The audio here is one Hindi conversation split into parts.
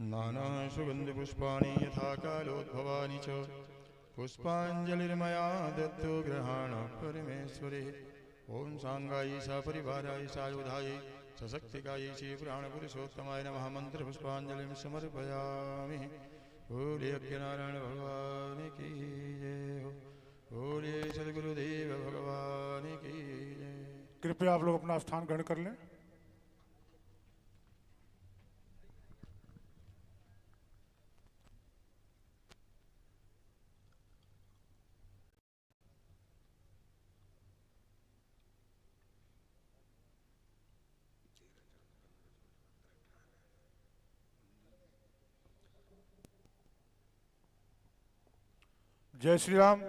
नाना सुगन्धपुष्पाणि यथा कालोद्भवानि च पुष्पाञ्जलिर्मया दत्तो ग्रहाण परमेश्वरे। ओं सांगायै सपरिवाराय सायुधायै सशक्तिकायै श्री प्राणपुरुषोत्तमाय नमः। मंत्रपुष्पाञ्जलिं समर्पयामि। बोले अज्ञनारायण भगवान की जय हो। बोले सद्गुरुदेव भगवान की जय। कृपया आप लोग अपना स्थान ग्रहण कर लें। जय श्री राम।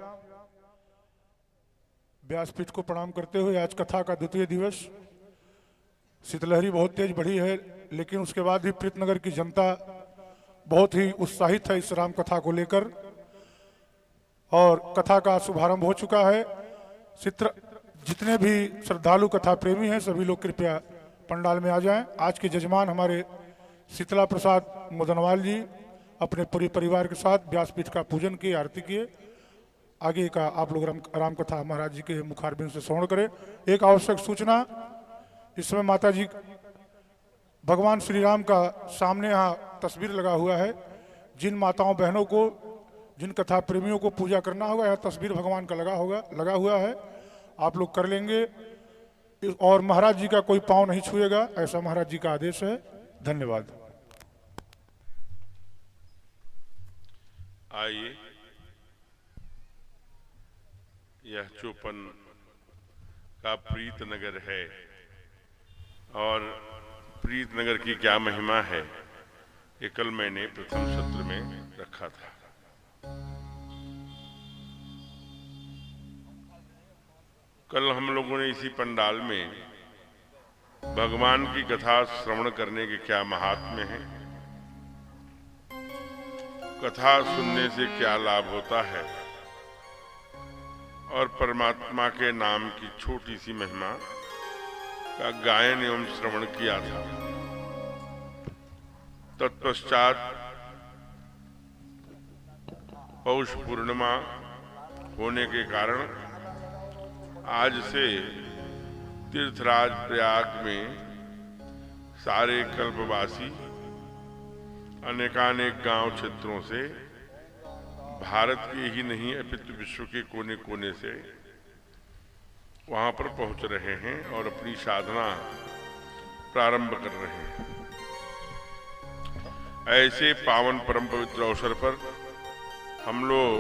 व्यासपीठ को प्रणाम करते हुए आज कथा का द्वितीय दिवस। शीतलहरी बहुत तेज बढ़ी है, लेकिन उसके बाद भी प्रीतनगर की जनता बहुत ही उत्साहित है इस राम कथा को लेकर, और कथा का शुभारंभ हो चुका है। जितने भी श्रद्धालु कथा प्रेमी हैं सभी लोग कृपया पंडाल में आ जाएं। आज के जजमान हमारे शीतला प्रसाद मदनवाल जी अपने पूरे परिवार के साथ व्यासपीठ का पूजन किए, आरती किए। आगे का आप लोग राम कथा महाराज जी के मुखारबिंद से श्रवण करें। एक आवश्यक सूचना, इस समय माता जी भगवान श्री राम का सामने यहाँ तस्वीर लगा हुआ है। जिन माताओं बहनों को, जिन कथा प्रेमियों को पूजा करना होगा, यहाँ तस्वीर भगवान का लगा हुआ है, आप लोग कर लेंगे। और महाराज जी का कोई पांव नहीं छुएगा, ऐसा महाराज जी का आदेश है। धन्यवाद। आइए, यह चौपन का प्रीतनगर है और प्रीतनगर की क्या महिमा है, ये कल मैंने प्रथम सत्र में रखा था। कल हम लोगों ने इसी पंडाल में भगवान की कथा श्रवण करने के क्या महात्म्य है, कथा सुनने से क्या लाभ होता है, और परमात्मा के नाम की छोटी सी महिमा का गायन एवं श्रवण किया था। तत्पश्चात पौष पूर्णिमा होने के कारण आज से तीर्थराज प्रयाग में सारे कल्पवासी अनेकानेक गांव क्षेत्रों से, भारत के ही नहीं अपितु विश्व के कोने कोने से वहां पर पहुंच रहे हैं और अपनी साधना प्रारंभ कर रहे हैं। ऐसे पावन परम पवित्र अवसर पर हम लोग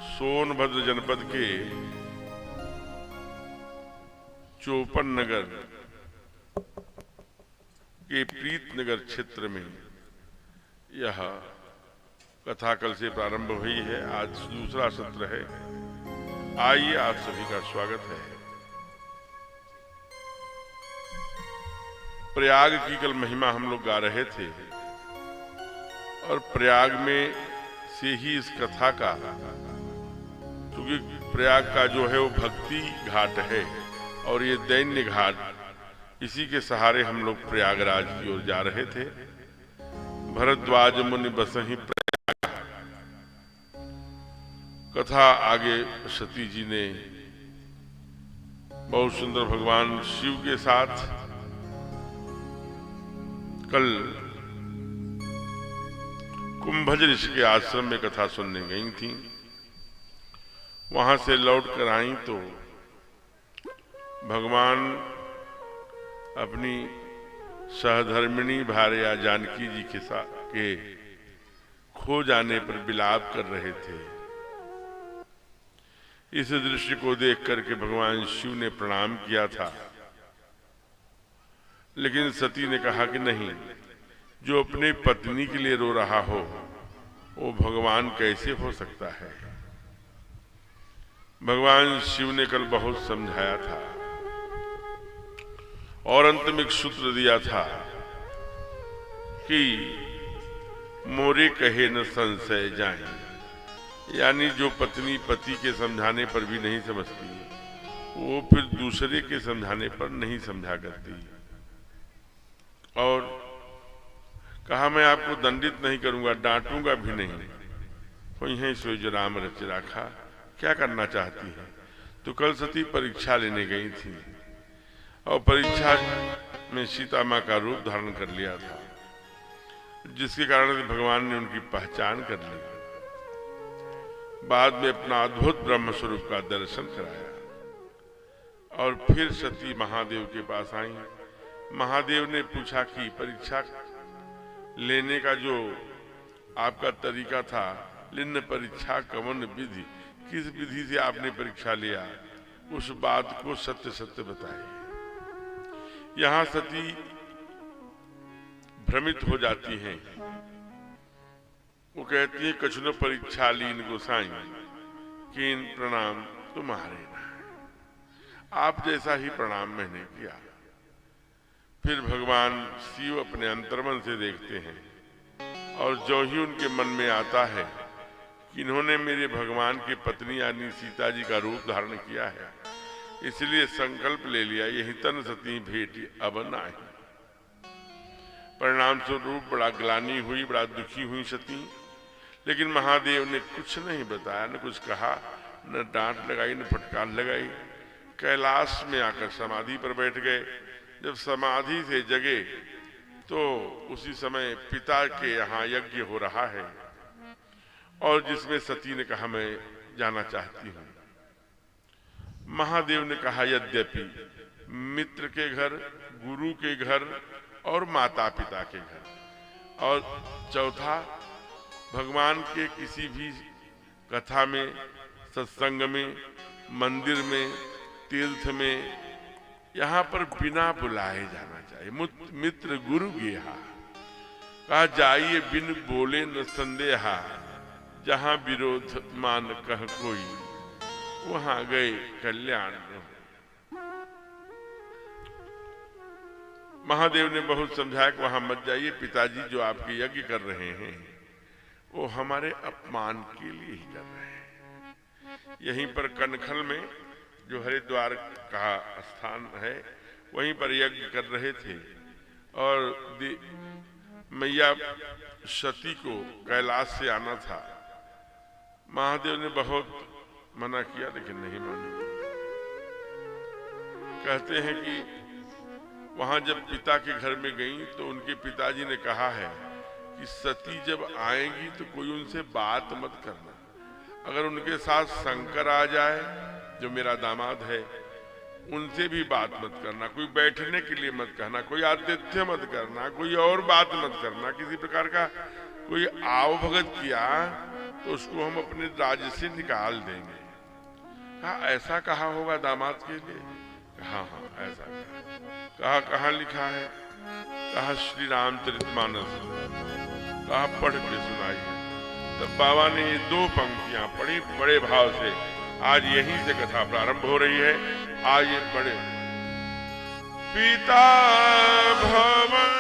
सोनभद्र जनपद के चौपन नगर के प्रीतनगर क्षेत्र में यह कथा कल से प्रारंभ हुई है। आज दूसरा सत्र है। आइए, आप सभी का स्वागत है। प्रयाग की कल महिमा हम लोग गा रहे थे और प्रयाग में से ही इस कथा का, क्योंकि प्रयाग का जो है वो भक्ति घाट है और ये दैन्य घाट, इसी के सहारे हम लोग प्रयागराज की ओर जा रहे थे। भरद्वाज मुनि बसहि प्रयाग। कथा आगे सती जी ने बहुत सुंदर भगवान शिव के साथ कल कुंभज ऋषि के आश्रम में कथा सुनने गई थी। वहां से लौट कर आई तो भगवान अपनी सहधर्मिणी भार्या जानकी जी के खो जाने पर विलाप कर रहे थे। इस दृश्य को देख करके भगवान शिव ने प्रणाम किया था, लेकिन सती ने कहा कि नहीं, जो अपनी पत्नी के लिए रो रहा हो वो भगवान कैसे हो सकता है। भगवान शिव ने कल बहुत समझाया था और अंत में एक सूत्र दिया था कि मोरे कहे न संशय जाए, यानी जो पत्नी पति के समझाने पर भी नहीं समझती वो फिर दूसरे के समझाने पर नहीं समझा करती। और कहा मैं आपको दंडित नहीं करूंगा, डांटूंगा भी नहीं। कोई है सोई जो राम रच राखा, क्या करना चाहती है? तो कल सती परीक्षा लेने गई थी और परीक्षा में सीता माँ का रूप धारण कर लिया था, जिसके कारण से भगवान ने उनकी पहचान कर ली। बाद में अपना अद्भुत ब्रह्म स्वरूप का दर्शन कराया और फिर सती महादेव के पास आई। महादेव ने पूछा कि परीक्षा लेने का जो आपका तरीका था, लिन्न परीक्षा कवन विधि, किस विधि से आपने परीक्षा लिया, उस बात को सत्य सत्य बताइए। यहां सती भ्रमित हो जाती हैं। वो कहती है कछुनो परीक्षा लीन गोसाई, कीन प्रणाम तुम्हारे ना, आप जैसा ही प्रणाम मैंने किया। फिर भगवान शिव अपने अंतर्मन से देखते हैं और जो ही उनके मन में आता है कि इन्होंने मेरे भगवान की पत्नी यानी सीता जी का रूप धारण किया है, इसलिए संकल्प ले लिया यही तन सती भेटी अब नाहि। परिणाम स्वरूप बड़ा ग्लानि हुई, बड़ा दुखी हुई सती, लेकिन महादेव ने कुछ नहीं बताया, न कुछ कहा, न डांट लगाई, न फटकार लगाई। कैलाश में आकर समाधि पर बैठ गए। जब समाधि से जगे तो उसी समय पिता के यहाँ यज्ञ हो रहा है और जिसमें सती ने कहा मैं जाना चाहती हूँ। महादेव ने कहा यद्यपि मित्र के घर, गुरु के घर और माता पिता के घर, और चौथा भगवान के किसी भी कथा में, सत्संग में, मंदिर में, तीर्थ में, यहाँ पर बिना बुलाए जाना चाहिए। मित्र गुरु गेहा, कहा जाइए बिन बोले न संदेहा, जहां विरोध मान कह कोई, वहां गए कल्याण। महादेव ने बहुत समझाया कि वहां मत जाइए, पिताजी जो आपके यज्ञ कर रहे हैं वो हमारे अपमान के लिए ही कर रहे हैं। यहीं पर कनखल में जो हरिद्वार का स्थान है, वहीं पर यज्ञ कर रहे थे और मैया सती को कैलाश से आना था। महादेव ने बहुत मना किया लेकिन नहीं मानी। कहते हैं कि वहां जब पिता के घर में गई तो उनके पिताजी ने कहा है कि सती जब आएंगी तो कोई उनसे बात मत करना, अगर उनके साथ शंकर आ जाए जो मेरा दामाद है उनसे भी बात मत करना, कोई बैठने के लिए मत कहना, कोई आतिथ्य मत करना, कोई और बात मत करना। किसी प्रकार का कोई आवभगत किया तो उसको हम अपने राज्य से निकाल देंगे। कहा ऐसा कहा होगा दामाद के लिए? हाँ हाँ ऐसा कहा। कहाँ लिखा है? कहा श्री रामचरितमानस। कहा पढ़ के सुनाइए। तब बाबा ने ये 2 पंक्तियां पढ़ी बड़े भाव से। आज यहीं से कथा प्रारंभ हो रही है। आज ये बड़े पिता भवन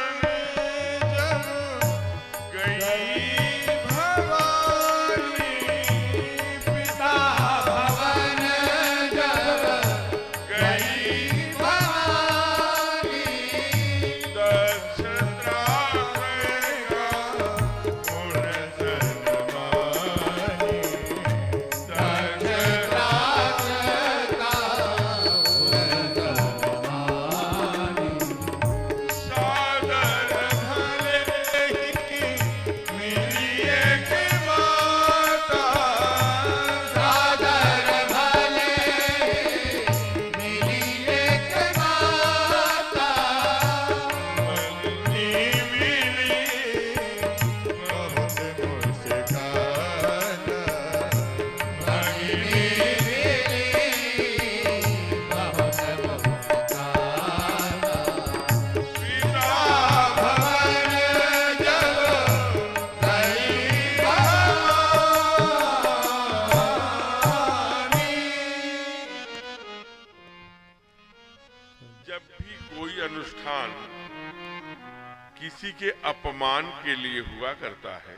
किसी के अपमान के लिए हुआ करता है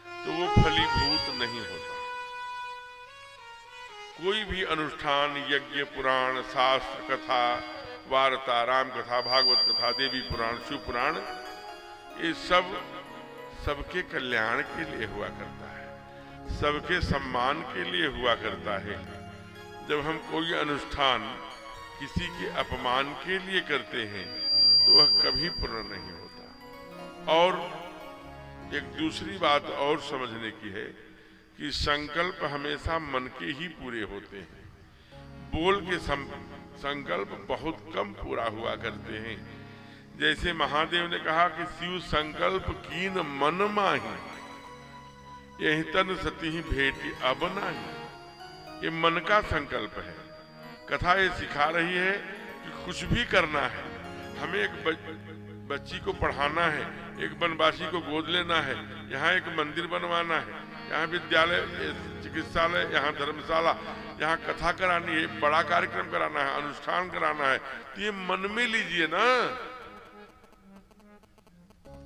तो वो फलीभूत नहीं होता। कोई भी अनुष्ठान, यज्ञ, पुराण, शास्त्र, कथा, वार्ता, राम कथा, भागवत कथा, देवी पुराण, शिव पुराण, ये सब सबके कल्याण के लिए हुआ करता है, सबके सम्मान के लिए हुआ करता है। जब हम कोई अनुष्ठान किसी के अपमान के लिए करते हैं तो वह कभी पूर्ण नहीं होता। और एक दूसरी बात और समझने की है कि संकल्प हमेशा मन के ही पूरे होते हैं, बोल के संकल्प बहुत कम पूरा हुआ करते हैं। जैसे महादेव ने कहा कि शिव संकल्प कीन मन माही, यही तन सती भेटी अब नाही। ये मन का संकल्प है। कथा ये सिखा रही है कि कुछ भी करना है, हमें एक बच्ची को पढ़ाना है, एक वनवासी को गोद लेना है, यहाँ एक मंदिर बनवाना है, यहाँ विद्यालय, चिकित्सालय, यहाँ धर्मशाला, यहाँ कथा करानी है, बड़ा कार्यक्रम कराना है, अनुष्ठान कराना है, तो ये मन में लीजिए ना।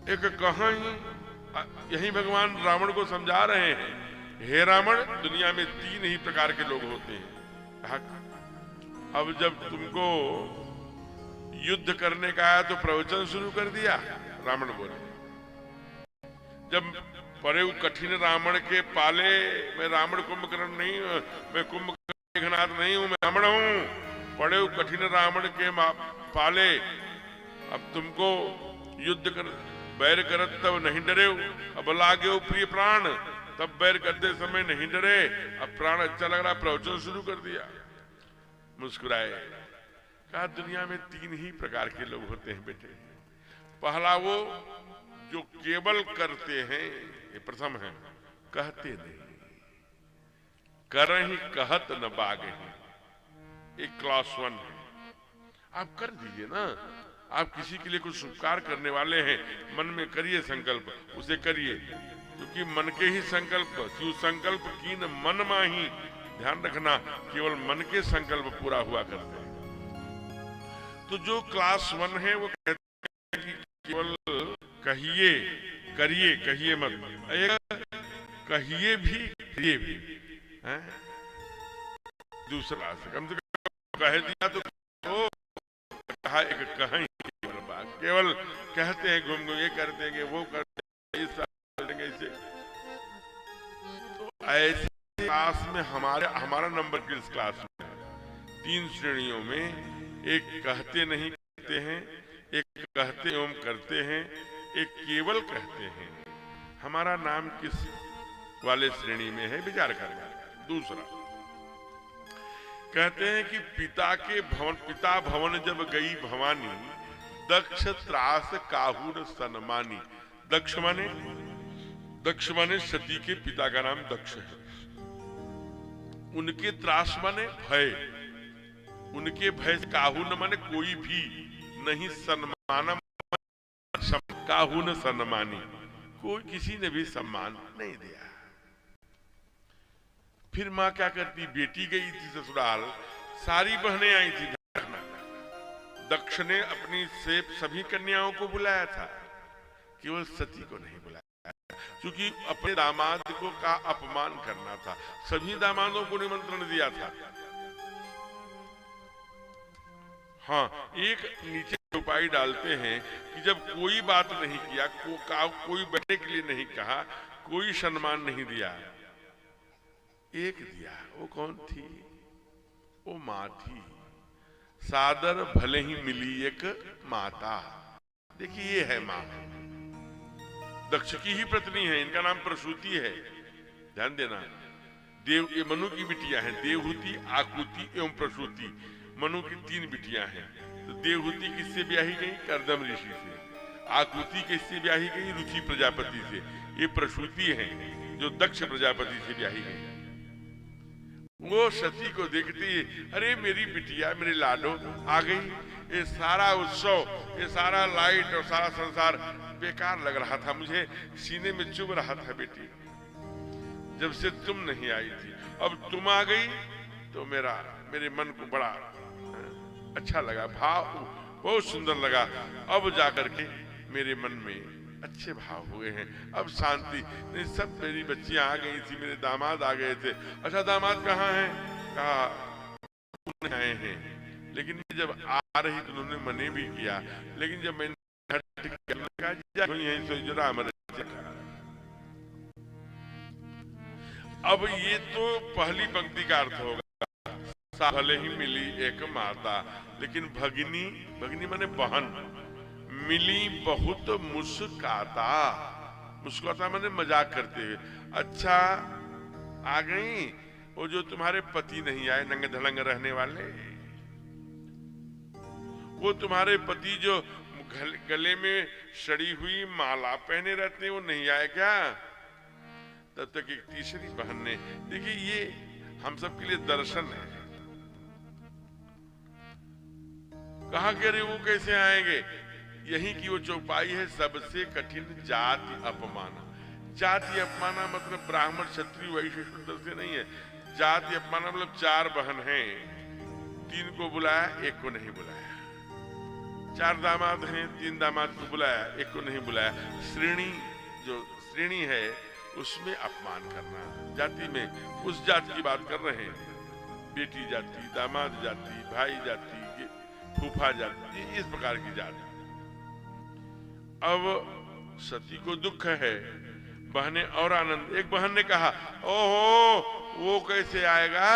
एक कहां यही भगवान रावण को समझा रहे हैं, हे रावण, दुनिया में 3 ही प्रकार के लोग होते हैं। अब जब तुमको युद्ध करने का आया तो प्रवचन शुरू कर दिया, रावण बोले। जब परे कठिन रावण के पाले, मैं रावण कुंभकर्ण नहीं, मैं कुंभकर्ण नहीं हूं, मैं रावण हूं। पड़े कठिन रावण के पाले, अब तुमको युद्ध कर बैर करत तब नहीं डरे, अब लागे प्रिय प्राण, तब बैर करते समय नहीं डरे, अब प्राण अच्छा लग रहा, प्रवचन शुरू कर दिया। मुस्कुराए, कहा दुनिया में 3 ही प्रकार के लोग होते हैं बेटे। पहला वो जो केवल करते हैं, ये प्रथम है, कहते नहीं, करहि कहत न बागे, एक क्लास 1 है। आप कर दीजिए ना, आप किसी के लिए कुछ उपकार करने वाले हैं, मन में करिए संकल्प, उसे करिए, क्योंकि मन के ही संकल्प, शिव संकल्प कीन मन माही। ध्यान रखना, केवल मन के संकल्प पूरा हुआ करते हैं। तो जो क्लास 1 है वो कहते हैं कि केवल कहिए, करिए, कहिए मत। एक कहिए भी, करिए भी, है? दूसरा से कम कह दिया तो कहा, एक कहीं केवल कहते हैं, घूम घूम ये कर देंगे, वो कर देंगे, इसे। तो ऐसे क्लास में हमारा नंबर किस क्लास में? 3 श्रेणियों में, एक कहते नहीं कहते हैं, एक कहते एवं करते हैं, एक केवल कहते हैं। हमारा नाम किस वाले श्रेणी में है, विचार करना। दूसरा कहते हैं कि पिता भवन जब गई भवानी, दक्ष त्रास काहुर सनमानी। दक्ष माने सती के पिता का नाम दक्ष है। उनके त्रास माने भय, उनके भय, काहुन माने कोई भी नहीं, सन्मान काहुन सन्मानी, कोई किसी ने भी सम्मान नहीं दिया। फिर माँ क्या करती, बेटी गई थी ससुराल, सारी बहनें आई थी। दक्ष ने अपनी से सभी कन्याओं को बुलाया था, केवल सती को नहीं बुलाया, क्योंकि अपने दामाद को का अपमान करना था। सभी दामादों को निमंत्रण दिया था। हाँ, एक नीचे उपाय डालते हैं कि जब कोई बात नहीं किया, कोई बैठने के लिए नहीं कहा, कोई सम्मान नहीं दिया, एक दिया। वो कौन थी? वो माँ थी। सादर भले ही मिली एक माता। देखिए, ये है माँ, दक्ष की ही पत्नी है, इनका नाम प्रसूति है। ध्यान देना, ये मनु की बिटिया हैं, देवहूति, आकुति एवं प्रसूति। मनु की 3 बिटियां हैं। तो देवहूति किससे ब्याही गई? कर्दम ऋषि से। आकुति किससे ब्याही गई? रुचि प्रजापति से। ये प्रसूति है जो दक्ष प्रजापति से ब्याही गई। वो सती को देखती, अरे मेरी बिटिया, मेरे लाडो आ गई। ये सारा उत्सव, ये सारा लाइट और सारा संसार बेकार लग रहा था, मुझे सीने में चुभ रहा था बेटी, जब से तुम नहीं आई थी। अब तुम आ गई तो मेरे मन को बड़ा अच्छा लगा, भाव बहुत सुंदर लगा। अब जाकर के मेरे मन में अच्छे भाव हुए हैं, अब शांति। नहीं, सब मेरी बच्चियां आ गई थी, मेरे दामाद आ गए थे। अच्छा, दामाद कहाँ हैं? कहा आए हैं, लेकिन जब आ रही तो उन्होंने मने भी किया, लेकिन जब मैंने अब ये तो पहली पंक्ति का अर्थ होगा, भले ही मिली एक माता, लेकिन भगिनी, भगिनी माने बहन, मिली बहुत मुस्काता, मुस्कुराता माने मजाक करते हुए। अच्छा आ गई वो जो तुम्हारे पति नहीं आए, नंगे धड़ंग रहने वाले, वो तुम्हारे पति जो गले में सड़ी हुई माला पहने रहते हैं, वो नहीं आए क्या? तब तक एक तीसरी बहन ने, देखिए ये हम सब के लिए दर्शन है, कहा कि अरे वो कैसे आएंगे? यही की वो चौपाई है, सबसे कठिन जाति अपमाना। जाति अपमाना मतलब ब्राह्मण क्षत्रिय वैश्य शूद्र से नहीं है, जाति अपमाना मतलब 4 बहन हैं, 3 को बुलाया, 1 को नहीं बुलाया, 4 दामाद हैं, 3 दामाद को बुलाया, 1 को नहीं बुलाया। श्रेणी, जो श्रेणी है उसमें अपमान करना, जाति में उस जाति की बात कर रहे हैं, बेटी जाति, दामाद जाति, भाई जाति, फूफा जाति, इस प्रकार की जाति। अब सती को दुख है, बहनें और आनंद। एक बहन ने कहा, ओहो वो कैसे आएगा?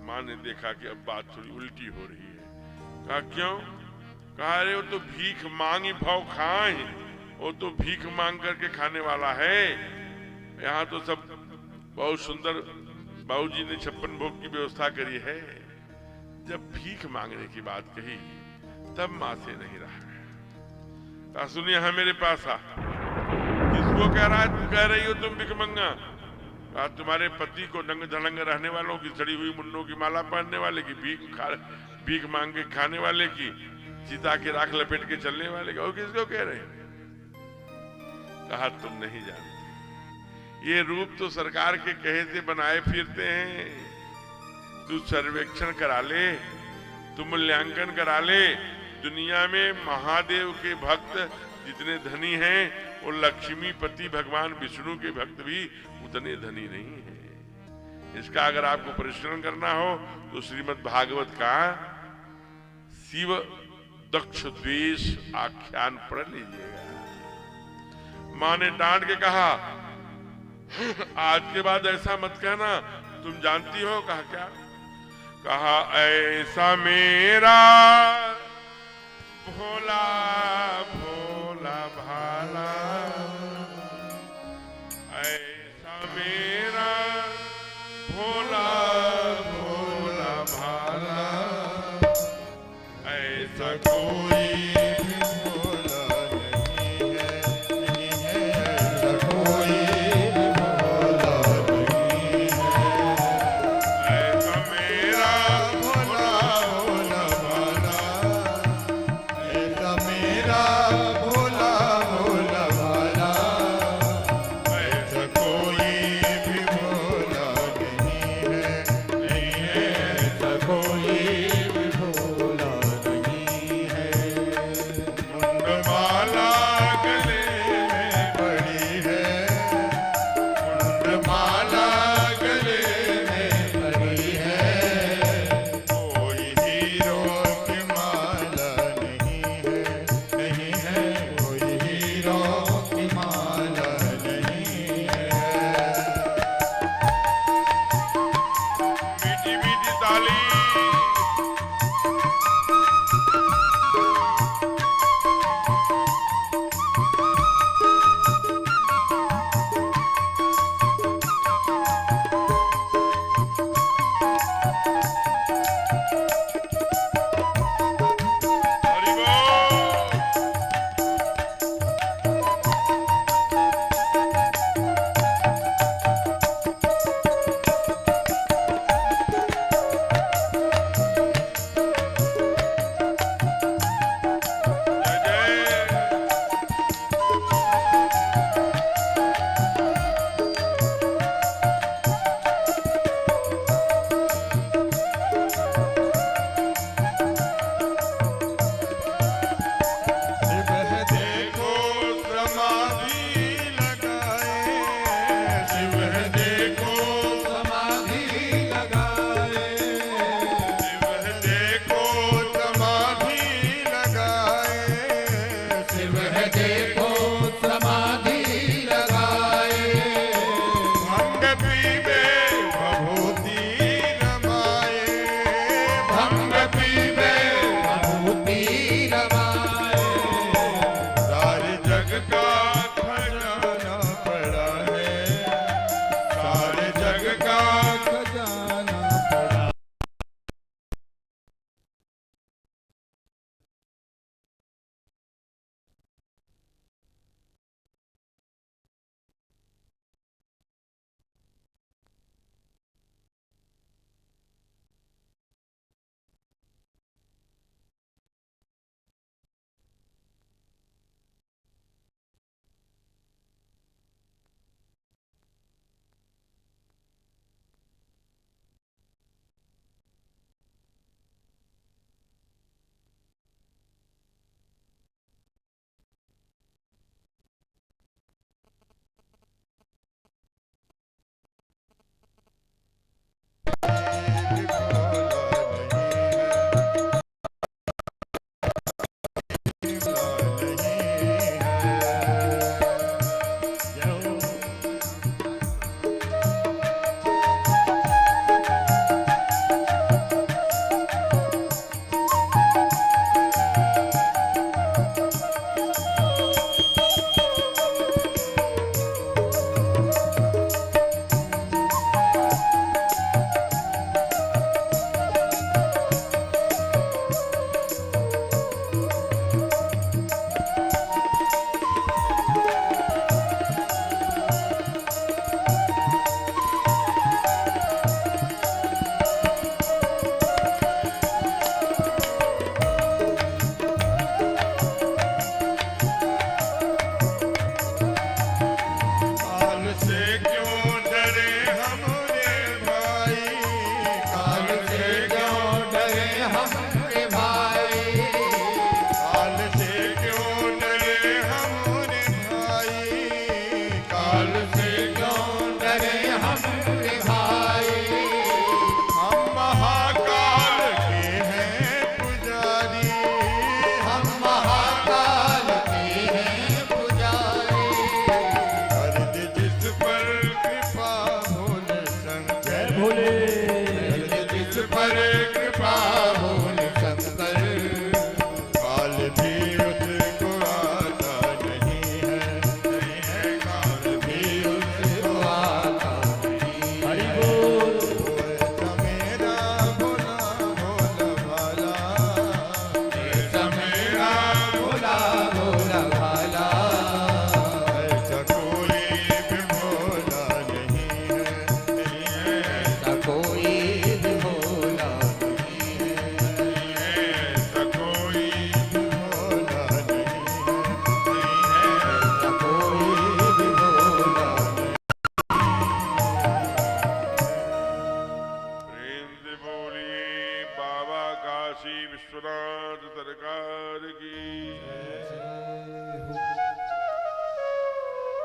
मां ने देखा कि अब बात थोड़ी उल्टी हो रही है। कहा क्यों? कहा अरे वो तो भीख मांगी भाव खाए, वो तो भीख मांग करके खाने वाला है। यहाँ तो सब बहुत सुंदर बाबूजी ने 56 भोग की व्यवस्था करी है। जब भीख मांगने की बात कही तब मां से नहीं रहा। कहा सुनिए, हाँ मेरे पास आ। किसको कह रहा है? तुम कह रही हो तुम भिखमंगा। कहा तुम्हारे पति को नंग धड़ंग रहने वालों की, सड़ी हुई मुन्नों की माला पहनने वाले की, भीख मांग के खाने वाले की, चिता की राख लपेट के चलने वाले की, और किसको कह रहे हैं? कहा तुम नहीं जानते, ये रूप तो सरकार के कहे से बनाए फिरते हैं। तू सर्वेक्षण करा ले, तू मूल्यांकन करा ले। दुनिया में महादेव के भक्त जितने धनी हैं, वो लक्ष्मीपति भगवान विष्णु के भक्त भी उतने धनी नहीं हैं। इसका अगर आपको परिश्रम करना हो तो श्रीमद् भागवत का शिव दक्ष द्वेष आख्यान पढ़ लीजिएगा। मां ने डांट के कहा, आज के बाद ऐसा मत कहना, तुम जानती हो। कहा क्या? कहा ऐसा मेरा भोला भोला भाला, ऐसा मेरा भोला भोला भाला, ऐसा कोई पीबे भभूति रमाए, भंग पीबे भभूति रमाए, सारे जग का खजाना पड़ा है, सारे जग का खजाना पड़ा।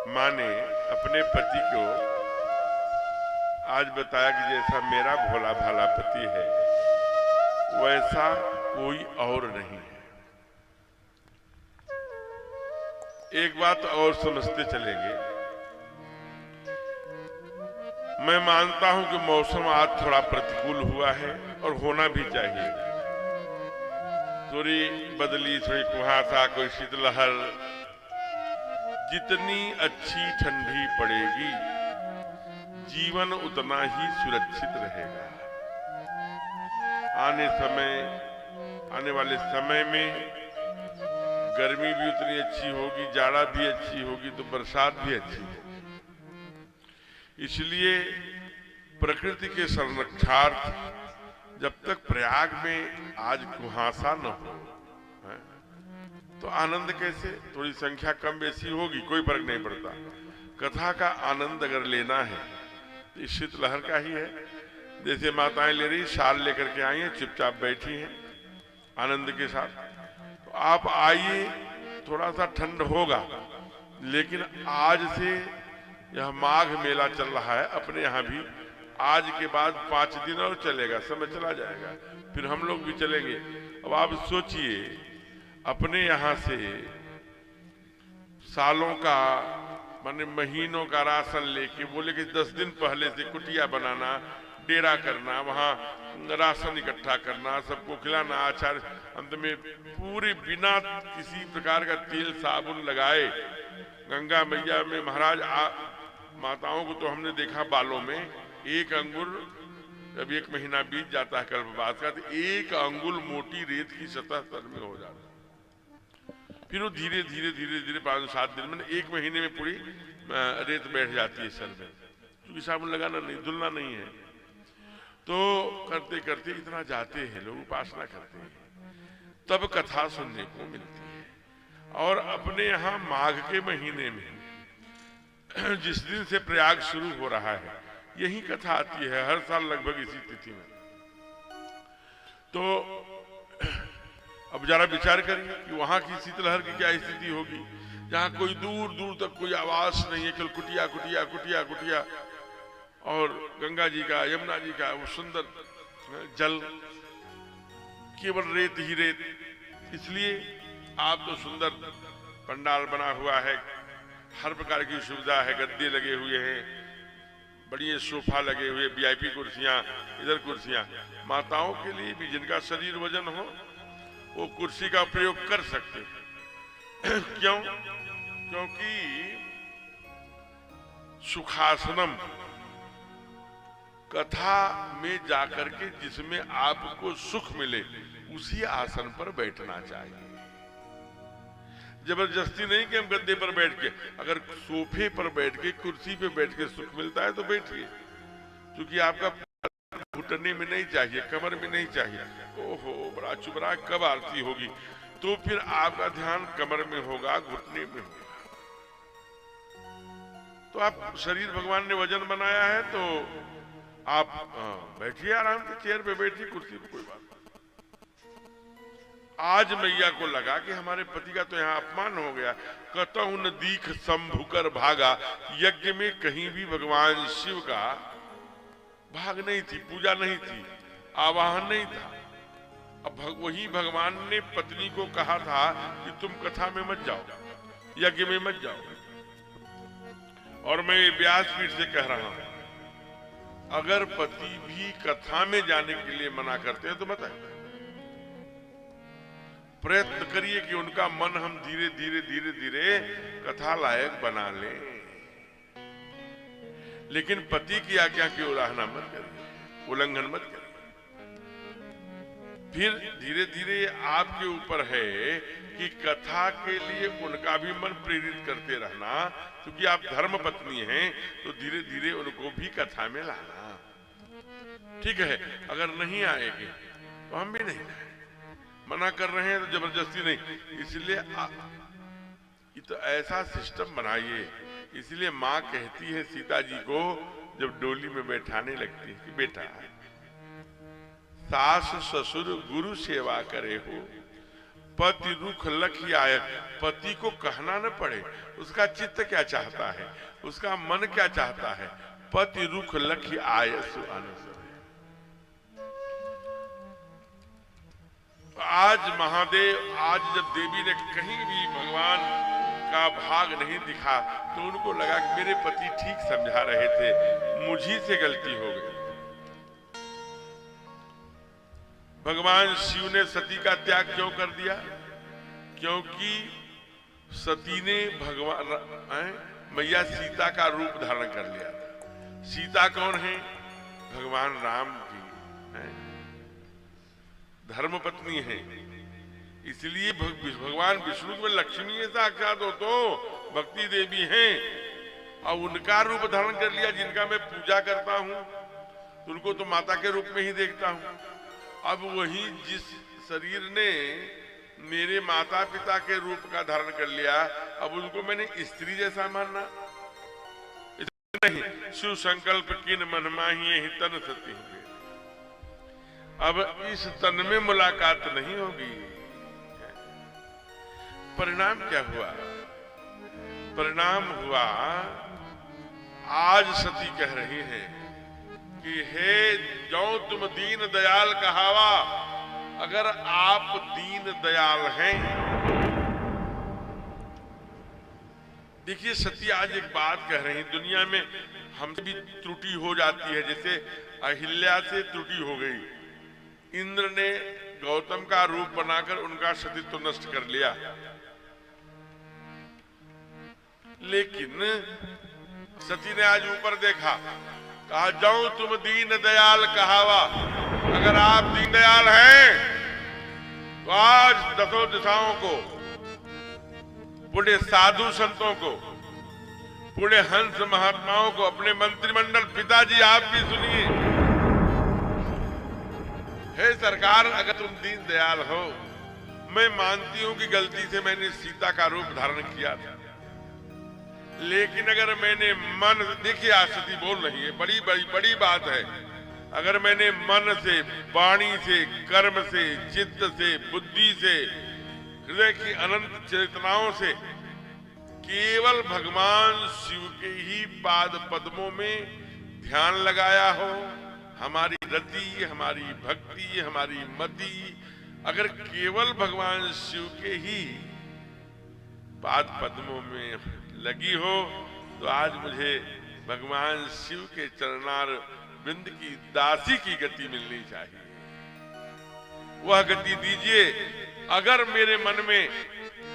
माँ ने अपने पति को आज बताया कि जैसा मेरा भोला भाला पति है वैसा कोई और नहीं है। एक बात और समझते चलेंगे, मैं मानता हूं कि मौसम आज थोड़ा प्रतिकूल हुआ है और होना भी चाहिए। थोड़ी बदली, थोड़ी कुहासा, कोई शीतलहर, जितनी अच्छी ठंडी पड़ेगी जीवन उतना ही सुरक्षित रहेगा। आने वाले समय में गर्मी भी उतनी अच्छी होगी, जाड़ा भी अच्छी होगी, तो बरसात भी अच्छी होगी। इसलिए प्रकृति के संरक्षार्थ जब तक प्रयाग में आज कुहासा न हो तो आनंद कैसे? थोड़ी संख्या कम बेसी होगी, कोई फर्क नहीं पड़ता। कथा का आनंद अगर लेना है तो इस शीतलहर का ही है। जैसे माताएं ले रही, शाल लेकर के आई हैं, चुपचाप बैठी हैं आनंद के साथ। तो आप आइए, थोड़ा सा ठंड होगा, लेकिन आज से यह माघ मेला चल रहा है अपने यहाँ भी। आज के बाद 5 दिन और चलेगा, समय चला जाएगा, फिर हम लोग भी चलेंगे। अब आप सोचिए, अपने यहाँ से सालों का माने महीनों का राशन लेके, बोले कि 10 दिन पहले से कुटिया बनाना, डेरा करना, वहां राशन इकट्ठा करना, सबको खिलाना, आचार्य अंत में पूरे बिना किसी प्रकार का तेल साबुन लगाए गंगा मैया में महाराज माताओं को तो हमने देखा बालों में एक अंगुल, जब 1 महीना बीत जाता है गर्भवास का, तो 1 अंगुल मोटी रेत की सतह सर में हो जाती है। फिर वो धीरे धीरे धीरे धीरे 5-7 दिन में 1 महीने में पूरी रेत बैठ जाती है सर में, क्योंकि साबुन लगाना नहीं, धुलना नहीं है। तो करते करते इतना जाते हैं लोग, उपासना करते हैं, तब कथा सुनने को मिलती है। और अपने यहाँ माघ के महीने में जिस दिन से प्रयाग शुरू हो रहा है, यही कथा आती है हर साल लगभग इसी तिथि में। तो अब जरा विचार करिए कि वहां की शीतलहर की क्या स्थिति होगी, जहां कोई दूर दूर तक कोई आवाज नहीं है, केवल कुटिया कुटिया कुटिया कुटिया, और गंगा जी का, यमुना जी का वो सुंदर जल, केवल रेत ही रेत। इसलिए आप तो सुंदर पंडाल बना हुआ है, हर प्रकार की सुविधा है, गद्दे लगे हुए हैं, बढ़िया सोफा लगे हुए, वीआईपी कुर्सियां, इधर कुर्सियां। माताओं के लिए भी जिनका शरीर वजन हो वो कुर्सी का प्रयोग कर सकते हैं। क्यों? क्योंकि सुखासनम कथा में जाकर के जिसमें आपको सुख मिले उसी आसन पर बैठना चाहिए। जबरदस्ती नहीं कि हम गद्दे पर बैठ के, अगर सोफे पर बैठ के, कुर्सी पे बैठ के सुख मिलता है तो बैठिए, क्योंकि आपका घुटने में नहीं चाहिए, कमर में नहीं चाहिए। ओहो बड़ा चुबरा, कब आरती होगी, तो फिर आपका ध्यान कमर में होगा, घुटने में होगा। तो आप शरीर भगवान ने वजन बनाया है, तो आप बैठिए आराम से, चेयर पे बैठिए, कुर्सी पे, कोई बात नहीं। आज मैया को लगा कि हमारे पति का तो यहाँ अपमान हो गया, कतहु न दीख शंभुकर भागा, यज्ञ में कहीं भी भगवान शिव का भाग नहीं थी, पूजा नहीं थी, आवाहन नहीं था। अब वही भगवान ने पत्नी को कहा था कि तुम कथा में मत जाओ, यज्ञ में मत जाओ। और मैं व्यासपीठ से कह रहा हूं, अगर पति भी कथा में जाने के लिए मना करते हैं तो बताए, प्रयत्न करिए कि उनका मन हम धीरे धीरे धीरे धीरे कथा लायक बना लें। लेकिन पति की आज्ञा की उल्लंघना मत करिए, उल्लंघन मत करिए। फिर धीरे धीरे आपके ऊपर है कि कथा के लिए उनका भी मन प्रेरित करते रहना, क्योंकि आप धर्म पत्नी हैं, तो धीरे धीरे उनको भी कथा में लाना। ठीक है, अगर नहीं आएगी तो हम भी नहीं आए, मना कर रहे हैं तो जबरदस्ती नहीं। इसलिए तो ऐसा सिस्टम बनाइए। इसलिए माँ कहती है सीता जी को, जब डोली में बैठाने लगती है कि बेटा सास ससुर गुरु सेवा करे हो, पति रुख लखी आय। पति को कहना न पड़े उसका चित्त क्या चाहता है, उसका मन क्या चाहता है। पति रुख लखी आय सुअनुसर। आज महादेव, आज जब देवी ने कहीं भी भगवान का भाग नहीं दिखा तो उनको लगा कि मेरे पति ठीक समझा रहे थे, मुझी से गलती हो गई। भगवान शिव ने सती का त्याग क्यों कर दिया? क्योंकि सती ने भगवान मैया सीता का रूप धारण कर लिया था। सीता कौन है? भगवान राम की धर्म पत्नी है। इसलिए भगवान विष्णु में लक्ष्मी साक्षात हो तो भक्ति देवी हैं, और उनका रूप धारण कर लिया। जिनका मैं पूजा करता हूं तो उनको तो माता के रूप में ही देखता हूं। अब वही जिस शरीर ने मेरे माता पिता के रूप का धारण कर लिया, अब उनको मैंने स्त्री जैसा मानना नहीं। शिव संकल्प किन मन माही तन सती हुए। अब इस तन में मुलाकात नहीं होगी। परिणाम क्या हुआ? परिणाम हुआ, आज सती कह रही है कि हे जो तुम दीन दयाल कहावा, अगर आप दीन दयाल हैं, देखिए सती आज एक बात कह रही, दुनिया में हमसे भी त्रुटि हो जाती है, जैसे अहिल्या से त्रुटि हो गई, इंद्र ने गौतम का रूप बनाकर उनका सतीत्व नष्ट कर लिया, लेकिन सती ने आज ऊपर देखा, कहा जाऊं तुम दीन दयाल कहावा, अगर आप दीन दयाल हैं तो आज दसों दिशाओं को, पूरे साधु संतों को, पूरे हंस महात्माओं को, अपने मंत्रिमंडल, पिताजी आप भी सुनिए, हे सरकार अगर तुम दीन दयाल हो, मैं मानती हूं कि गलती से मैंने सीता का रूप धारण किया था, लेकिन अगर मैंने मन, देखिए आज सती बोल रही है, बड़ी बड़ी बड़ी बात है, अगर मैंने मन से, वाणी से, कर्म से, चित्त से, बुद्धि से, हृदय की अनंत चेतनाओं से केवल भगवान शिव के ही पाद पद्मों में ध्यान लगाया हो, हमारी रति, हमारी भक्ति, हमारी मति अगर केवल भगवान शिव के ही पाद पद्मों में लगी हो, तो आज मुझे भगवान शिव के चरणार बिंद की दासी की गति मिलनी चाहिए, वह गति दीजिए। अगर मेरे मन में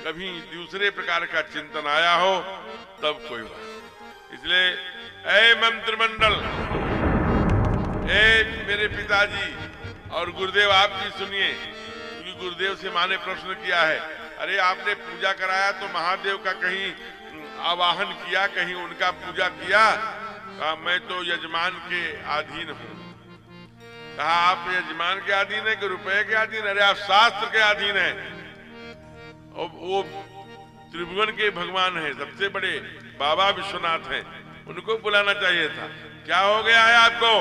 कभी दूसरे प्रकार का चिंतन आया हो तब कोई बात। इसलिए ऐ मंत्रिमंडल, ऐ मेरे पिताजी और गुरुदेव आप भी सुनिए, क्योंकि गुरुदेव से मां ने प्रश्न किया है, अरे आपने पूजा कराया तो महादेव का कहीं आवाहन किया, कहीं उनका पूजा किया? कहा मैं तो यजमान के अधीन हूं। कहा आप यजमान के अधीन है कि रुपए के अधीन? अरे आप शास्त्र के अधीन है, और वो त्रिभुवन के भगवान है, सबसे बड़े बाबा विश्वनाथ हैं, उनको बुलाना चाहिए था। क्या हो गया है आपको?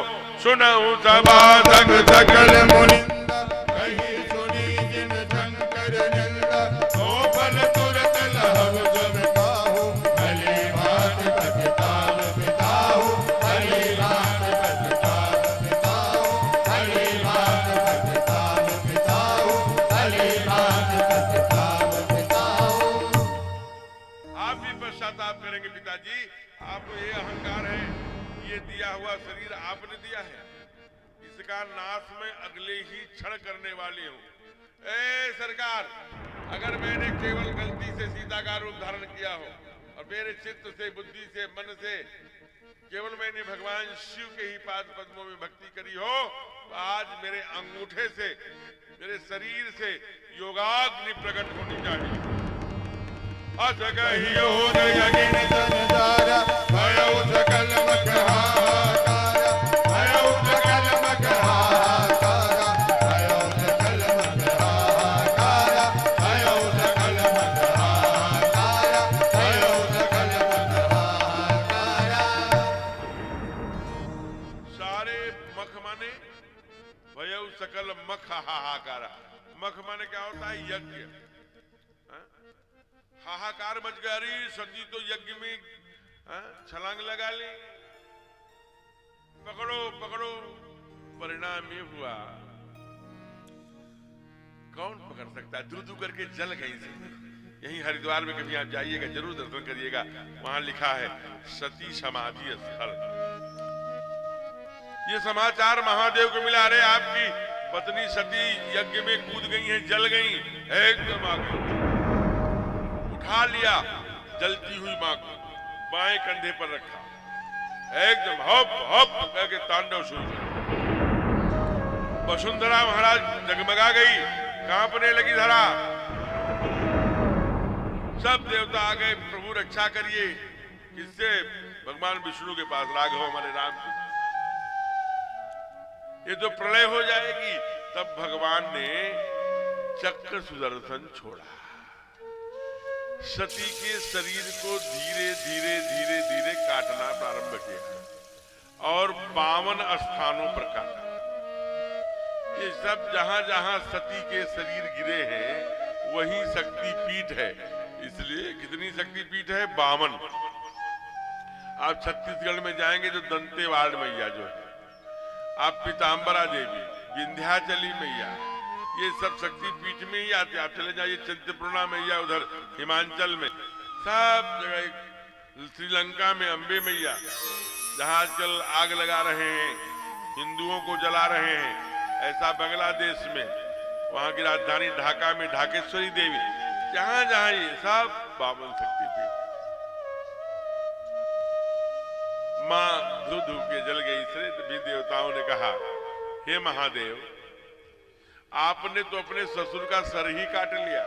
सुनहु सभा संग सकल मुनिंदा, कहीं सुनी जिन शंकर निंदा, तो बल तुरत लहब जब काहू, भली भांति पतिताल पिताहू, भली भांति पतिताल पिताहू, भली भांति पतिताल पिताहू, भली भांति पतिताल पिताहू। आप भी पश्चाताप करेंगे पिताजी, आपको ये अहंकार है, ये दिया हुआ शरीर आपने दिया है, इसका नाश मैं अगले ही क्षण करने वाली हूं। ए सरकार, अगर मैंने केवल गलती से सीता का रूप धारण किया हो और मेरे चित्त से, बुद्धि से, मन से केवल मैंने भगवान शिव के ही पाद पद्मों में भक्ति करी हो, तो आज मेरे अंगूठे से, मेरे शरीर से योगाग्नि प्रकट होनी चाहिए। असगहियो जगिन संसारा, भयउ सकल मख हाहाकारा, भयउ सकल मख हाहाकारा, भयउ सकल मख हाहाकारा, भयउ सकल मख हाहाकारा, भयउ सकल मख हाहाकारा। सारे मख माने भयउ सकल मख हाहाकारा। मख माने क्या होता है? यज्ञ। हाहाकार मच गया, सती तो यज्ञ में छलांग लगा ली, पकड़ो पकड़ो। परिणाम ये हुआ, कौन पकड़ सकता है? दूर दूर करके जल गई थी। यहीं हरिद्वार में कभी आप जाइएगा, जरूर दर्शन करिएगा, वहां लिखा है सती समाधि स्थल। ये समाचार महादेव को मिला, अरे आपकी पत्नी सती यज्ञ में कूद गई हैं, जल गई, एकदम आ गई, उठा लिया जलती हुई मां को, बाएं कंधे पर रखा, एकदम हप हप करके तांडव शुरू किया। वसुंधरा महाराज जगमगा गई, कांपने लगी धरा, सब देवता आ गए, प्रभु रक्षा करिए। किससे? भगवान विष्णु के पास, राघव हमारे राम के। ये तो प्रलय हो जाएगी। तब भगवान ने चक्र सुदर्शन छोड़ा, सती के शरीर को धीरे धीरे धीरे धीरे काटना प्रारंभ किया और 52 स्थानों पर काटा। ये सब जहां जहां सती के शरीर गिरे हैं वहीं शक्ति पीठ है, इसलिए कितनी शक्ति पीठ है? 52। आप छत्तीसगढ़ में जाएंगे तो दंतेवाड़ मैया जो है, आप पीताम्बरा देवी, विंध्याचली मैया, ये सब शक्ति पीठ में ही आते। आप चले जाइए चिंतपूर्णा मैया उधर हिमाचल में, सब जगह श्रीलंका में अंबे मैया, जहां आजकल आग लगा रहे हैं, हिंदुओं को जला रहे हैं, ऐसा बांग्लादेश में, वहां की राजधानी ढाका में ढाकेश्वरी देवी, जहां जहां ये सब 52 शक्तिपीठ। मां धू धू के जल गई श्रेत भी देवताओं ने कहा, हे महादेव, आपने तो अपने ससुर का सर ही काट लिया,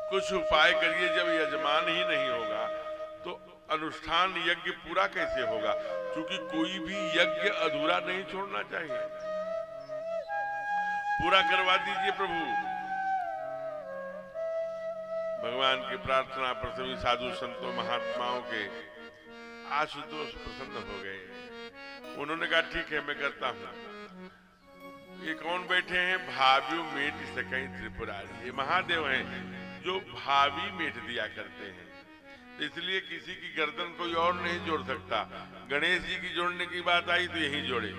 कुछ उपाय करिए। जब यजमान ही नहीं होगा तो अनुष्ठान यज्ञ पूरा कैसे होगा? क्योंकि कोई भी यज्ञ अधूरा नहीं छोड़ना चाहिए, पूरा करवा दीजिए प्रभु। भगवान की प्रार्थना पर सभी साधु संतों महात्माओं के आशुतोष प्रसन्न हो गए। उन्होंने कहा ठीक है, मैं करता हूं। ये कौन बैठे हैं? भावियों मेट सकई त्रिपुरारी। ये महादेव हैं जो भावी मेट दिया करते हैं, इसलिए किसी की गर्दन कोई और नहीं जोड़ सकता। गणेश जी की जोड़ने की बात आई तो यहीं जोड़े,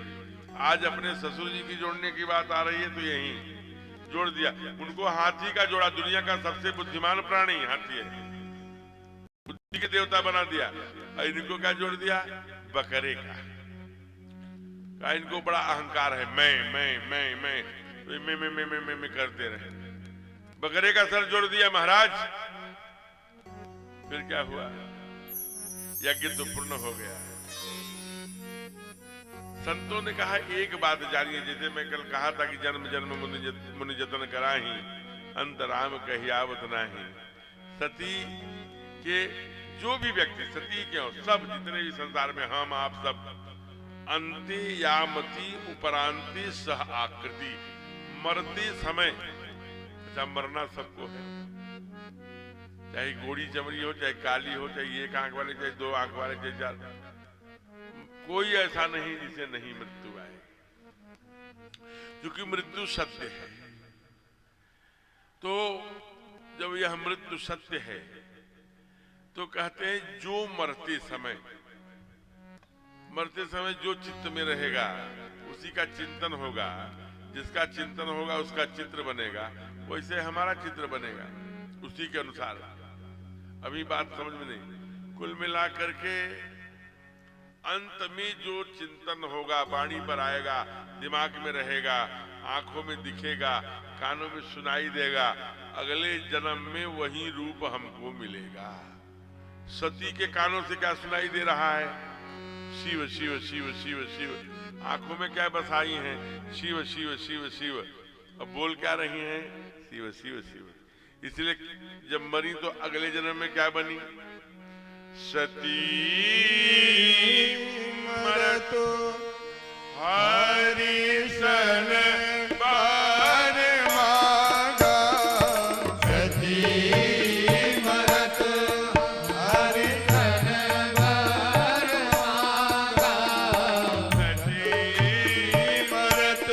आज अपने ससुर जी की जोड़ने की बात आ रही है तो यहीं जोड़ दिया। उनको हाथी का जोड़ा, दुनिया का सबसे बुद्धिमान प्राणी हाथी है, बुद्धि के देवता बना दिया। और इनको क्या जोड़ दिया? बकरे का। इनको बड़ा अहंकार है, मैं करते रहे, बकरे का सर जोड़ दिया महाराज। फिर क्या हुआ? यज्ञ तो पूर्ण हो गया। संतों ने कहा एक बात जानिए, जैसे मैं कल कहा था कि जन्म जन्म मुनि जतन कराही, अंतराम कहियावत नाही। सती के जो भी व्यक्ति, सती क्यों, सब जितने भी संसार में, हम आप सब, अंते यामती उपरांति सह आकृति, मरते समय, अच्छा मरना सबको है, चाहे गोरी चमड़ी हो, चाहे काली हो, चाहे एक आंख वाले, चाहे दो आंख वाले, चाहे चार, कोई ऐसा नहीं जिसे नहीं मृत्यु आए, क्योंकि मृत्यु सत्य है। तो जब यह मृत्यु सत्य है तो कहते हैं जो मरते समय जो चित्त में रहेगा उसी का चिंतन होगा, जिसका चिंतन होगा उसका चित्र बनेगा, वैसे हमारा चित्र बनेगा उसी के अनुसार। अभी बात समझ में नहीं। कुल मिला करके अंत में जो चिंतन होगा, वाणी पर आएगा, दिमाग में रहेगा, आंखों में दिखेगा, कानों में सुनाई देगा, अगले जन्म में वही रूप हमको मिलेगा। सती के कानों से क्या सुनाई दे रहा है? शिव शिव शिव शिव शिव। आंखों में क्या बसाई हैं? शिव शिव शिव शिव। अब बोल क्या रही हैं? शिव शिव शिव। इसलिए जब मरी तो अगले जन्म में क्या बनी? सती मरतो हरिशन बार मागा, सती मरत हरिशन बार मागा, सती मरत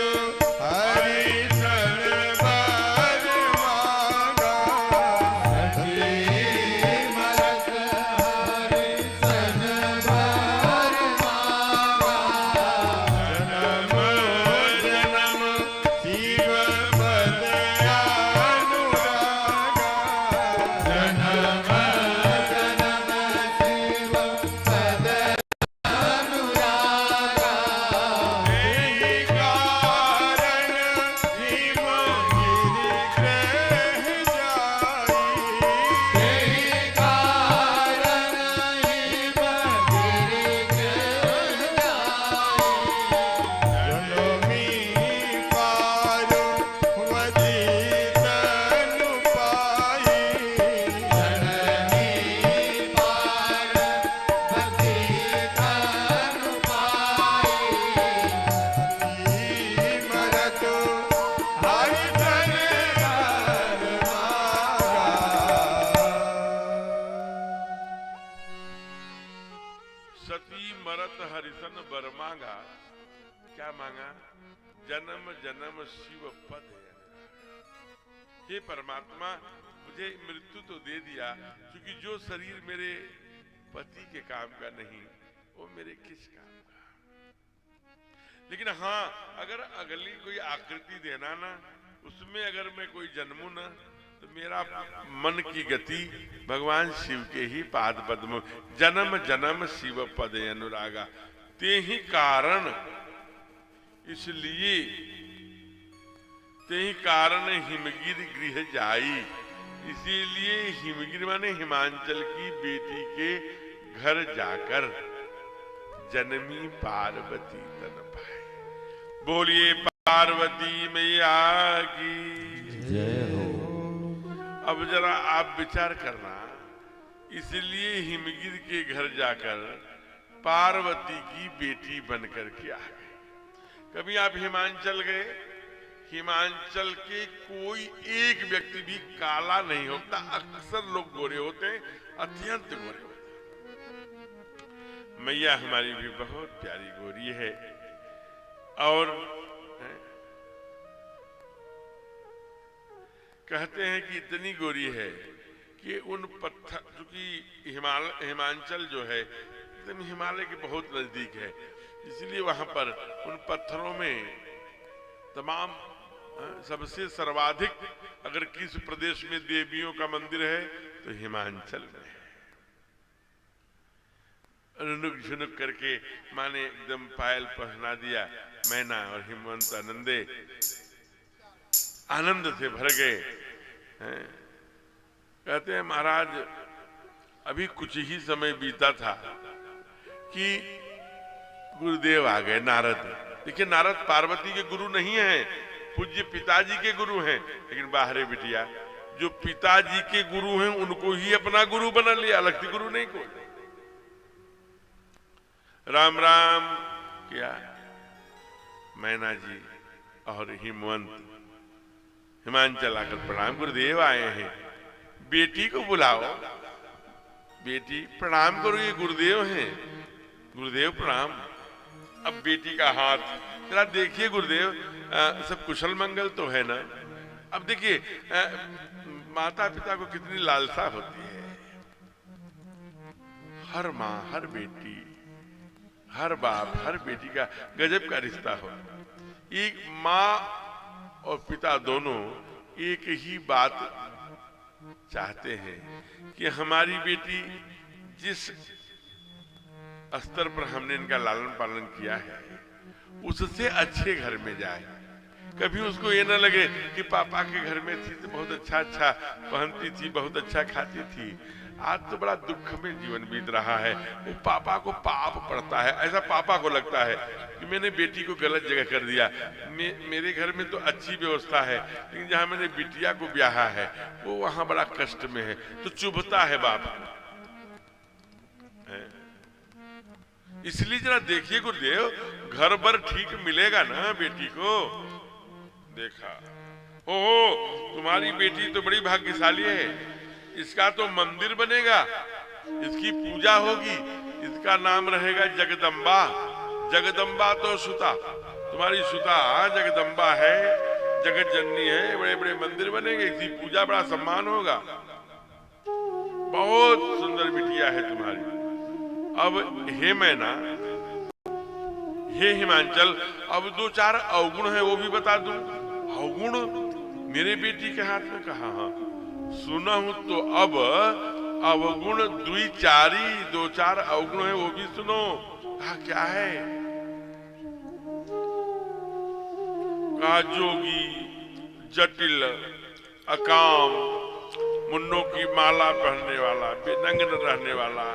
हरिशन बार मागा, सती मरत हरिशन बार मागा, जन्म जन्म शिव पद अनुरागा, जन्म जन्म शिव पद अनुरागा, यही कारण हिम गिरि ग्रह जाई, यही कारण हिम गिरि ग्रह जाई, जनमी पारो वदी तनु पाई, जननी पार वदी तनु पाई, मरत हरि धन बार मागा। सती मरत हरिशन बर मांगा। क्या मांगा? जन्म जन्म शिव पद अनुरागा। हे परमात्मा, मुझे मृत्यु तो दे दिया, क्योंकि जो शरीर मेरे पति के काम का नहीं, वो मेरे किस काम का? लेकिन हाँ, अगर अगली कोई आकृति देना ना, उसमें अगर मैं कोई जन्मू ना, तो मेरा मन की गति भगवान शिव के ही पाद पद्म, जन्म जन्म शिव पद अनुरागा, ते ही कारण, इसलिए ते ही कारण हिमगिर गृह जाई। इसीलिए हिमगिर माने हिमांचल की बेटी के घर जाकर जनमी पार्वती तन पाए। बोलिए पार्वती मैया की जय हो। अब जरा आप विचार करना, इसलिए हिमगिर के घर जाकर पार्वती की बेटी बनकर के आ गए। कभी आप हिमांचल गए? हिमांचल के कोई एक व्यक्ति भी काला नहीं होता, अक्सर लोग गोरे होते हैं, अत्यंत गोरे होते हैं। मैया हमारी भी बहुत प्यारी गोरी है। और कहते हैं कि इतनी गोरी है कि उन पत्थर, चूंकि हिमांचल जो है एकदम हिमालय के बहुत नजदीक है, इसलिए वहां पर उन पत्थरों में तमाम सबसे सर्वाधिक अगर किस प्रदेश में देवियों का मंदिर है तो हिमांचल में है। रुनुक झुनुक करके माने एकदम पायल पहना दिया। मैना और हिमवंत आनंदे आनंद से भर गए। कहते हैं महाराज अभी कुछ ही समय बीता था कि गुरुदेव आ गए, नारद। देखिए नारद पार्वती के गुरु नहीं हैं, पूज्य पिताजी के गुरु हैं, लेकिन बाहरे बिटिया जो पिताजी के गुरु हैं उनको ही अपना गुरु बना लिया, अलग गुरु नहीं कोई। राम राम किया मैना जी और हिमवंत हिमांचल आकर प्रणाम, गुरुदेव आए हैं, बेटी को बुलाओ, बेटी प्रणाम करो, ये गुरुदेव हैं, गुरुदेव प्रणाम। अब बेटी का हाथ जरा देखिए गुरुदेव, सब कुशल मंगल तो है ना। अब देखिए माता पिता को कितनी लालसा होती है, हर माँ हर बेटी हर बाप हर बेटी का गजब का रिश्ता हो। एक माँ और पिता दोनों एक ही बात चाहते हैं कि हमारी बेटी जिस स्तर पर हमने इनका लालन पालन किया है उससे अच्छे घर में जाए। कभी उसको ये ना लगे कि पापा के घर में थी तो बहुत अच्छा पहनती थी, बहुत अच्छा खाती थी, आज तो बड़ा दुख में जीवन बीत रहा है, वो पापा को पाप पड़ता है। ऐसा पापा को लगता है कि मैंने बेटी को गलत जगह कर दिया। मेरे घर में तो अच्छी व्यवस्था है, लेकिन जहां मैंने बिटिया को ब्याहा है वो वहां बड़ा कष्ट में है, तो चुभता है बाप। इसलिए जरा देखिए गुरुदेव, घर भर ठीक मिलेगा ना बेटी को। देखा ओ तुम्हारी बेटी तो बड़ी भाग्यशाली है, इसका तो मंदिर बनेगा, इसकी पूजा होगी, इसका नाम रहेगा जगदम्बा। जगदम्बा तो सुता, तुम्हारी सुता जगदम्बा है, जगत जननी है, बड़े बड़े मंदिर बनेंगे, इसकी पूजा बड़ा सम्मान होगा। बहुत सुंदर बिटिया है तुम्हारी। अब हे मैना हे हिमांचल, अब दो चार अवगुण है वो भी बता दूं। अवगुण मेरे बेटी के हाथ में कहा, सुना हूं तो अब अवगुण द्विचारी, दो चार अवगुण है वो भी सुनो। कहा क्या है? कहा जोगी, जटिल, अकाम, मुन्नों की माला पहनने वाला, बेनंगन रहने वाला,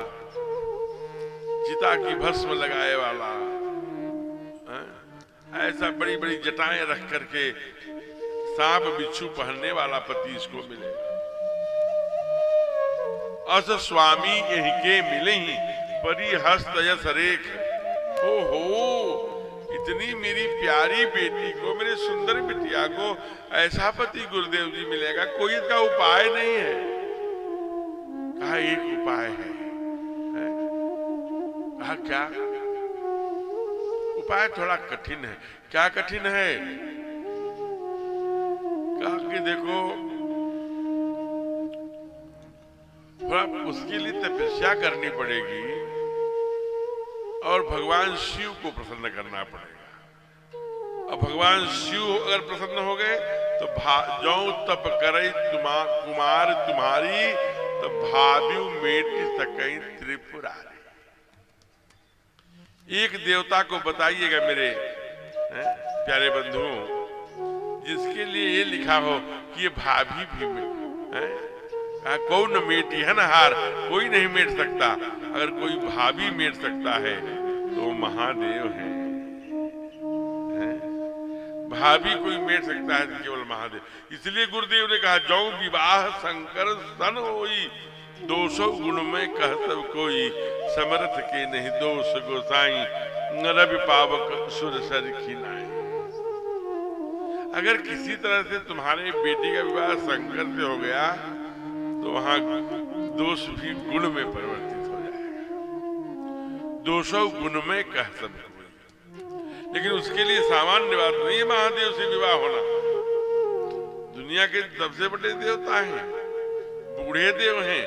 चिता की भस्म लगाए वाला, ऐसा बड़ी बड़ी जटाएं रख करके सांप बिच्छू पहनने वाला पति इसको मिले। अस स्वामी यही के मिले ही परी हस्त यस रेख। हो इतनी मेरी प्यारी बेटी को, मेरे सुंदर बिटिया को ऐसा पति गुरुदेव जी मिलेगा, कोई इसका उपाय नहीं है। कहा एक उपाय है। कहा क्या उपाय? थोड़ा कठिन है। क्या कठिन है? कहा कि देखो थोड़ा उसके लिए तपस्या करनी पड़ेगी और भगवान शिव को प्रसन्न करना पड़ेगा। अब भगवान शिव अगर प्रसन्न हो गए तो जो तप करे कुमार तुम्हारी, तो भाव्यु मेट सकई त्रिपुरारी। एक देवता को बताइएगा मेरे प्यारे बंधुओं, जिसके लिए ये लिखा हो कि ये भाभी भी कौन मेटी है ना हार, कोई नहीं मेट सकता। अगर कोई भाभी मेट सकता है तो वो महादेव है। भाभी कोई मेट सकता है तो केवल महादेव। इसलिए गुरुदेव ने कहा, जो विवाह शंकर सन होई, 200 गुण में कह सब कोई, समर्थ के नहीं दोष गोसाई, रवि पावक सुर सर खिलाए। अगर किसी तरह से तुम्हारे बेटी का विवाह शंकर से हो गया तो वहां दोष भी गुण में परिवर्तित हो जाएगा। 200 गुण में कह सब कोई। लेकिन उसके लिए सामान्य बात नहीं है महादेव से विवाह होना। दुनिया के सबसे बड़े देवता हैं, बूढ़े देव हैं,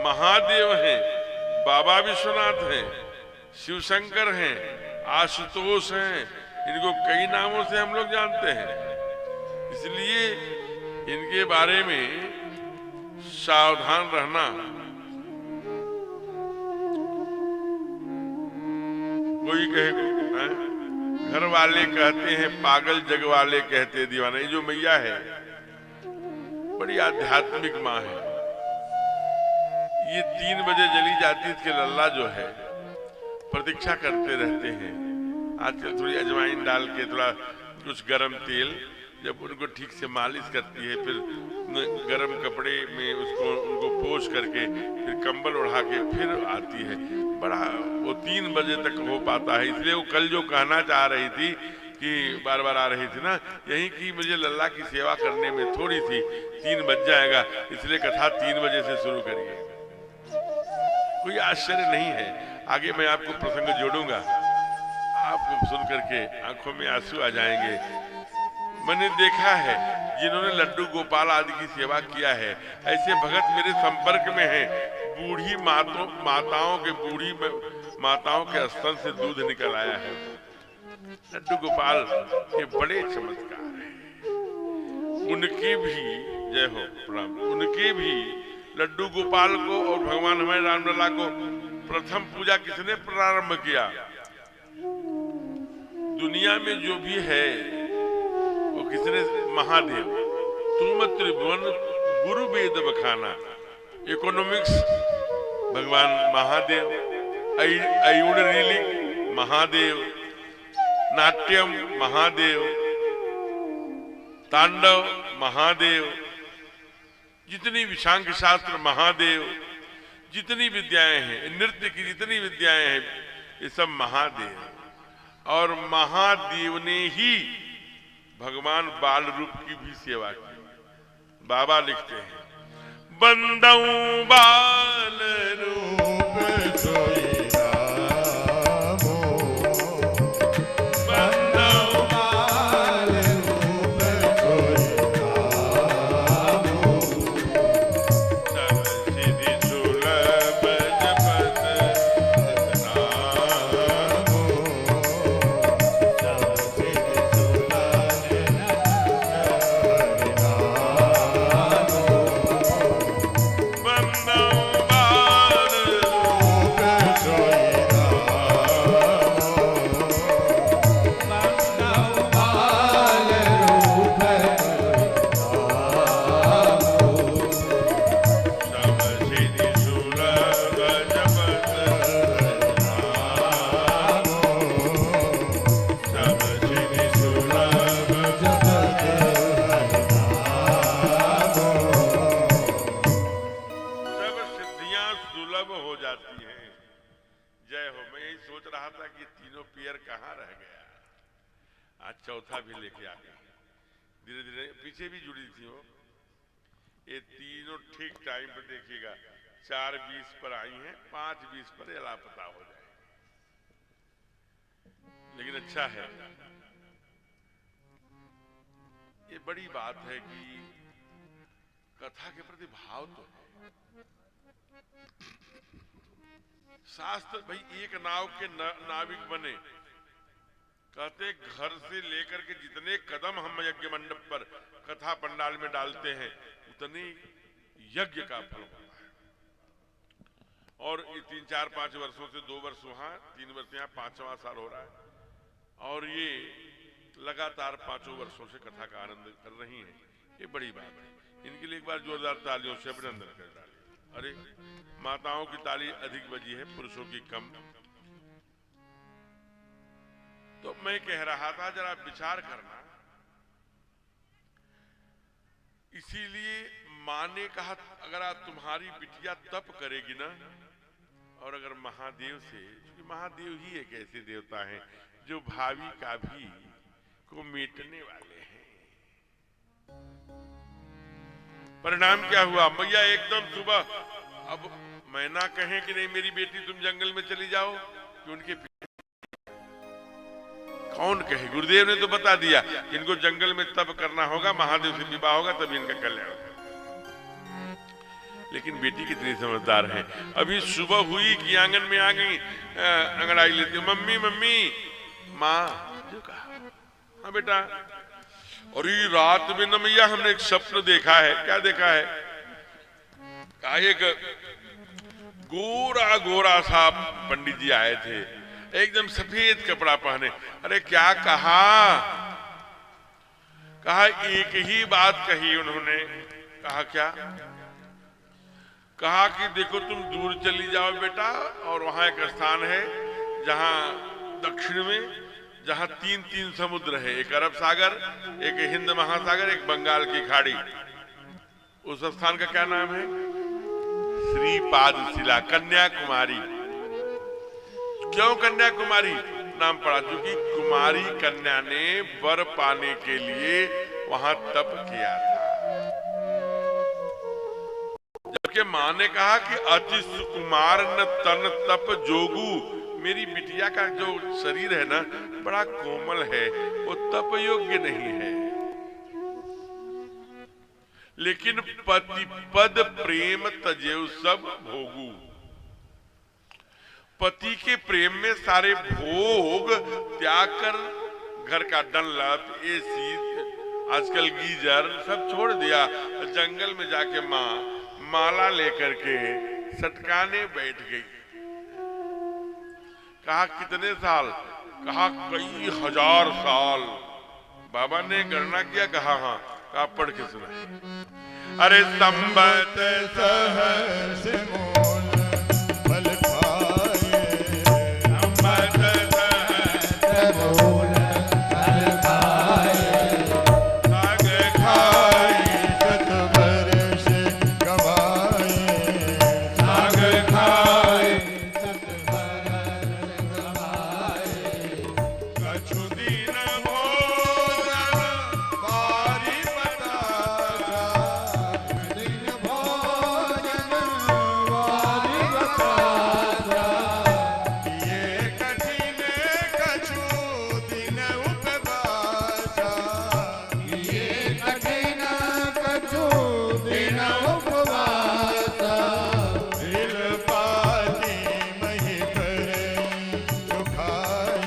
महादेव हैं, बाबा विश्वनाथ हैं, शिव शंकर हैं, आशुतोष हैं। इनको कई नामों से हम लोग जानते हैं। इसलिए इनके बारे में सावधान रहना। कोई कहे घर वाले कहते हैं पागल, जग वाले कहते दीवाना। ये जो मैया है बड़ी आध्यात्मिक माँ है। ये 3 बजे जली जाती, इसके लल्ला जो है प्रतीक्षा करते रहते हैं। आजकल थोड़ी अजवाइन डाल के थोड़ा कुछ गरम तेल, जब उनको ठीक से मालिश करती है, फिर गरम कपड़े में उनको पोंछ करके फिर कंबल उड़ा के फिर आती है। बड़ा वो 3 बजे तक हो पाता है। इसलिए वो कल जो कहना चाह रही थी कि बार बार आ रही थी ना, यही कि मुझे लल्ला की सेवा करने में थोड़ी सी 3 बज जाएगा, इसलिए कथा 3 बजे से शुरू करिए। कोई आश्चर्य नहीं है। आगे मैं आपको प्रसंग जोड़ूंगा, आपको सुन करके आंखों में आंसू आ जाएंगे। मैंने देखा है जिन्होंने लड्डू गोपाल आदि की सेवा किया है, ऐसे भगत मेरे संपर्क में हैं। बूढ़ी माताओं के स्तन से दूध निकल आया है। लड्डू गोपाल के बड़े चमत्कार हैं। उनके भी जय हो प्रणाम। उनके भी लड्डू गोपाल को और भगवान हमारे रामलला को प्रथम पूजा किसने प्रारंभ किया? दुनिया में जो भी है वो किसने? महादेव। तुम त्रिभुवन गुरु वेद बखाना। इकोनॉमिक्स भगवान महादेव, अयुण रीलिंग महादेव, नाट्यम महादेव, तांडव महादेव, जितनी विशांग शास्त्र महादेव, जितनी विद्याएं हैं, नृत्य की जितनी विद्याएं हैं, ये सब महादेव। और महादेव ने ही भगवान बाल रूप की भी सेवा की। बाबा लिखते हैं, बंदऊ बाल रूप सोई रामो, बंदऊ बाल रूप सोई रामो, सब सिद्धि सुलभ जपत रामो, सब सिद्धि सुलभ चौथा भी लेके आ गया। धीरे धीरे पीछे भी जुड़ी थी वो। ये तीनों ठीक टाइम पर देखिएगा, 4:20 पर आई हैं, 5:20 पर ये लापता हो जाए। लेकिन अच्छा है, ये बड़ी बात है कि कथा के प्रति भाव तो है। शास्त्र भाई एक नाव के नाविक बने, कहते घर से लेकर के जितने कदम हम यज्ञ मंडप पर कथा पंडाल में डालते हैं उतने यज्ञ का फल होता है। और ये 3, 4, 5 वर्षों से 2 वर्ष वहां, 3 वर्ष यहाँ, 5वां साल हो रहा है और ये लगातार 5 वर्षों से कथा का आनंद कर रही हैं। ये बड़ी बात है। इनके लिए एक बार जोरदार तालियों से अभिनंदन कर डाले। अरे माताओं की ताली अधिक बजी है, पुरुषों की कम। तो मैं कह रहा था जरा विचार करना, इसीलिए माँ ने कहा अगर आप तुम्हारी बिटिया तप करेगी ना, और अगर महादेव से, क्योंकि महादेव ही एक ऐसे देवता हैं जो भावी का भी को मिटने वाले हैं। परिणाम क्या हुआ, मैया एकदम सुबह, अब मैं ना कहें कि नहीं मेरी बेटी तुम जंगल में चली जाओ, कि उनके कौन कहे, गुरुदेव ने तो बता दिया कि इनको जंगल में तप करना होगा, महादेव से विवाह होगा तभी इनका कल्याण होगा। लेकिन बेटी कितनी समझदार है, अभी सुबह हुई कि आंगन में आ गई, अंगड़ाई लेती, मम्मी मम्मी, माँ जो कहा, हाँ बेटा। और ये रात में न मैया हमने एक स्वप्न देखा है। क्या देखा है? कहा एक गोरा गोरा सा पंडित जी आए थे, एकदम सफेद कपड़ा पहने। अरे क्या कहा? कहा एक ही बात कही उन्होंने। कहा क्या? कहा कि देखो तुम दूर चली जाओ बेटा, और वहां एक स्थान है जहां दक्षिण में, जहां 3 समुद्र है, एक अरब सागर, एक हिंद महासागर, एक बंगाल की खाड़ी। उस स्थान का क्या नाम है? श्रीपाद शिला, कन्याकुमारी। क्यों कन्याकुमारी नाम पड़ा? क्योंकि कुमारी कन्या ने वर पाने के लिए वहां तप किया था। जबकि मां ने कहा कि अति सुकुमार न तन तप जोगू, मेरी बिटिया का जो शरीर है ना बड़ा कोमल है, वो तप योग्य नहीं है। लेकिन पति पद प्रेम तजेव सब भोगू, पति के प्रेम में सारे भोग त्याग कर घर का डनलप, एसी, आजकल गीजर सब छोड़ दिया, जंगल में जाके माँ माला लेकर के सटकाने बैठ गई। कहा कितने साल? कहा कई हजार साल। बाबा ने गणना किया। कहा हाँ। कहा पढ़ के सुना। अरे संबत सहस मूल फल खाए, संबत सहस मूल फल खाए, साग खाए शत वर्ष गवाए, साग खाए शत वर्ष गवाए, कछु दिन भोजन बारी बतासा, दिन भोजन बारी बतासा, ये कठिन कछु दिन उपवासा, ये कठिन कछु दिन उपवासा, दिल पाती मही करई सुखाई,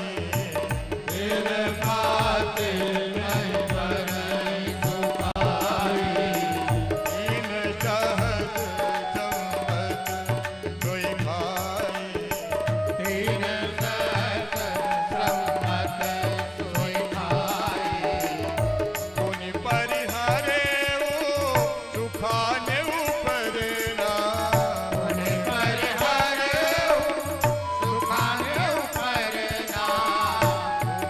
दिल पाती मही करई सुखाई, इन चाहत संपत कोई खाई, तीन सहत संपत कोई खाई, पुनि परिहरे वो सुखाने उपरना, पुनि परिहरे वो सुखाने उपरना,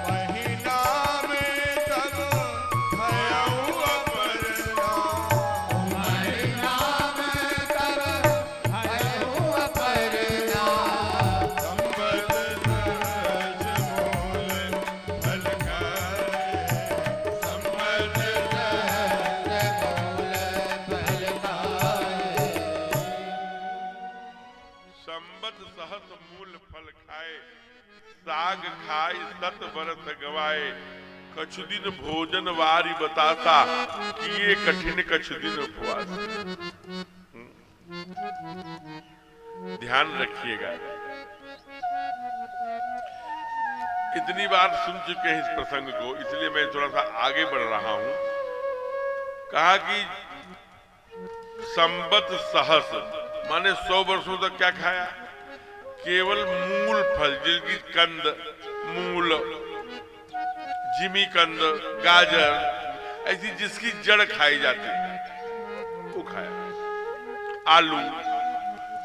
महीना में तब भयउ अपरना, महीना में तब भयउ अपरना, संबत सहज मूल फल खाए, संबत सहज मूल फल खाए, संबत सहत मूल फल खाए, साग खाए सत बरस गवाए, कछु दिन भोजन वारी बतासा, किए कठिन कछु दिन उपवास। ध्यान रखिएगा। इतनी बार सुन चुके हैं इस प्रसंग को, इसलिए मैं थोड़ा सा आगे बढ़ रहा हूं। कहा कि संबत सहस माने 100 वर्षों तक क्या खाया? केवल मूल फल, जिनकी कंद, मूल, जिमी कंद, गाजर, ऐसी जिसकी जड़ खाई जाती है वो खाया। आलू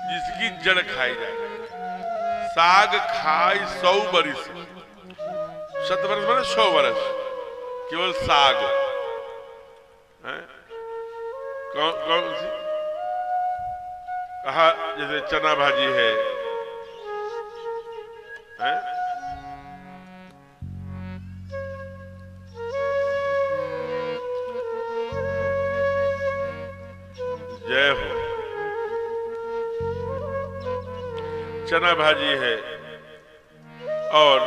जिसकी जड़ खाई जाती है। साग खाई 100 वर्ष, 7 वर्ष माने 100 वर्ष, केवल साग। कौन सी? कहा जैसे चना भाजी है, जय हो। चना भाजी है और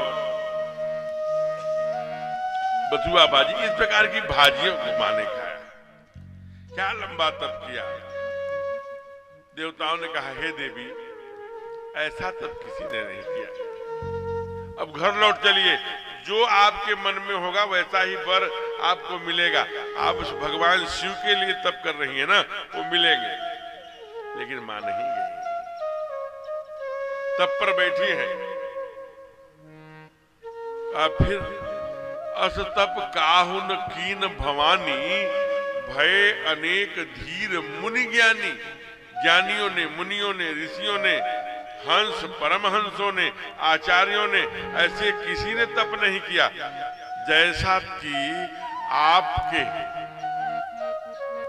बथुआ भाजी, इस प्रकार की भाजियों को माने खाया। क्या लंबा तप किया। देवताओं ने कहा, हे देवी, ऐसा तप किसी ने नहीं किया। अब घर लौट चलिए, जो आपके मन में होगा वैसा ही वर आपको मिलेगा। आप उस भगवान शिव के लिए तप कर रही है ना, वो मिलेंगे। लेकिन मां नहीं गई, तप पर बैठी है। फिर अस तप काहु न कीन भवानी, भय अनेक धीर मुनि ज्ञानी। ज्ञानियों ने, मुनियों ने, ऋषियों ने, हंस परमहंसों ने, आचार्यों ने, ऐसे किसी ने तप नहीं किया जैसा कि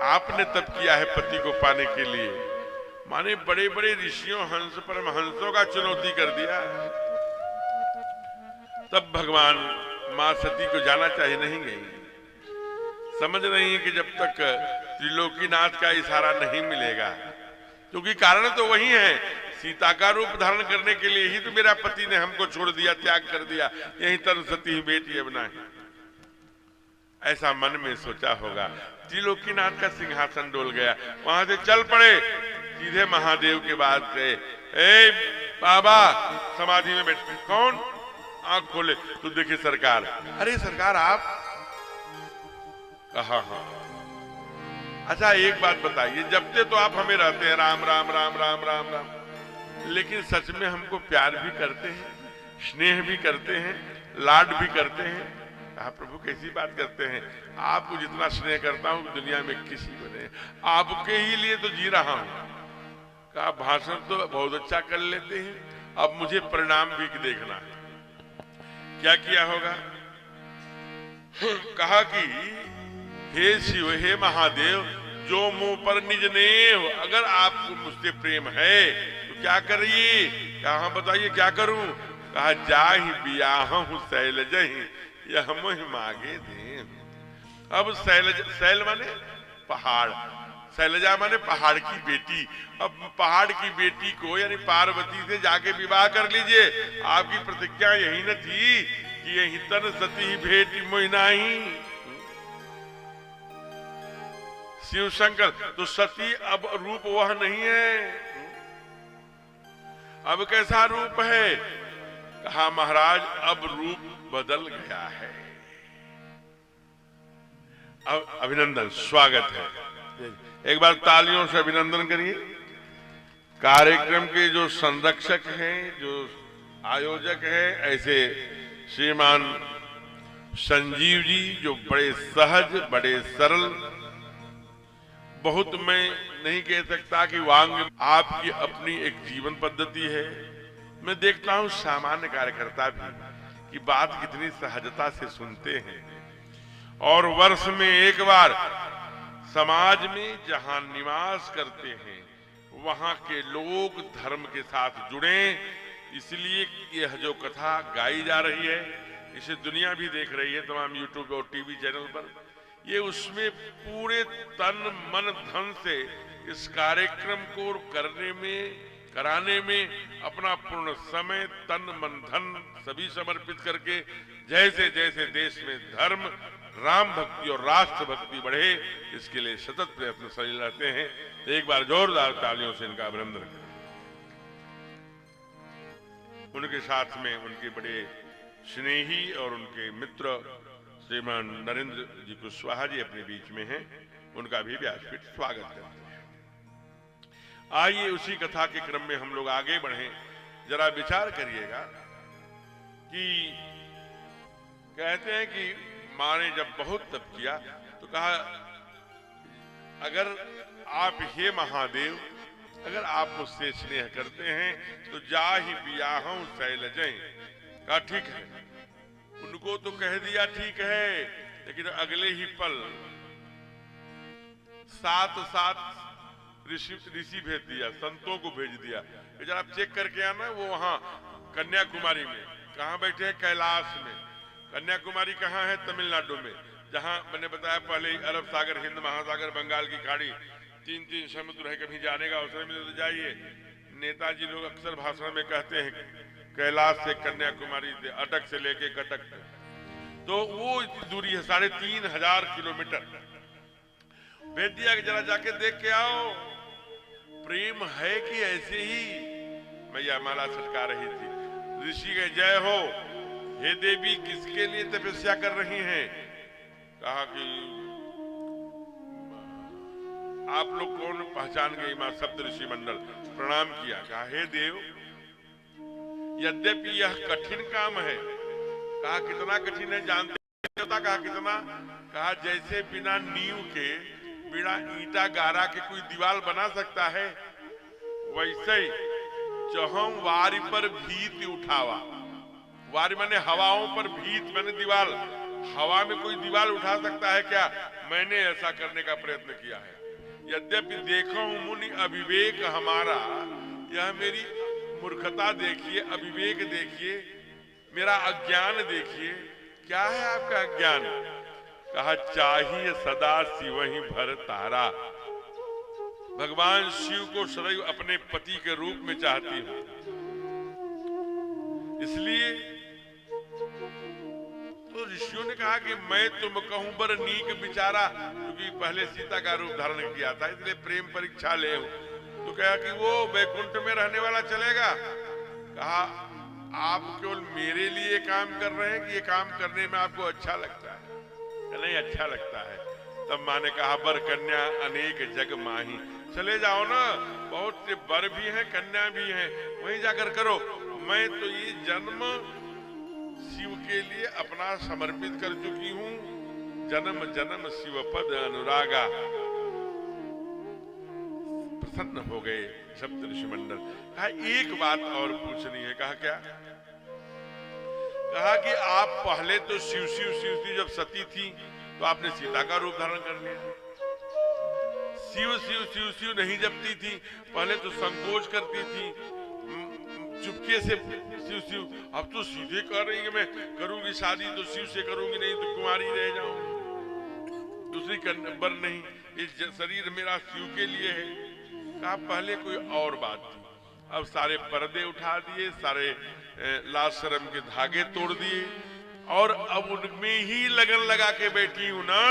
आपने तप किया है पति को पाने के लिए। माने बड़े बड़े ऋषियों, हंस परमहंसों का चुनौती कर दिया। तब भगवान मां सती को जाना चाहिए, नहीं गई। समझ रही है कि जब तक त्रिलोकीनाथ का इशारा नहीं मिलेगा, क्योंकि कारण तो वही है, सीता का रूप धारण करने के लिए ही तो मेरा पति ने हमको छोड़ दिया, त्याग कर दिया, यही तन सती ही बेटी अब ना है। ऐसा मन में सोचा होगा। त्रिलोकीनाथ का सिंहासन डोल गया, वहां से चल पड़े, सीधे महादेव के बाद गए। ए बाबा, समाधि में बैठे। कौन? आंख खोले तो देखे सरकार। अरे सरकार आप? कहा हाँ। अच्छा एक बात बताइए, जपते तो आप हमें रहते हैं राम राम राम राम राम राम, लेकिन सच में हमको प्यार भी करते हैं, स्नेह भी करते हैं, लाड भी करते हैं? कहा प्रभु कैसी बात करते हैं, आपको जितना स्नेह करता हूं दुनिया में किसी को नहीं, आपके ही लिए तो जी रहा हूं। कहा भाषण तो बहुत अच्छा कर लेते हैं, अब मुझे परिणाम भी देखना है। क्या किया होगा? कहा कि हे शिव, हे महादेव, जो मुंह पर निज नेव, अगर आपको मुझसे प्रेम है तो क्या करिए? कहा बताइए क्या करूं? कहा जाहि बियाहु शैलजहि, यह मोहि मांगे दे। अब शैल माने पहाड़, शैलजा माने पहाड़ की बेटी। अब पहाड़ की बेटी को यानी पार्वती से जाके विवाह कर लीजिए। आपकी प्रतिज्ञा यही न थी कि यही तन सती भेटी मोहि नाही। शिव शंकर तो सती अब रूप वह नहीं है, अब कैसा रूप है? कहा महाराज अब रूप बदल गया है। अब अभिनंदन, स्वागत है। एक बार तालियों से अभिनंदन करिए। कार्यक्रम के जो संरक्षक हैं, जो आयोजक हैं, ऐसे श्रीमान संजीव जी, जो बड़े सहज, बड़े सरल, बहुत मैं नहीं कह सकता कि वांग आपकी अपनी एक जीवन पद्धति है। मैं देखता हूं सामान्य कार्यकर्ता भी कि बात कितनी सहजता से सुनते हैं, और वर्ष में एक बार समाज में जहां निवास करते हैं वहां के लोग धर्म के साथ जुड़े, इसलिए यह जो कथा गाई जा रही है इसे दुनिया भी देख रही है, तमाम यूट्यूब और टीवी चैनल पर। ये उसमें पूरे तन मन धन से इस कार्यक्रम को कराने में अपना पूर्ण समय, तन मन धन सभी समर्पित करके जैसे जैसे देश में धर्म, राम भक्ति और राष्ट्र भक्ति बढ़े, इसके लिए सतत प्रयत्नशील रहते हैं। एक बार जोरदार तालियों से इनका अभिनंदन करें। उनके साथ में उनके बड़े स्नेही और उनके मित्र श्रीमान नरेंद्र जी कुशवाहा जी अपने बीच में हैं, उनका भी व्यासपीठ स्वागत करते हैं। आइए उसी कथा के क्रम में हम लोग आगे बढ़ें। जरा विचार करिएगा कि कहते हैं कि माँ ने जब बहुत तप किया तो कहा, अगर आप हे महादेव, अगर आप मुझसे स्नेह करते हैं तो जा ही बियाहूं शैलजय। कहा ठीक है, उनको तो कह दिया ठीक है, लेकिन अगले ही पल 7 ऋषि भेज दिया, संतों को भेज दिया। जरा आप चेक करके आना, वो वहां कन्याकुमारी में कहाँ बैठे हैं, कैलाश में। कन्याकुमारी कहाँ है, तमिलनाडु में, जहां मैंने बताया पहले अरब सागर, हिंद महासागर, बंगाल की खाड़ी, 3 समुद्र है। कभी जाने का अवसर मिले तो जाइए। नेताजी लोग अक्सर भाषण में कहते हैं कैलाश से कन्याकुमारी से, अटक से लेके कटक, तो वो दूरी है 3500 किलोमीटर। भेज दिया कि जरा जाके देख के आओ, प्रेम है कि ऐसे ही। मैया माला छटका रही थी। ऋषि के जय हो, हे देवी किसके लिए तपस्या कर रही हैं? कहा कि आप लोग कौन पहचान गई मां? सप्त ऋषि मंडल। प्रणाम किया। कहा हे देव, यद्यपि यह कठिन काम है। कहा कितना कठिन है जानते होता? कहा कितना? कहा जैसे बिना नींव के, बिना ईंटा गारा के कोई दीवार बना सकता है, वैसे ही चौहम वारी पर भीत उठावा। वारी माने हवाओं पर, भीत माने दीवार। हवा में कोई दीवार उठा सकता है क्या? मैंने ऐसा करने का प्रयत्न किया है। यद्यपि देखो मुनि अविवेक हमारा, यह मेरी मूर्खता देखिए, अविवेक देखिए, मेरा अज्ञान देखिए। क्या है आपका अज्ञान? कहा चाहिए सदा शिव ही भर तारा। भगवान शिव को सदैव अपने पति के रूप में चाहती हूं, इसलिए तो ऋषियों ने कहा कि मैं तुम कहूं बर नीक बिचारा, क्योंकि पहले सीता का रूप धारण किया था, इसलिए प्रेम परीक्षा ले। तो कहा कि वो वैकुंठ में रहने वाला चलेगा। कहा आप केवल मेरे लिए काम कर रहे हैं कि ये काम करने में आपको अच्छा लगता है? नहीं अच्छा लगता है। तब माँ ने कहा बर कन्या अनेक जग माही, चले जाओ ना, बहुत से बर भी हैं, कन्या भी हैं, वहीं जाकर करो। मैं तो ये जन्म शिव के लिए अपना समर्पित कर चुकी हूँ। जन्म जन्म शिव पद अनुरागा। प्रसन्न हो गए सप्त ऋषि मंडल। कहा एक बात और पूछनी है। कहा क्या? कहा कि आप पहले तो शिव शिव शिव शिव जब सती थी तो आपने सीता का रूप धारण कर लिया। शिव शिव शिव शिव नहीं जपती थी, पहले तो संकोच करती थी, चुपके से शिव शिव। अब तो सीधे कह रही है मैं करूंगी शादी तो शिव से करूंगी, नहीं तो कुंवारी रह जाऊंगी, दूसरी बर नहीं, ये शरीर मेरा शिव के लिए है। कहा पहले कोई और बात थी, अब सारे पर्दे उठा दिए, सारे लाज शर्म के धागे तोड़ दिए और अब उनमें ही लगन लगा के बैठी हूं ना।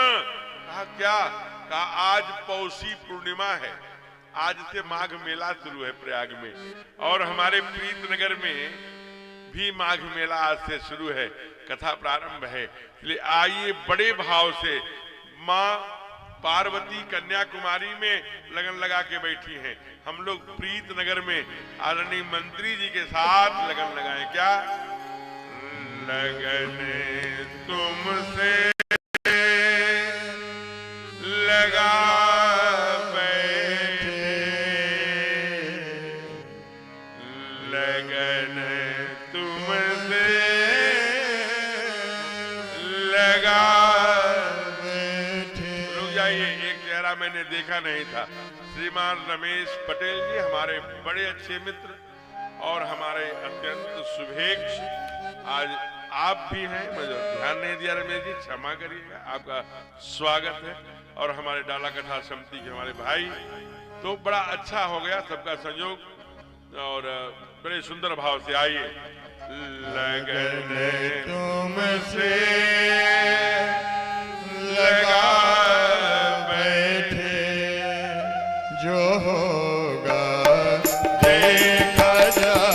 कहा क्या? कहा आज पौषी पूर्णिमा है, आज से माघ मेला शुरू है प्रयाग में, और हमारे प्रीत नगर में भी माघ मेला आज से शुरू है, कथा प्रारंभ है। इसलिए आइए बड़े भाव से, माँ पार्वती कन्याकुमारी में लगन लगा के बैठी हैं, हम लोग प्रीत नगर में आदरणीय मंत्री जी के साथ लगन लगाएं। क्या लगन तुमसे लगा बैठे, लगन तुमसे लगा बैठे। रुक जाइए, एक चेहरा मैंने देखा नहीं था। श्रीमान रमेश पटेल जी हमारे बड़े अच्छे मित्र और हमारे अत्यंत शुभेच्छ, आज आप भी हैं, मुझे ध्यान नहीं दिया रमेश जी, क्षमा करिएगा, आपका स्वागत है। और हमारे डाला कथा समिति के हमारे भाई, तो बड़ा अच्छा हो गया सबका संयोग और बड़े सुंदर भाव से। आइए लगन तुमसे लगा बैठे, जो होगा देखा जाएगा।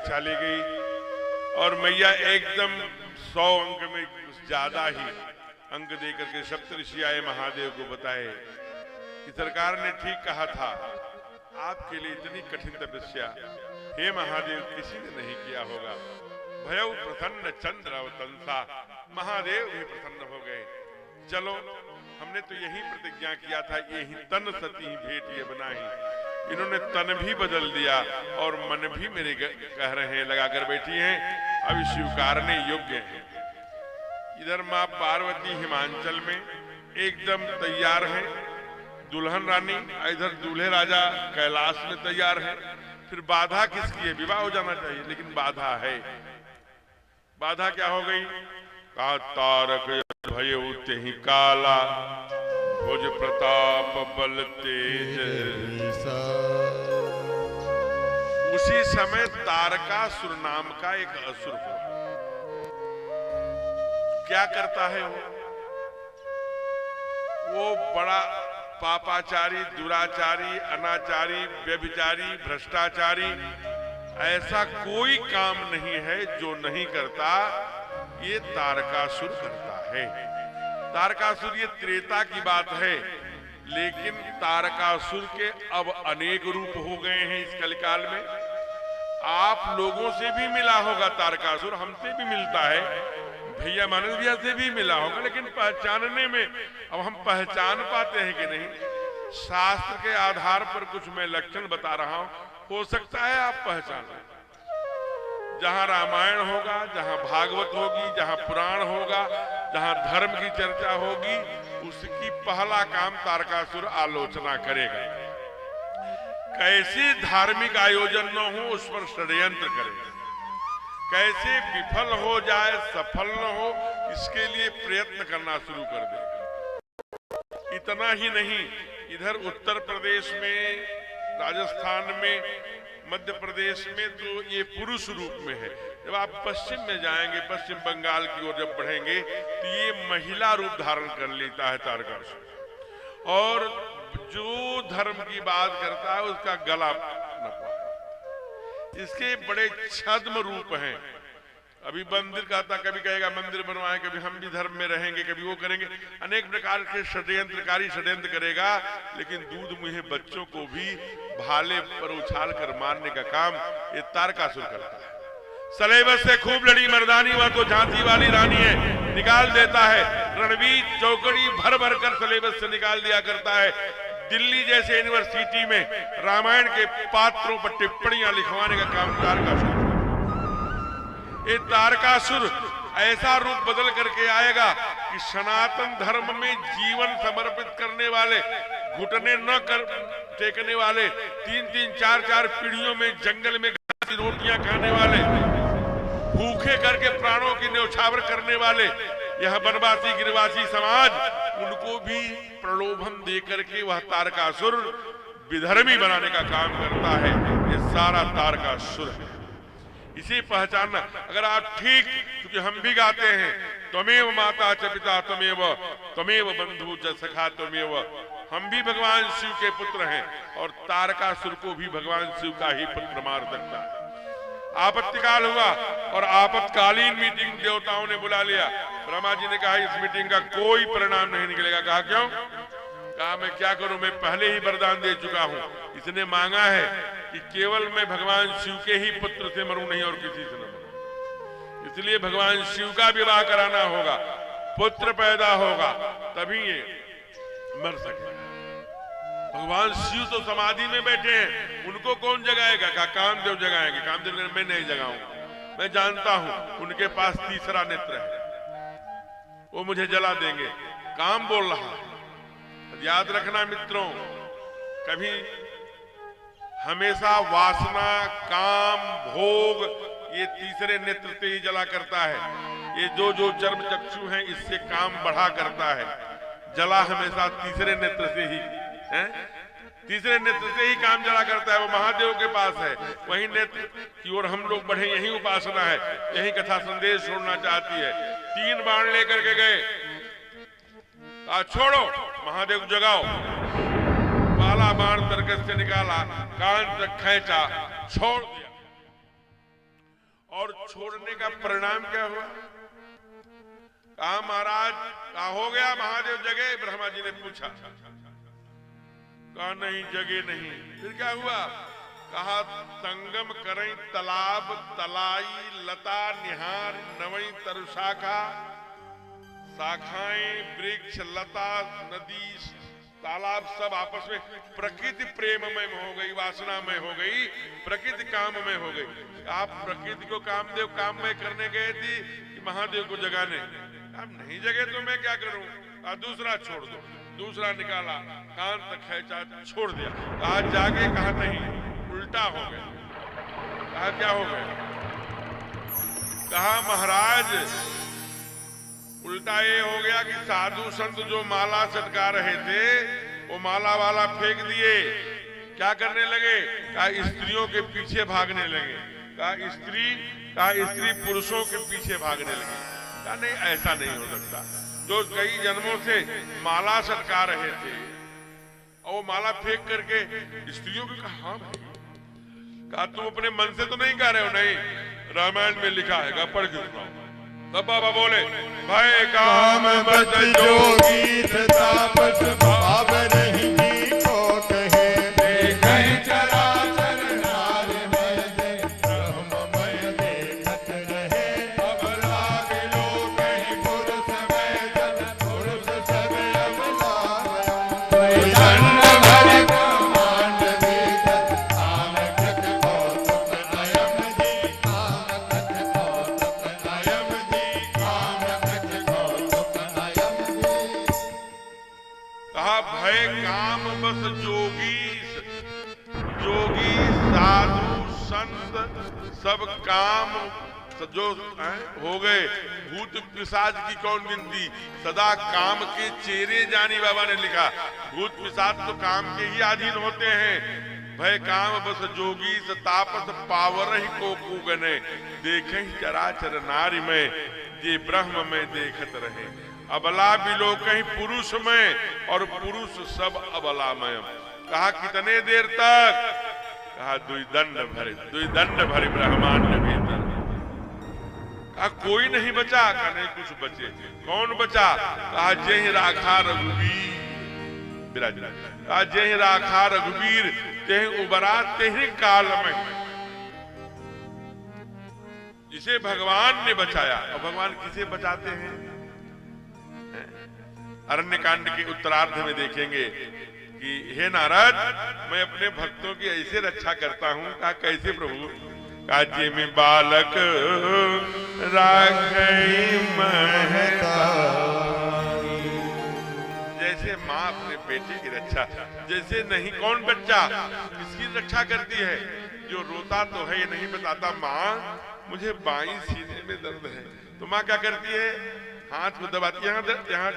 परीक्षा ली गई और मैया एकदम 100 अंक में कुछ ज्यादा ही अंक देकर के सप्तऋषि आए महादेव को बताए कि सरकार ने ठीक कहा था, आपके लिए इतनी कठिन तपस्या हे महादेव किसी ने नहीं किया होगा। भयउ प्रसन्न चंद्र अवतंसा, महादेव भी प्रसन्न हो गए। चलो हमने तो यही प्रतिज्ञा किया था, यही तन सती भेंट ये बनाई। इन्होंने तन भी बदल दिया और मन भी मेरे कह रहे हैं, लगाकर बैठी हैं, अब स्वीकारने योग्य है। इधर माँ पार्वती हिमांचल में एकदम तैयार है, दुल्हन रानी, इधर दूल्हे राजा कैलाश में तैयार है। फिर बाधा किसकी है? विवाह हो जाना चाहिए, लेकिन बाधा है। बाधा क्या हो गई? कहा तारक भय तेहि काला, भुज प्रताप बल तेज। उसी समय तारकासुर नाम का एक असुर हो। क्या करता है वो बड़ा पापाचारी, दुराचारी, अनाचारी, व्यभिचारी, भ्रष्टाचारी, ऐसा कोई काम नहीं है जो नहीं करता, ये तारकासुर करता है। तारकासुर ये त्रेता की बात है, लेकिन तारकासुर के अब अनेक रूप हो गए हैं इस कलिकाल में। आप लोगों से भी मिला होगा तारकासुर, हमसे भी मिलता है, भैया मानस भैया से भी मिला होगा, लेकिन पहचानने में अब हम पहचान पाते हैं कि नहीं? शास्त्र के आधार पर कुछ मैं लक्षण बता रहा हूं, हो सकता है आप पहचान लें। जहां रामायण होगा, जहां भागवत होगी, जहां पुराण होगा, जहां धर्म की चर्चा होगी, उसकी पहला काम तारकासुर आलोचना करेगा। कैसे धार्मिक आयोजन न हो उस पर षड्यंत्र करेगा, कैसे विफल हो जाए, सफल न हो, इसके लिए प्रयत्न करना शुरू कर देगा। इतना ही नहीं, इधर उत्तर प्रदेश में, राजस्थान में, मध्य प्रदेश में तो ये पुरुष रूप में है। जब आप पश्चिम में जाएंगे, पश्चिम बंगाल की ओर जब बढ़ेंगे, तो ये महिला रूप धारण कर लेता है तारकासुर, और जो धर्म की बात करता है उसका गला नपा। इसके बड़े छद्म रूप हैं। अभी मंदिर कहता, कभी कहेगा मंदिर बनवाएं, कभी हम भी धर्म में रहेंगे, कभी वो करेंगे, अनेक प्रकार के षड्यंत्रकारी षड्यंत्र करेगा। लेकिन दूध मुहे बच्चों को भी भाले पर उछाल कर मारने का काम ये तारकासुर करता है। सलेबस से खूब लड़ी मर्दानी, वह तो झांसी वाली रानी है, निकाल देता है। रणवीर चौकड़ी भर भर कर सलेबस से निकाल दिया करता है। दिल्ली जैसे यूनिवर्सिटी में रामायण के पात्रों पर टिप्पणियां लिखवाने का काम तारकासुर। ये तारकासुर ऐसा रूप बदल करके आएगा कि सनातन धर्म में जीवन समर्पित करने वाले, घुटने न कर टेकने वाले, 3-3, 4-4 पीढ़ियों में जंगल में रोटियां खाने वाले, भूखे करके प्राणों की न्यौछावर करने वाले, यह वनवासी गिरवासी समाज, उनको भी प्रलोभन दे करके वह तारकासुर विधर्मी बनाने का काम करता है। ये सारा तारकासुर है। इसे पहचानना, अगर आप ठीक, क्योंकि हम भी गाते हैं, त्वमेव माता च पिता त्वमेव, त्वमेव बंधु च सखा त्वमेव, हम भी भगवान शिव के पुत्र हैं, और तारकासुर को भी भगवान शिव का ही पुत्र मार सकता है। आपत्तिकाल हुआ और आपत्कालीन मीटिंग देवताओं ने बुला लिया। ब्रह्मा जी ने कहा इस मीटिंग का कोई परिणाम नहीं निकलेगा। कहा क्यों? कहा मैं क्या करूं, मैं पहले ही वरदान दे चुका हूं। इसने मांगा है कि केवल मैं भगवान शिव के ही पुत्र से मरूं, नहीं और किसी से न मरूं। इसलिए भगवान शिव का विवाह कराना होगा, पुत्र पैदा होगा, तभी ये मर सकेगा। भगवान शिव तो समाधि में बैठे हैं, उनको कौन जगाएगा? कहा कामदेव जगाएंगे। कामदेव ने मैं नहीं जगाऊंगा, मैं जानता हूं उनके पास तीसरा नेत्र है, वो मुझे जला देंगे। काम बोल रहा। याद रखना मित्रों, कभी हमेशा वासना, काम, भोग ये तीसरे नेत्र से ही जला करता है। ये जो चर्म चक्षु हैं इससे काम बढ़ा करता है। जला हमेशा तीसरे नेत्र से ही है, तीसरे नेत्र से ही काम जला करता है। वो महादेव के पास है, वही नेत्र की ओर हम लोग बढ़े, यही उपासना है, यही कथा संदेश छोड़ना चाहती है। 3 बाण लेकर के गए, छोड़ो, महादेव को जगाओ। पहला बाण तरकस से निकाला, कान तक खींचा, छोड़ दिया। और छोड़ने का परिणाम क्या हुआ? कहा महाराज क्या हो गया? महादेव जगे? ब्रह्मा जी ने पूछा। कहा नहीं जगे नहीं। फिर क्या हुआ? कहा संगम करें तालाब तलाई लता निहार नवई तरुशाखा शाखाएं वृक्ष लता नदी तालाब सब आपस में प्रकृति प्रेममय हो गई, वासनामय हो गई, प्रकृति काममय हो गई। आप प्रकृति को कामदेव काममय करने गए थी कि महादेव को जगाने? आप नहीं जगे तो मैं क्या करूं? दूसरा छोड़ दो। दूसरा निकाला, कान तक खींचा, छोड़ दिया। कहा जागे? कहा नहीं, उल्टा हो गया। कहा क्या हो गया? कहा महाराज उल्टा ये हो गया कि साधु संत जो माला सटका रहे थे वो माला वाला फेंक दिए, क्या करने लगे? कहा स्त्रियों के पीछे भागने लगे। कहा स्त्री पुरुषों के पीछे भागने लगे। कहा नहीं, ऐसा नहीं हो सकता। जो कई जन्मों से माला सटका रहे थे और वो माला फेंक करके स्त्रियों को कहा हाँ भाई। कहा तुम अपने मन से तो नहीं कह रहे हो? नहीं, रामायण में लिखा है। पढ़ के सुनाओ। तब बाबा बोले भय काम बस जोगी तापस भाव नहीं को कहे देखे चराचर नार मय दे ब्रह्ममय देखत रहे अब लागे लोग कहीं पुरुष में जन पुरुष सब अवलाय दंड भरि ब्रह्मांड भीतर काम कृत कौतुक अयम जी काम कृत कौतुक अयम जी। कहा भय काम बस जोगी साधु संत सब काम जो हो गए। भूत पिशाच की कौन गिनती? सदा काम के चेरे जानी बाबा ने लिखा। भूत पिशाच तो काम के ही अधीन होते हैं। भय काम बस जोगी तापस पावर ही को कुगने देखे चराचर नारी में ये ब्रह्म में देखत रहे अबला बिलो कहीं पुरुष में और पुरुष सब अबलामय। कहा कितने देर तक? कहा दुई दंड भरे ब्रह्मांड भीतर। कहा कोई नहीं बचा? कहा नहीं कुछ बचे। कौन बचा? कहा जय राखा रघुवीर कहा जय राखा रघुवीर ते उबरा तेहि काल में। जिसे भगवान ने बचाया। और भगवान किसे बचाते हैं? अरण्य कांड के उत्तरार्ध में देखेंगे कि हे नारद मैं अपने भक्तों की ऐसे रक्षा करता हूं। कहा कैसे प्रभु? काजे में बालक राखई महतारी। जैसे माँ अपने बेटे की रक्षा, जैसे नहीं कौन बच्चा किसकी रक्षा करती है? जो रोता तो है ये नहीं बताता माँ मुझे बाईं सीने में दर्द है, तो माँ क्या करती है? हाथ को दबाती है, यहाँ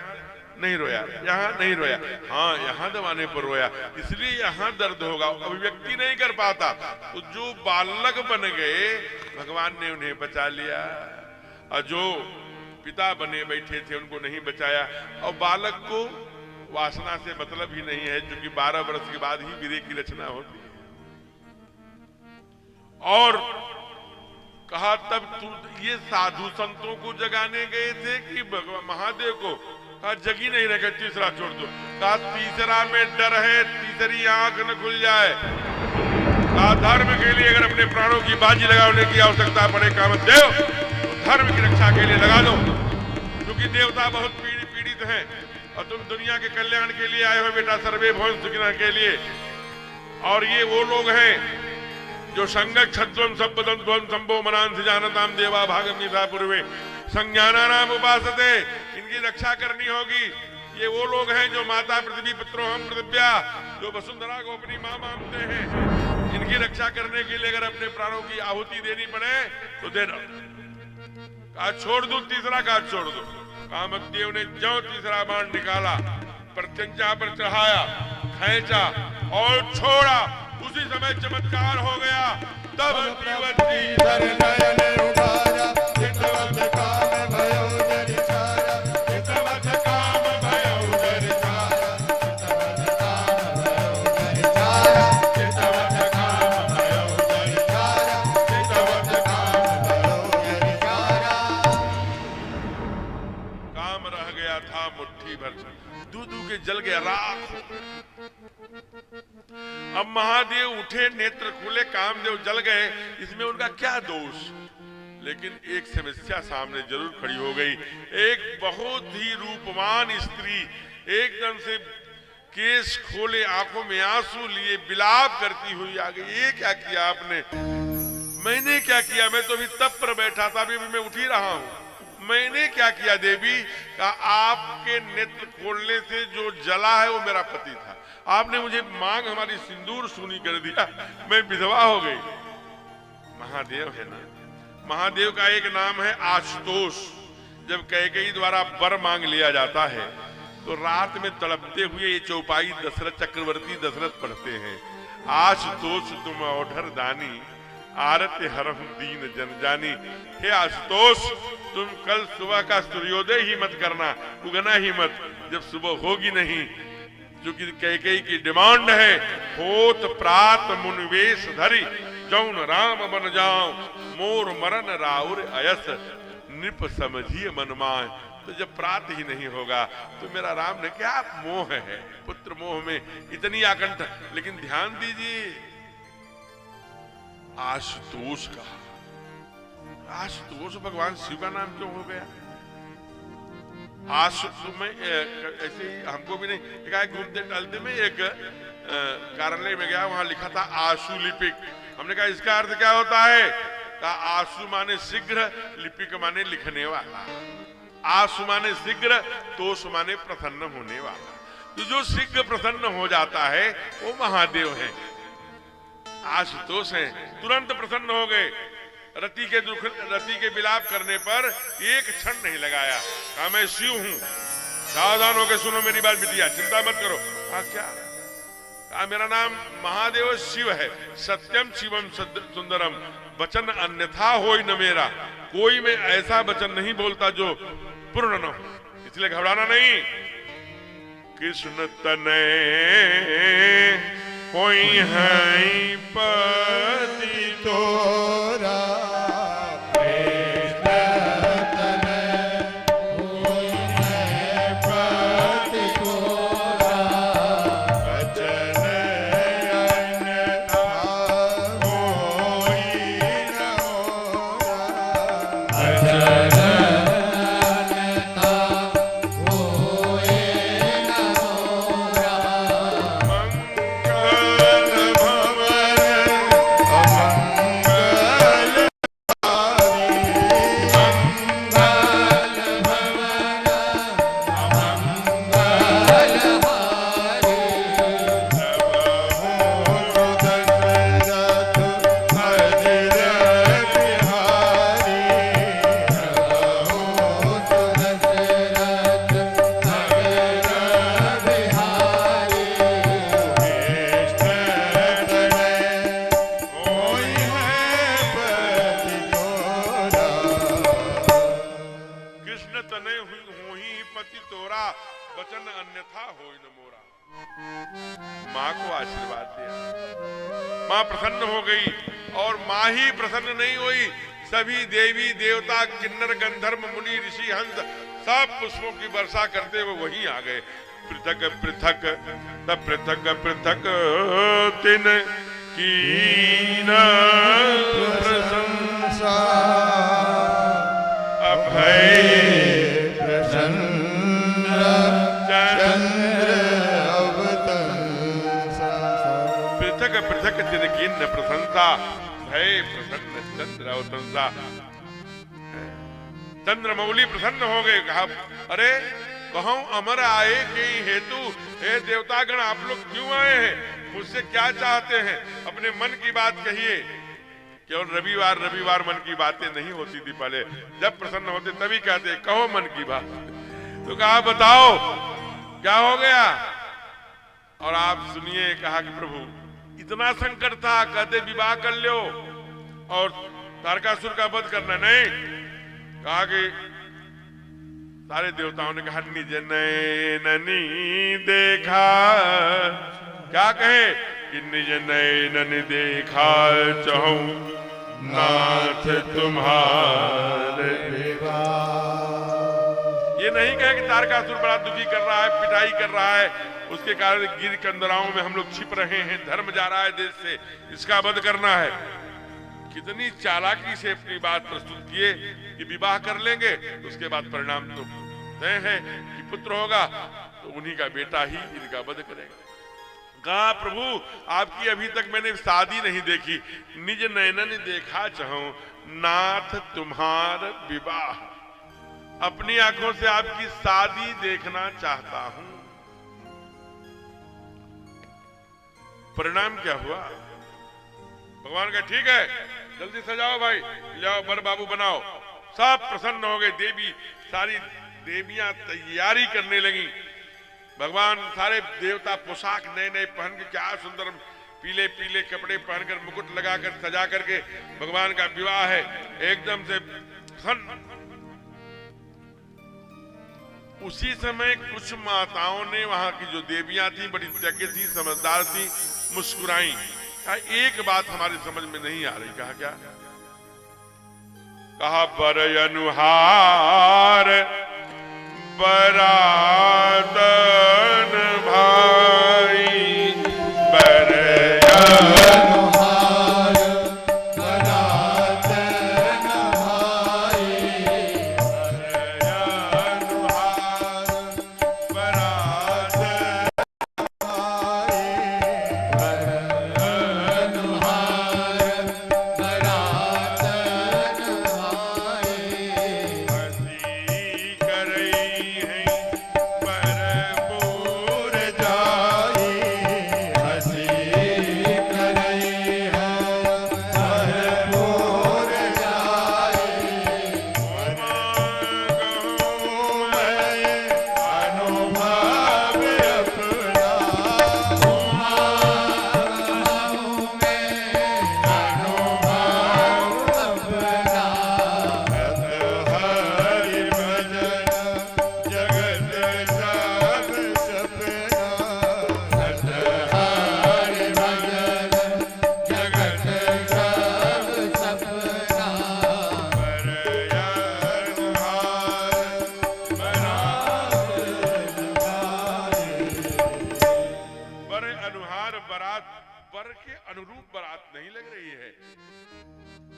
नहीं रोया, यहाँ नहीं रोया, हाँ यहाँ दबाने पर रोया, इसलिए यहाँ दर्द होगा। अभिव्यक्ति नहीं कर पाता। तो जो बालक बन गए भगवान ने उन्हें बचा लिया, और जो पिता बने बैठे थे उनको नहीं बचाया। और बालक को वासना से मतलब ही नहीं है, क्योंकि 12 वर्ष के बाद ही वीर्य की रचना होती है। और कहा तब तू ये साधु संतों को जगाने गए थे कि महादेव को? कहा जगी नहीं रखे। तीसरा छोड़ दो। कहा तीसरा में डर है, तीसरी आंख न खुल जाए। कहा धर्म के लिए अगर अपने प्राणों की बाजी लगाने की आवश्यकता पड़े कामदेव तो धर्म की रक्षा के लिए लगा दो, क्योंकि देवता बहुत पीड़ित हैं और तुम दुनिया के कल्याण के लिए आए हो बेटा, सर्वे भवन सुखिनः के लिए। और ये वो लोग हैं जो संगत छद्वम संपदम ध्वम संभो मनांसि जानताम देवा भागम निधा पूर्वे संज्ञाना नाम उपासते। इनकी रक्षा करनी होगी। ये वो लोग हैं जो माता पृथ्वी पुत्रो हम पृथिव्या, जो वसुंधरा को अपनी मां मानते हैं। इनकी रक्षा करने के लिए अगर अपने प्राणों की आहुति देनी पड़े तो दे दो। कहा छोड़ दो। तीसरा कहा छोड़ दो। कामदेव ने जो तीसरा बाण निकाला, प्रत्यंचा पर चढ़ाया, खींचा और छोड़ा। उसी समय चमत्कार हो गया। तब जीवती धर नयन उबारा, चितवत काम भयो जरि छाया, चितवत काम भयो जरि छाया, चितवत काम भयो जरि छाया, चितवत काम भयो जरि छाया, चितवत काम भयो था मुट्ठी भर, दूध के जल गया राख। अब महादेव उठे, नेत्र खुले, कामदेव जल गए, इसमें उनका क्या दोष। लेकिन एक समस्या सामने जरूर खड़ी हो गई। एक बहुत ही रूपवान स्त्री एकदम से केस खोले, आंखों में आंसू लिए विलाप करती हुई आ गई। ये क्या किया आपने? मैंने क्या किया? मैं तो अभी तप पर बैठा था, अभी मैं उठ ही रहा हूं। मैंने क्या किया देवी? कहा आपके नेत्र खोलने से जो जला है वो मेरा पति था। आपने मुझे मांग हमारी सिंदूर सूनी कर दिया, मैं विधवा हो गई। महादेव है ना, महादेव का एक नाम है आशुतोष। जब कैकेयी द्वारा वर मांग लिया जाता है तो रात में तड़पते हुए ये चौपाई दशरथ चक्रवर्ती दशरथ पढ़ते हैं। आशुतोष तुम औढ़र दानी, आरत हरहु दीन जन जानी। हे आशुतोष, तुम कल सुबह का सूर्योदय ही मत करना, उगना ही मत, जब सुबह होगी नहीं। क्योंकि कैकेयी की डिमांड है, होत प्रात मुनिवेश धरी, जौन राम बन जाऊं, मोर मरण राउर अयस, नृप समझिए मनमाय। तो जब प्रात ही नहीं होगा तो मेरा राम ने क्या मोह है, पुत्र मोह में इतनी आकंठ। लेकिन ध्यान दीजिए, आशुतोष कहा। आशुतोष भगवान शिव का नाम क्यों हो गया? आशुतोष में ऐसे ही हमको भी नहीं, एक घूमते टहलते में एक कार्यालय में गया, वहां लिखा था आशुलिपिक। हमने कहा इसका अर्थ क्या होता है? कहा आशु माने शीघ्र, लिपिक माने लिखने वाला। आशु माने शीघ्र, तोष माने प्रसन्न होने वाला। तो जो शीघ्र प्रसन्न हो जाता है वो महादेव है। आशुतोष है, तुरंत प्रसन्न हो गए। रति के विलाप करने पर एक क्षण नहीं लगाया। कहा मैं शिव हूं, सावधान होकर सुनो मेरी बात बिटिया, चिंता मत करो। कहा क्या? कहा मेरा नाम महादेव शिव है। सत्यम शिवम सुंदरम, वचन अन्यथा होई न मेरा। कोई मैं ऐसा वचन नहीं बोलता जो पूर्ण न हो, इसलिए घबराना नहीं। कृष्ण तनय कोई है पति तोरा, कृष्ण तनय कोई है पति तोरा, वचन अन्यथा होई न मोरा, वचन वचन अन्यथा होई न मोरा। माँ को आशीर्वाद दिया, माँ प्रसन्न हो गई। और माँ ही प्रसन्न नहीं हुई, सभी देवी देवता किन्नर गंधर्व मुनि ऋषि हंस सब पुष्पों की वर्षा करते हुए वहीं आ गए। पृथक पृथक तब पृथक पृथक तिन कीन प्रशंसा, अभय प्रसन्न चंद्र अवतंसा। पृथक पृथक तिन कीन प्रशंसा, भय प्रसन्न चंद्र अवतंसा। चंद्रमौली प्रसन्न हो गए, कहा अरे कहूं अमर आए के हेतु, हे देवतागण आप लोग क्यों आए हैं, मुझसे क्या चाहते हैं, अपने मन की बात कहिए। केवल रविवार रविवार मन की बातें नहीं होती थी पहले, जब प्रसन्न होते तभी कहते कहो मन की बात। तो कहा बताओ क्या हो गया। और आप सुनिए, कहा कि प्रभु इतना संकट था, कहते विवाह कर लो और तारकासुर का वध करना। नहीं, कहा कि सारे देवताओं ने कहा निज नैननी देखा, क्या कहे कि निज नैनन देखा चाहूं नाथ तुम्हारे विवाह। ये नहीं कहे कि तारकासुर बड़ा दुखी कर रहा है, पिटाई कर रहा है, उसके कारण गिर कंदराओं में हम लोग छिप रहे हैं, धर्म जा रहा है देश से, इसका वध करना है। कितनी चालाकी से अपनी बात प्रस्तुत किए कि विवाह कर लेंगे, उसके बाद परिणाम तो तय है कि पुत्र होगा, तो उन्हीं का बेटा ही इनका वध करेगा। कहा प्रभु आपकी अभी तक मैंने शादी नहीं देखी, निज नयनन देखा चाहूं नाथ तुम्हार विवाह, अपनी आंखों से आपकी शादी देखना चाहता हूं। परिणाम क्या हुआ? भगवान का ठीक है, जल्दी सजाओ भाई, जाओ बर बाबू बनाओ। सब प्रसन्न हो गए, देवी सारी देवियां तैयारी करने लगी। भगवान सारे देवता पोशाक नए नए पहन के, क्या सुंदर पीले पीले कपड़े पहनकर मुकुट लगाकर सजा करके भगवान का विवाह है, एकदम से प्रसन्न। उसी समय कुछ माताओं ने, वहां की जो देवियां थी, बड़ी तज्ञ थी, समझदार थी, मुस्कुराई। कहा एक बात हमारी समझ में नहीं आ रही। कहा क्या? कहा बर अनुहार बरातन भाई, बर अनुहार बरातन भाई, बर अनुहार बरातन भाई, बर अनुहार बरातन भाई, हंसी करई है भरपूर जाई, हंसी करई है भरपूर जाई, कहूँ मैं अनुभव अपना, हरि भजन जगत सब सपना, हरि भजन जगत सब सपना, बर अनुहार बरात, बर के अनुरूप बारात नहीं लग रही है।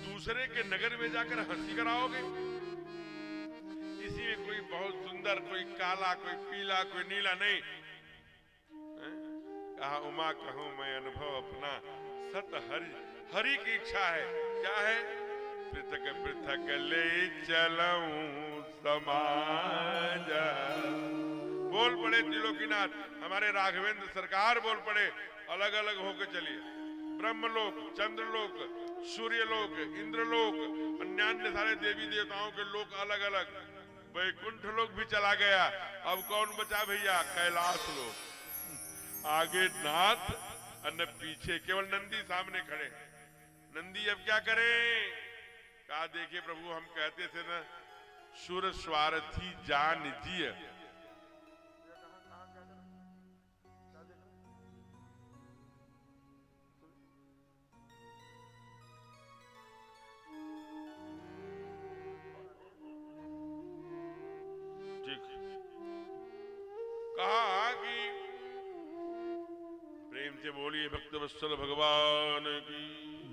दूसरे के नगर में जाकर हंसी कराओगे? इसी में कोई बहुत सुंदर, कोई काला, कोई पीला, कोई नीला नहीं। कहा उमा कहूं मैं अनुभव अपना, सत हरि, हरि की इच्छा है। क्या है? पृथक पृथक ले चलऊं समाज। बोल पड़े त्रिलोकीनाथ, हमारे राघवेंद्र सरकार बोल पड़े, अलग अलग होकर चलिए। ब्रह्मलोक, चंद्रलोक, सूर्यलोक, इंद्रलोक, अन्य सारे देवी देवताओं के लोक अलग अलग। वैकुंठ लोक भी चला गया, अब कौन बचा भैया? कैलाश लोक। आगे नाथ और पीछे केवल नंदी सामने खड़े। नंदी अब क्या करें? कहा देखिए प्रभु, हम कहते थे ना, सुर स्वार्थी जान जिय। कहा कि प्रेम से बोलिए भक्त वत्सल भगवान की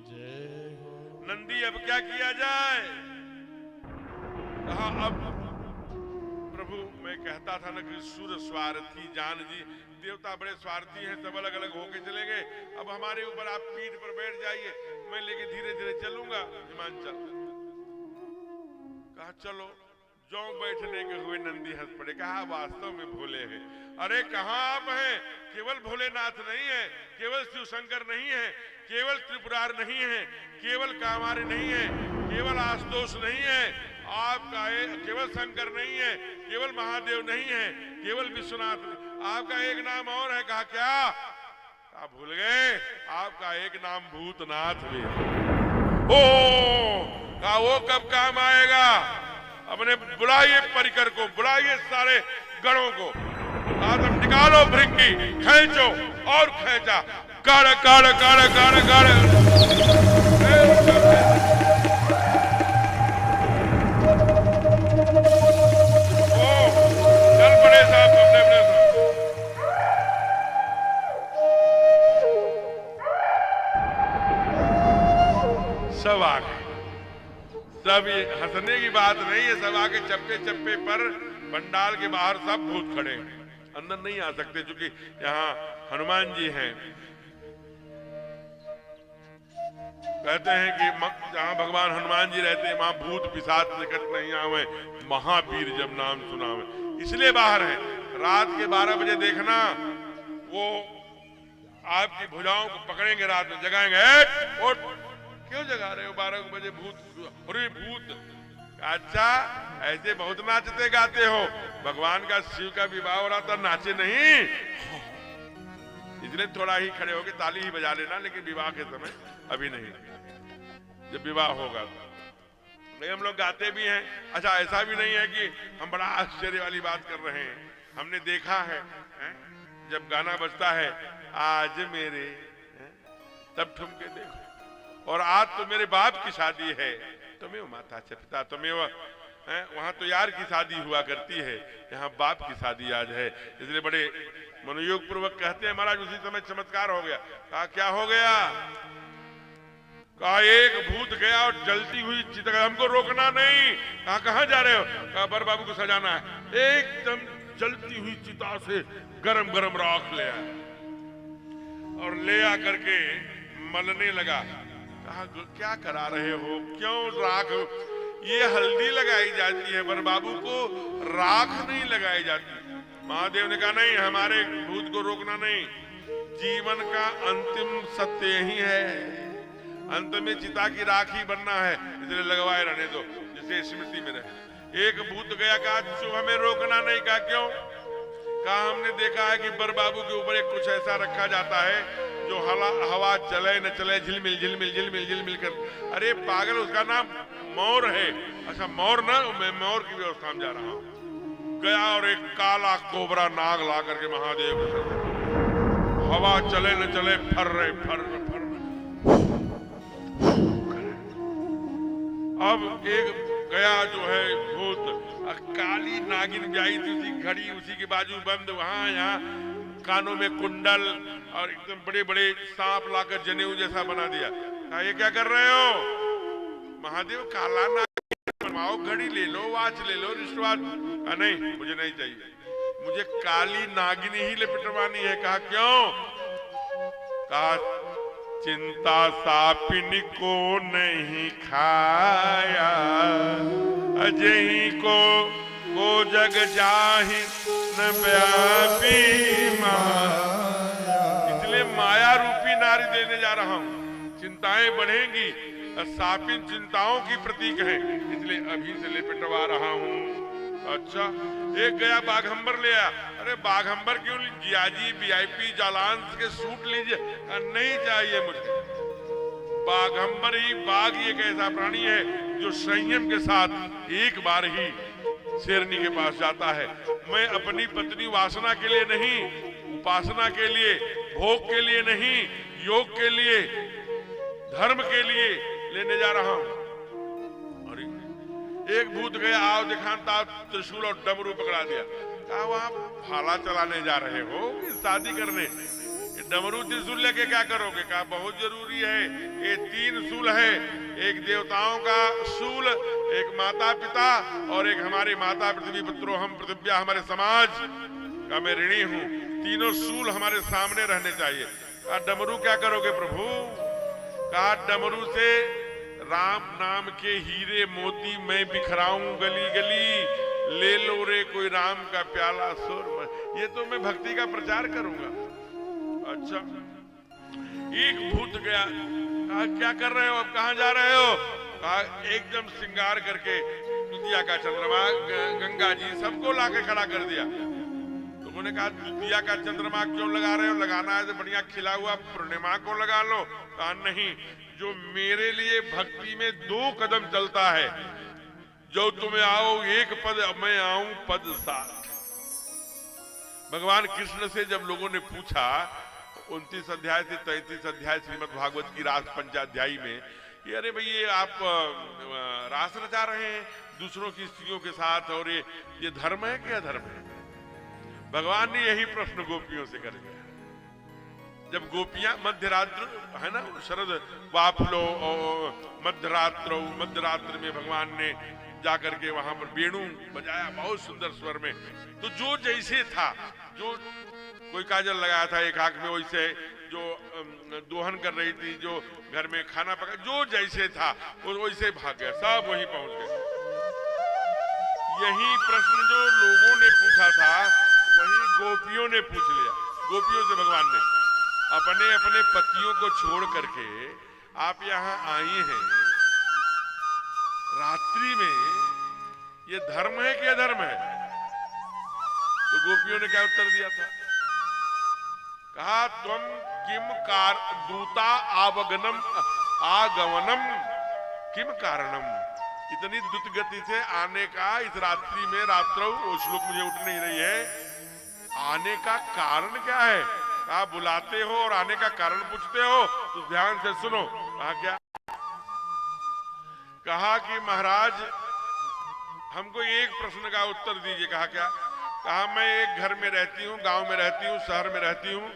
जय हो। नंदी अब क्या किया जाए? कहा अब प्रभु मैं कहता था ना कि सुर स्वार्थी जान जी, देवता बड़े स्वार्थी हैं, सब अलग अलग होके चलेंगे। अब हमारे ऊपर आप पीठ पर बैठ जाइए, मैं लेके धीरे धीरे चलूंगा हिमांचल। कहा चलो। जो बैठने के हुए नंदी हंस पड़े। कहा वास्तव में भोले हैं। अरे कहाँ आप हैं? केवल भोलेनाथ नहीं है, केवल शिव शंकर नहीं है, केवल त्रिपुरार नहीं है, केवल कामारी नहीं है, केवल आशुतोष नहीं है, आपका केवल शंकर नहीं है, केवल महादेव नहीं है, केवल विश्वनाथ नहीं, आपका एक नाम और है। कहा क्या? कहा भूल गए, आपका एक नाम भूतनाथ भी है। ओ कहा वो कब काम आएगा? अपने बुलाइए परिकर को, बुलाइए सारे गणों को, आदम निकालो भृंगी, खींचो और खींचा, काड़ काड़ काड़ काड़ काड़। ओ बात नहीं है, सब आके चप्पे चप्पे पर पंडाल के बाहर सब भूत खड़े हैं, अंदर नहीं आ सकते क्योंकि यहाँ हनुमान जी हैं। कहते हैं कि जहाँ भगवान हनुमान जी रहते हैं वहां भूत पिशाच निकट नहीं आवे, महावीर जब नाम सुनावे, इसलिए बाहर है। रात के 12 बजे देखना, वो आपकी भुजाओं को पकड़ेंगे, रात में जगाएंगे, और क्यों जगा रहे हो 12 बजे भूत? अरे भूत! अच्छा, ऐसे बहुत नाचते गाते हो। भगवान का शिव का विवाह हो रहा था, नाचे नहीं, इसलिए थोड़ा ही खड़े होके ताली ही बजा लेना, लेकिन विवाह के समय अभी नहीं, जब विवाह होगा। नहीं, हम लोग गाते भी हैं। अच्छा, ऐसा भी नहीं है कि हम बड़ा आश्चर्य वाली बात कर रहे हैं, हमने देखा है, जब गाना बजता है आज मेरे, तब ठुमके देखो, और आज तो मेरे बाप की शादी है, तुम्हें माता पिता तुम्हें, वहां तो यार की शादी हुआ करती है, यहाँ बाप की शादी आज है। इसलिए बड़े मनोयोग पूर्वक कहते हैं महाराज, उसी समय चमत्कार हो गया। कहा क्या हो गया? कहा एक भूत गया और जलती हुई चिता, हमको रोकना नहीं। कहा कहां जा रहे हो? कहा बर बाबू को सजाना है। एकदम जलती हुई चिता से गरम गरम राख ले आया और ले आकर के मलने लगा। कहा क्या करा रहे हो, क्यों राख? ये हल्दी लगाई जाती है, बर बाबू को राख नहीं लगाई जाती। महादेव ने कहा नहीं, हमारे भूत को रोकना नहीं, जीवन का अंतिम सत्य यही है, अंत में चिता की राखी बनना है, इसलिए लगवाए रहने दो, जिससे स्मृति में रहे। एक भूत गया, कहा शुभ हमें रोकना नहीं। कहा क्यों? कहा हमने देखा है कि बर बाबू के ऊपर एक कुछ ऐसा रखा जाता है जो हवा चले न चले, झिलमिल झिलमिल झिलमिल झिलमिल कर। अरे पागल, उसका नाम मोर है। अच्छा मोर ना, मैं मोर की व्यवस्था में जा रहा हूं। गया और एक काला कोबरा नाग ला करके महादेव, हवा चले न चले, फर रहे फर रहे फर रहे। अब एक गया जो है भूत, काली नागिन ब्याई थी, उसी घड़ी उसी के बाजू बंद, वहां यहाँ कानों में कुंडल और एकदम बड़े बड़े सांप लाकर जनेऊ जैसा बना दिया। कहा ये क्या कर रहे हो? महादेव काला नागिन बनवाओ, घड़ी ले लो, वाच ले लो, रिश्तवाज। नहीं, मुझे नहीं चाहिए, मुझे काली नागिनी ही लिपटवानी है। कहा क्यों? कहा चिंता सापिन को नहीं खाया, अजही को जग जाहि न व्यापी माया। इसलिए माया रूपी नारी देने जा रहा हूं, चिंताएं बढ़ेंगी, सापिन चिंताओं की प्रतीक है, इसलिए अभी से लिपटवा रहा हूं। अच्छा, एक गया बाघंबर ले आया। अरे बाघंबर क्यों? जियाजी वीआईपी जालांस के सूट लीजिए। नहीं चाहिए मुझे। बाघंबर ही, बाघ एक ऐसा प्राणी है जो संयम के साथ एक बार ही शेरनी के पास जाता है। मैं अपनी पत्नी वासना के लिए नहीं, उपासना के लिए, भोग के लिए नहीं, योग के लिए, धर्म के लिए लेने जा रहा हूं। एक भूत गया, आओ दिखाता त्रिशूल और डमरू पकड़ा दिया। कहा वहां भाला चलाने जा रहे हो, शादी करने, डमरू त्रिशूल लेके क्या करोगे? कहा बहुत जरूरी है, ये 3 सूल है, एक देवताओं का सूल, एक माता पिता और एक हमारे माता पृथ्वी पुत्रो हम पृथ्व्या, हमारे समाज का मैं ऋणी हूं। तीनों सूल हमारे सामने रहने चाहिए। कहा डमरू क्या करोगे प्रभु? कहा डमरू से राम नाम के हीरे मोती मैं बिखराऊं गली गली, ले लो रे कोई राम का प्याला सुर। ये तो मैं भक्ति का प्रचार करूंगा। अच्छा, एक भूत गया, कहा क्या कर रहे हो, अब कहां जा रहे हो? कहा एकदम श्रृंगार करके दुतिया का चंद्रमा, गंगा जी सबको लाके खड़ा कर दिया। लोगों ने कहा दुतिया का चंद्रमा क्यों लगा रहे हो? लगाना है तो बढ़िया खिला हुआ पूर्णिमा को लगा लो। कहा नहीं, जो मेरे लिए भक्ति में 2 कदम चलता है, जो तुम्हें आओ 1 पद, मैं आऊं पद 7। भगवान कृष्ण से जब लोगों ने पूछा 29 अध्याय से 33 अध्याय श्रीमद् भागवत की रास पंचाध्यायी में, कि अरे भैया आप रास रचा रहे हैं दूसरों की स्त्रियों के साथ, और ये धर्म है कि अधर्म है? भगवान ने यही प्रश्न गोपियों से कर दिया। जब गोपियां मध्यरात्र है ना, शरद वापलो मध्यरात्र में भगवान ने जाकर के वहां पर वेणु बजाया बहुत सुंदर स्वर में। तो जो जैसे था, जो कोई काजल लगाया था एक आंख में, वैसे जो दोहन कर रही थी, जो घर में खाना पका, जो जैसे था वो वैसे भाग गया, सब वहीं पहुंच गए। यही प्रश्न जो लोगों ने पूछा था वही गोपियों ने पूछ लिया। गोपियों से भगवान ने अपने अपने पतियों को छोड़ करके आप यहाँ आई हैं रात्रि में, ये धर्म है कि अधर्म है? तो गोपियों ने क्या उत्तर दिया था? कहा त्वम किम कार दूता आगमनम किम कारणम, इतनी द्रुत गति से आने का इस रात्रि में, रात्रो वो श्लोक मुझे उठ नहीं रही है, आने का कारण क्या है? कहा बुलाते हो और आने का कारण पूछते हो, तो ध्यान से सुनो। कहा क्या? कहा कि महाराज हमको एक प्रश्न का उत्तर दीजिए। कहा क्या? कहा मैं एक घर में रहती हूँ, गांव में रहती हूँ, शहर में रहती हूँ,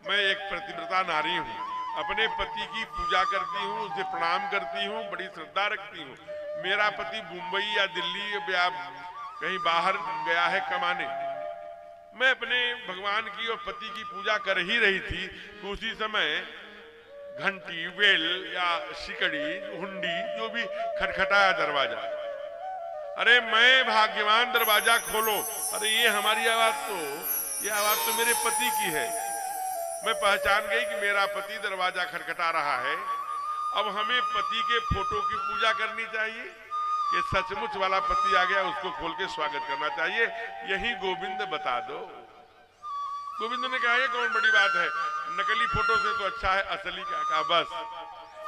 मैं एक प्रतिव्रता नारी हूँ, अपने पति की पूजा करती हूँ, उसे प्रणाम करती हूँ, बड़ी श्रद्धा रखती हूँ। मेरा पति मुंबई या दिल्ली या कहीं बाहर गया है कमाने, मैं अपने भगवान की और पति की पूजा कर ही रही थी कि उसी समय घंटी, बेल या सिकड़ी, हुंडी जो भी खटखटाया दरवाजा। अरे मैं भाग्यवान, दरवाजा खोलो। अरे ये हमारी आवाज ये आवाज तो मेरे पति की है। मैं पहचान गई कि मेरा पति दरवाजा खटखटा रहा है। अब हमें पति के फोटो की पूजा करनी चाहिए कि सचमुच वाला पति आ गया, उसको खोल के स्वागत करना चाहिए? यही गोविंद बता दो। गोविंद ने कहा ये कौन बड़ी बात है, नकली फोटो से तो अच्छा है असली का। कहा बस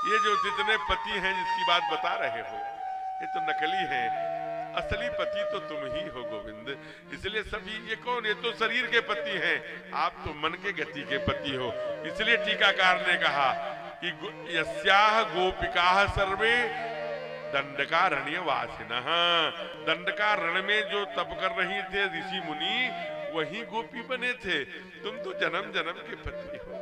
ये जो जितने पति हैं जिसकी बात बता रहे हो ये तो नकली है, असली पति तो तुम ही हो गोविंद। इसलिए सभी ये कौन, ये तो शरीर के पति हैं, आप तो मन के गति के पति हो। इसलिए टीकाकार ने कहा कि यस्याह गोपिकाः सर्वे दंडकारण्यवासिनः, दंडकारण्य में जो तप कर रही थे ऋषि मुनि वही गोपी बने थे। तुम तो जन्म जन्म के पति हो।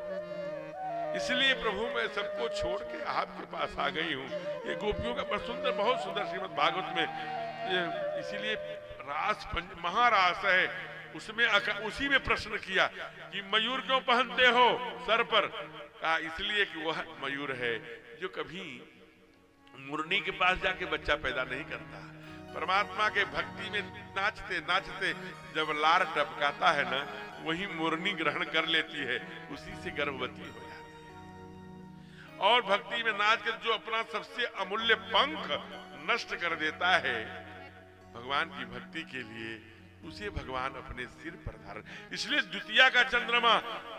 इसलिए प्रभु मैं सबको छोड़ के आपके पास आ गई हूँ। ये गोपियों का बहुत सुंदर श्रीमद् भागवत में, इसीलिए रास महारास है, उसमें उसी में प्रश्न किया कि मयूर क्यों पहनते हो सर पर? कहा इसलिए कि वह मयूर है जो कभी मुरनी के पास जाके बच्चा पैदा नहीं करता। परमात्मा के भक्ति में नाचते नाचते जब लार टपकाता है ना, वही मुरनी ग्रहण कर लेती है, उसी से गर्भवती हो जाती है। और भक्ति में नाच कर जो अपना सबसे अमूल्य पंख नष्ट कर देता है भगवान की भक्ति के लिए, उसे भगवान अपने सिर पर धारण। इसलिए द्वितीया का चंद्रमा,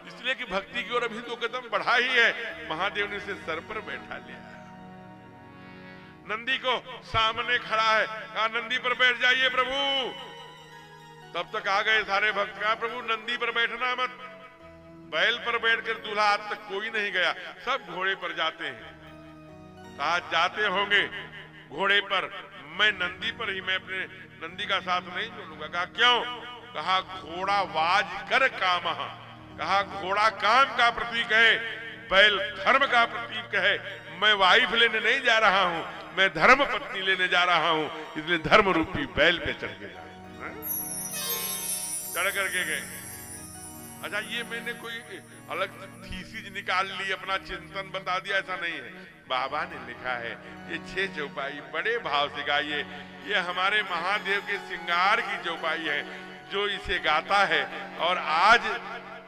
इसलिए कि भक्ति की ओर अभी 2 कदम बढ़ा ही है, महादेव ने इसे सर पर बैठा लिया। नंदी को सामने खड़ा है, कहा नंदी पर बैठ जाइए प्रभु। तब तक आ गए सारे भक्त, कहा प्रभु नंदी पर बैठना मत, बैल पर बैठकर दूल्हा आज तक कोई नहीं गया, सब घोड़े पर जाते हैं। कहा जाते होंगे घोड़े पर, मैं नंदी पर ही, मैं अपने नंदी का साथ नहीं छोड़ूंगा। कहा क्यों? कहा घोड़ा वाज कर काम, कहा घोड़ा काम का प्रतीक है, बैल धर्म का प्रतीक है। मैं वाइफ लेने नहीं जा रहा हूं, मैं धर्म पत्नी लेने जा रहा हूं, इसलिए धर्म रूपी बैल पे चढ़ के चढ़ करके गए। अच्छा ये मैंने कोई अलग थीसिस निकाल ली, अपना चिंतन बता दिया, ऐसा नहीं है। बाबा ने लिखा है, ये 6 चौपाई बड़े भाव से गाइए। ये हमारे महादेव के श्रृंगार की चौपाई है, जो इसे गाता है। और आज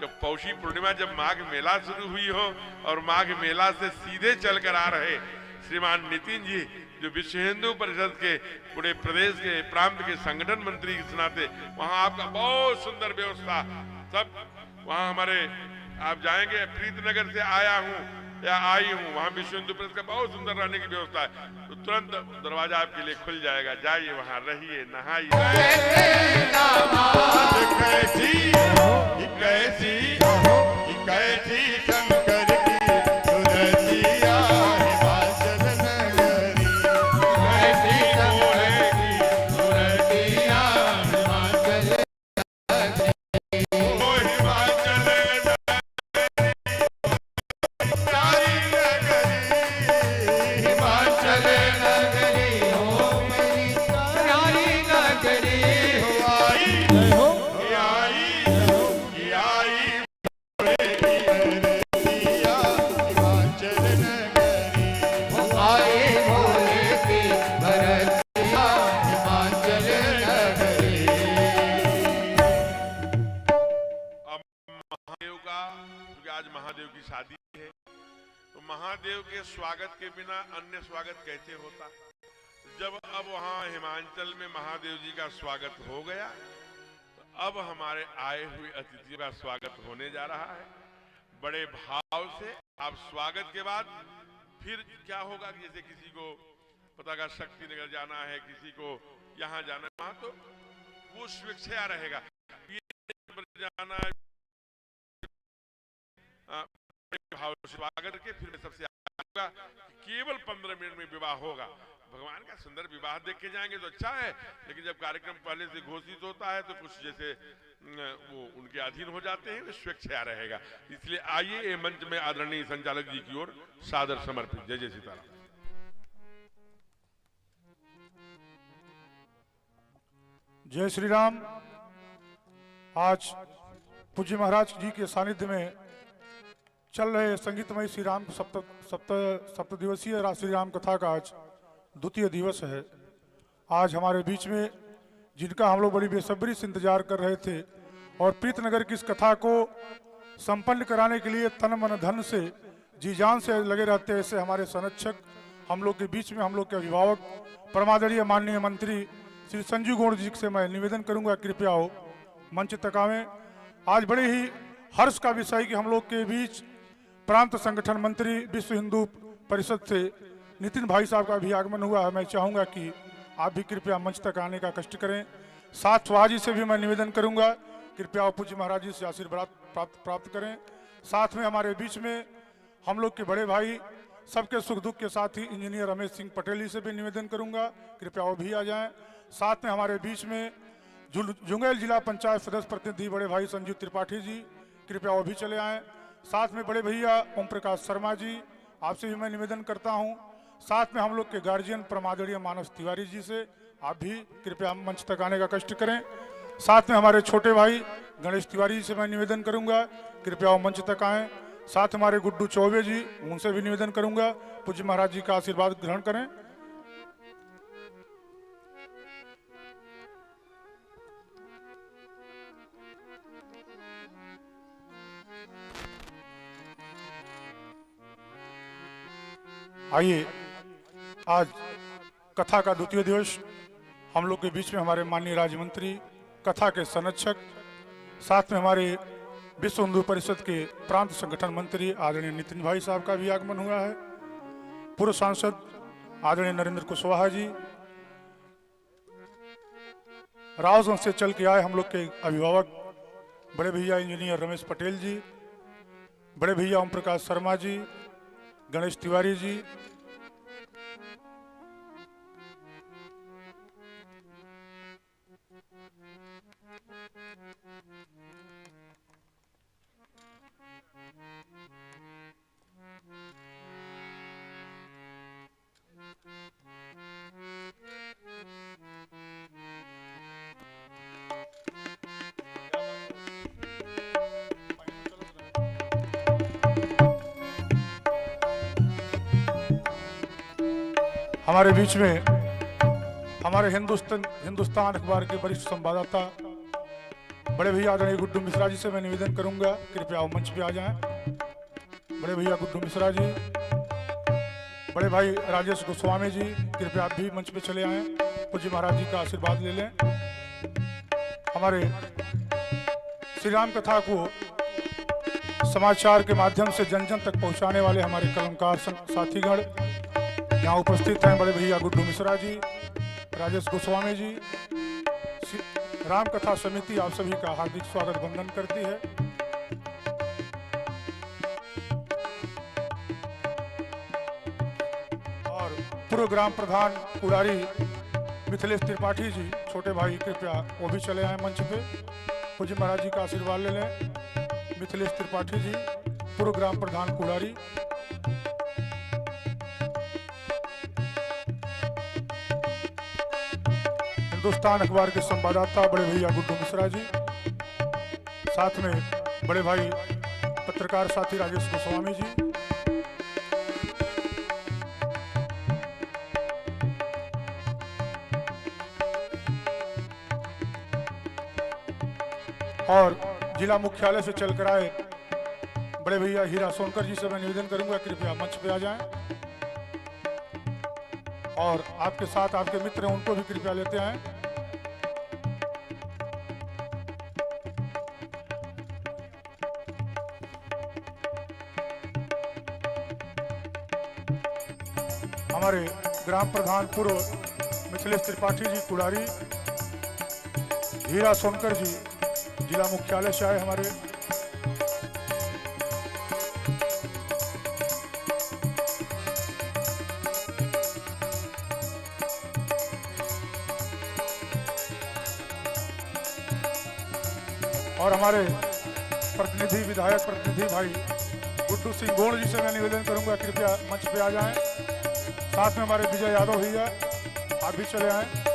जब पौषी पूर्णिमा, जब माघ मेला शुरू हुई हो और माघ मेला से सीधे चल कर आ रहे श्रीमान नितिन जी, जो विश्व हिंदू परिषद के पूरे प्रदेश के प्रांत के संगठन मंत्री के नाते, वहां आपका बहुत सुंदर व्यवस्था, सब वहां हमारे, आप जाएंगे प्रीतनगर से आया हूं या आई हूं, वहां विश्व हिंदू परिषद का बहुत सुंदर रहने की व्यवस्था है। तो तुरंत दरवाजा आपके लिए खुल जाएगा, जाइए वहां रहिए, नहाइए। शंकर की सुरतिया हिमाचल नगरी, कैसी बोलेगी सुरतिया हिमाचल नगरी, ओ हिमाचल नगरी, हिमाचल नगरी हो मेरी महादेव की शादी है, तो महादेव के स्वागत के बिना अन्य स्वागत कैसे होता। जब अब वहां हिमाचल में महादेव जी का स्वागत हो गया, तो अब हमारे आए हुए अतिथियों का स्वागत होने जा रहा है बड़े भाव से। अब स्वागत के बाद फिर क्या होगा कि जैसे किसी को पता का शक्ति नगर जाना है, किसी को यहाँ जाना है, वहां तो वो स्वेच्छा रहेगा, ये जाना है भाव स्वागत के। फिर मैं सबसे आऊंगा केवल 15 मिनट में विवाह होगा। भगवान का सुंदर विवाह देख के जाएंगे तो अच्छा है, लेकिन जब कार्यक्रम पहले से घोषित होता है तो कुछ जैसे वो उनके अधीन हो जाते हैं, स्वेच्छा रहेगा। इसलिए आइए ये मंच में आदरणीय संचालक जी की ओर सादर समर्पित। जय जय सीताराम। जय श्री राम। आज पूज्य महाराज जी के सानिध्य में चल रहे संगीतमय श्री राम सप्त दिवसीय श्री राम कथा का आज द्वितीय दिवस है। आज हमारे बीच में जिनका हम लोग बड़ी बेसब्री से इंतजार कर रहे थे और प्रीतनगर की इस कथा को संपन्न कराने के लिए तन मन धन से जी जान से लगे रहते हैं, ऐसे हमारे संरक्षक हम लोग के बीच में हम लोग के अभिभावक परमादरणीय माननीय मंत्री श्री संजीव गौड़ जी से मैं निवेदन करूंगा कृपया हो मंच तक आवें। आज बड़े ही हर्ष का विषय कि हम लोग के बीच प्रांत संगठन मंत्री विश्व हिंदू परिषद से नितिन भाई साहब का भी आगमन हुआ है। मैं चाहूंगा कि आप भी कृपया मंच तक आने का कष्ट करें। साथ सुहा जी से भी मैं निवेदन करूंगा कृपया पूज्य महाराज जी से आशीर्वाद प्राप्त करें। साथ में हमारे बीच में हम लोग के बड़े भाई सबके सुख दुख के साथ ही इंजीनियर रमेश सिंह पटेल जी से भी निवेदन करूंगा कृपया वो भी आ जाएं। साथ में हमारे बीच में जुंगेल जिला पंचायत सदस्य प्रतिनिधि बड़े भाई संजीव त्रिपाठी जी कृपया वो भी चले आएं। साथ में बड़े भैया ओम प्रकाश शर्मा जी आपसे भी मैं निवेदन करता हूं। साथ में हम लोग के गार्जियन परमादरणीय मानस तिवारी जी से आप भी कृपया मंच तक आने का कष्ट करें। साथ में हमारे छोटे भाई गणेश तिवारी जी से मैं निवेदन करूंगा कृपया वो मंच तक आएं। साथ हमारे गुड्डू चौबे जी उनसे भी निवेदन करूंगा पूज्य महाराज जी का आशीर्वाद ग्रहण करें। आइए आज कथा का द्वितीय दिवस हम लोग के बीच में हमारे माननीय राज्य मंत्री कथा के संरक्षक, साथ में हमारे विश्व हिंदू परिषद के प्रांत संगठन मंत्री आदरणीय नितिन भाई साहब का भी आगमन हुआ है। पूर्व सांसद आदरणीय नरेंद्र कुशवाहा जी, रावगंज से चल के आए हम लोग के अभिभावक बड़े भैया इंजीनियर रमेश पटेल जी, बड़े भैया ओम प्रकाश शर्मा जी, गणेश तिवारी जी, हमारे बीच में हमारे हिंदुस्तान अखबार के वरिष्ठ संवाददाता बड़े भैया आदरणीय गुड्डू मिश्रा जी से मैं निवेदन करूंगा कृपया वो मंच पे आ जाएं। बड़े भैया गुड्डू मिश्रा जी, बड़े भाई राजेश गोस्वामी जी कृपया आप भी मंच पे चले आएं, पूज्य महाराज जी का आशीर्वाद ले लें। हमारे श्री राम कथा को समाचार के माध्यम से जन जन तक पहुंचाने वाले हमारे कलमकार साथीगण यहाँ उपस्थित हैं। बड़े भैया गुड्डू मिश्रा जी, राजेश गोस्वामी जी, राम कथा समिति आप सभी का हार्दिक स्वागत वंदन करती है। और पूर्व ग्राम प्रधान कुड़ारी मिथिलेश त्रिपाठी जी, छोटे भाई कृपया वो भी चले आए मंच पे, पूज्य महाराज जी का आशीर्वाद ले लें। मिथिलेश त्रिपाठी जी, पूर्व ग्राम प्रधान कुड़ारी। हिंदुस्तान अखबार के संवाददाता बड़े भैया गुड्डू मिश्रा जी, साथ में बड़े भाई पत्रकार साथी राजेश गोस्वामी जी, और जिला मुख्यालय से चलकर आए बड़े भैया हीरा सोनकर जी से मैं निवेदन करूंगा कृपया मंच पे आ जाएं और आपके साथ आपके मित्र हैं उनको भी कृपया लेते आएं। हमारे ग्राम प्रधान पूर्व मिथिलेश त्रिपाठी जी कुड़ारी, हीरा सोनकर जी जिला मुख्यालय से आए हमारे। और हमारे प्रतिनिधि विधायक प्रतिनिधि भाई गुड्डू सिंह गोड़ जी से मैं निवेदन करूंगा कृपया मंच पे आ जाएं। साथ में हमारे विजय यादव भैया आप भी चले आए।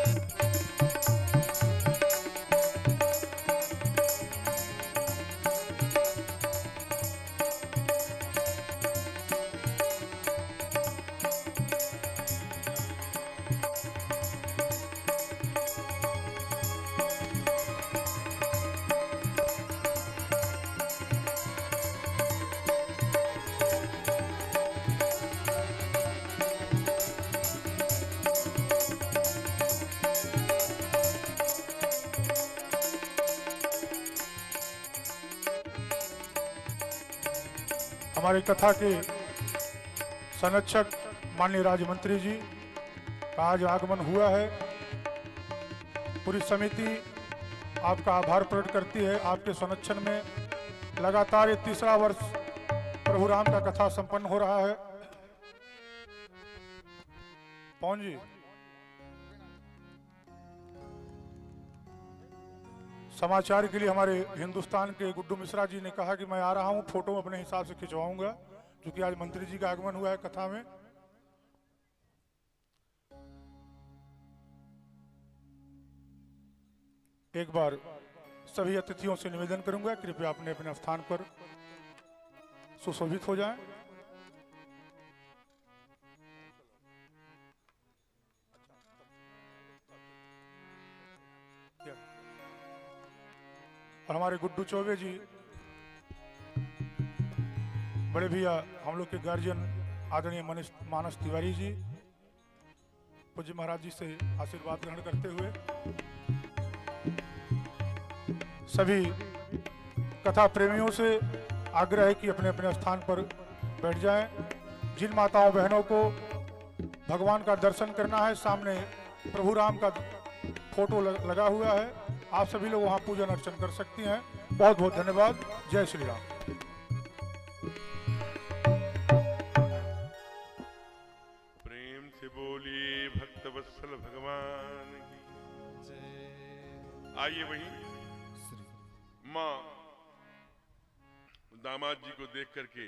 हमारी कथा के संरक्षक माननीय राज्य मंत्री जी का आज आगमन हुआ है। पूरी समिति आपका आभार प्रकट करती है। आपके संरक्षण में लगातार ये तीसरा वर्ष प्रभु राम का कथा संपन्न हो रहा है। पवन जी, समाचार के लिए हमारे हिंदुस्तान के गुड्डू मिश्रा जी ने कहा कि मैं आ रहा हूं, फोटो अपने हिसाब से खिंचवाऊंगा क्योंकि आज मंत्री जी का आगमन हुआ है कथा में। एक बार सभी अतिथियों से निवेदन करूंगा कृपया अपने अपने स्थान पर सुशोभित हो जाएं। और हमारे गुड्डू चौबे जी बड़े भैया हम लोग के गार्जियन आदरणीय मानस तिवारी जी पूज्य महाराज जी से आशीर्वाद ग्रहण करते हुए सभी कथा प्रेमियों से आग्रह है कि अपने अपने स्थान पर बैठ जाएं। जिन माताओं बहनों को भगवान का दर्शन करना है, सामने प्रभु राम का फोटो लगा हुआ है, आप सभी लोग वहां पूजन अर्चन कर सकती हैं। बहुत बहुत धन्यवाद। जय श्री राम। प्रेम से बोलिए भक्त वत्सल भगवान की जय। आइए वहीं माँ दामाद जी को देख करके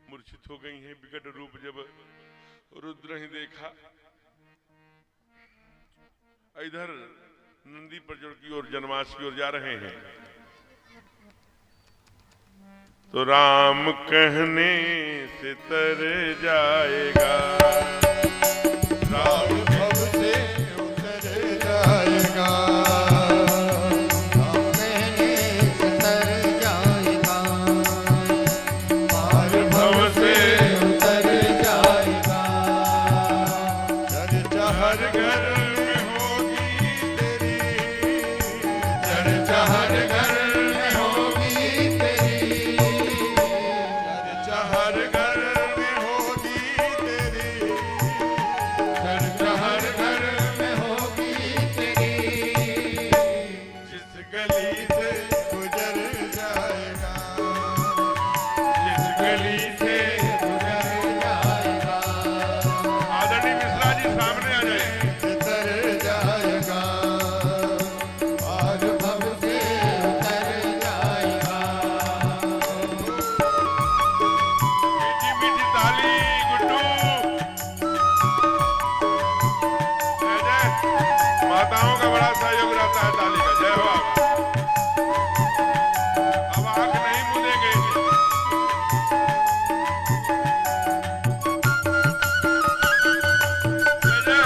मूर्छित हो गई हैं। विकट रूप जब रुद्र ही देखा, इधर नंदी प्रचुर की ओर जनवास की ओर जा रहे हैं तो राम कहने से तर जाएगा, राम भव से उतर जाएगा, राम कहने से तर जाएगा, पार भव से उतर जाएगा। चर्चा हर घर में होगी तेरी, चर्चा हर घर में होगी तेरी, चर्चा हर घर में होगी तेरी, चर्चा हर घर में होगी तेरी। जिस गली से गुजर जाएगा, जिस गली से गुजर जाएगा, आदरणीय मिश्रा जी सामने आ जाए। उतर जाएगा, पार भव से उतर जाएगा। मीठी मीठी ताली गुड्डू। जय जय। माताओं का बड़ा सहयोग रहता है ताली का। जय हो आप। अब आंख नहीं मूंदेंगे। जय जय।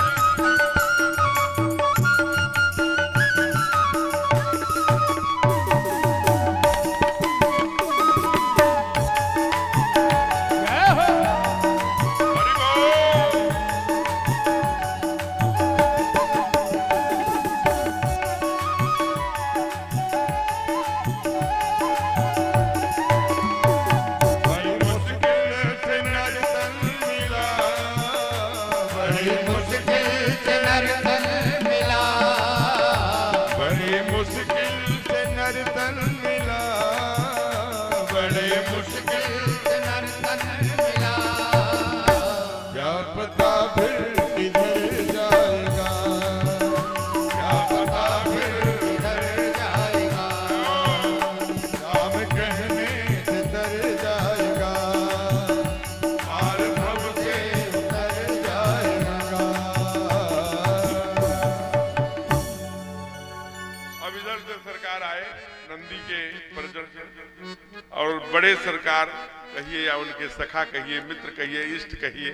बड़े मुश्किल से नर तन मिला, क्या पता फिर किधर जाएगा, क्या पता फिर किधर जाएगा, राम कहने से तर जाएगा, पार भव से उतर जाएगा। अब इधर से सरकार आए नंदी के प्रदर्शन, और बड़े सरकार कहिए या उनके सखा कहिए, मित्र कहिए, इष्ट कहिए,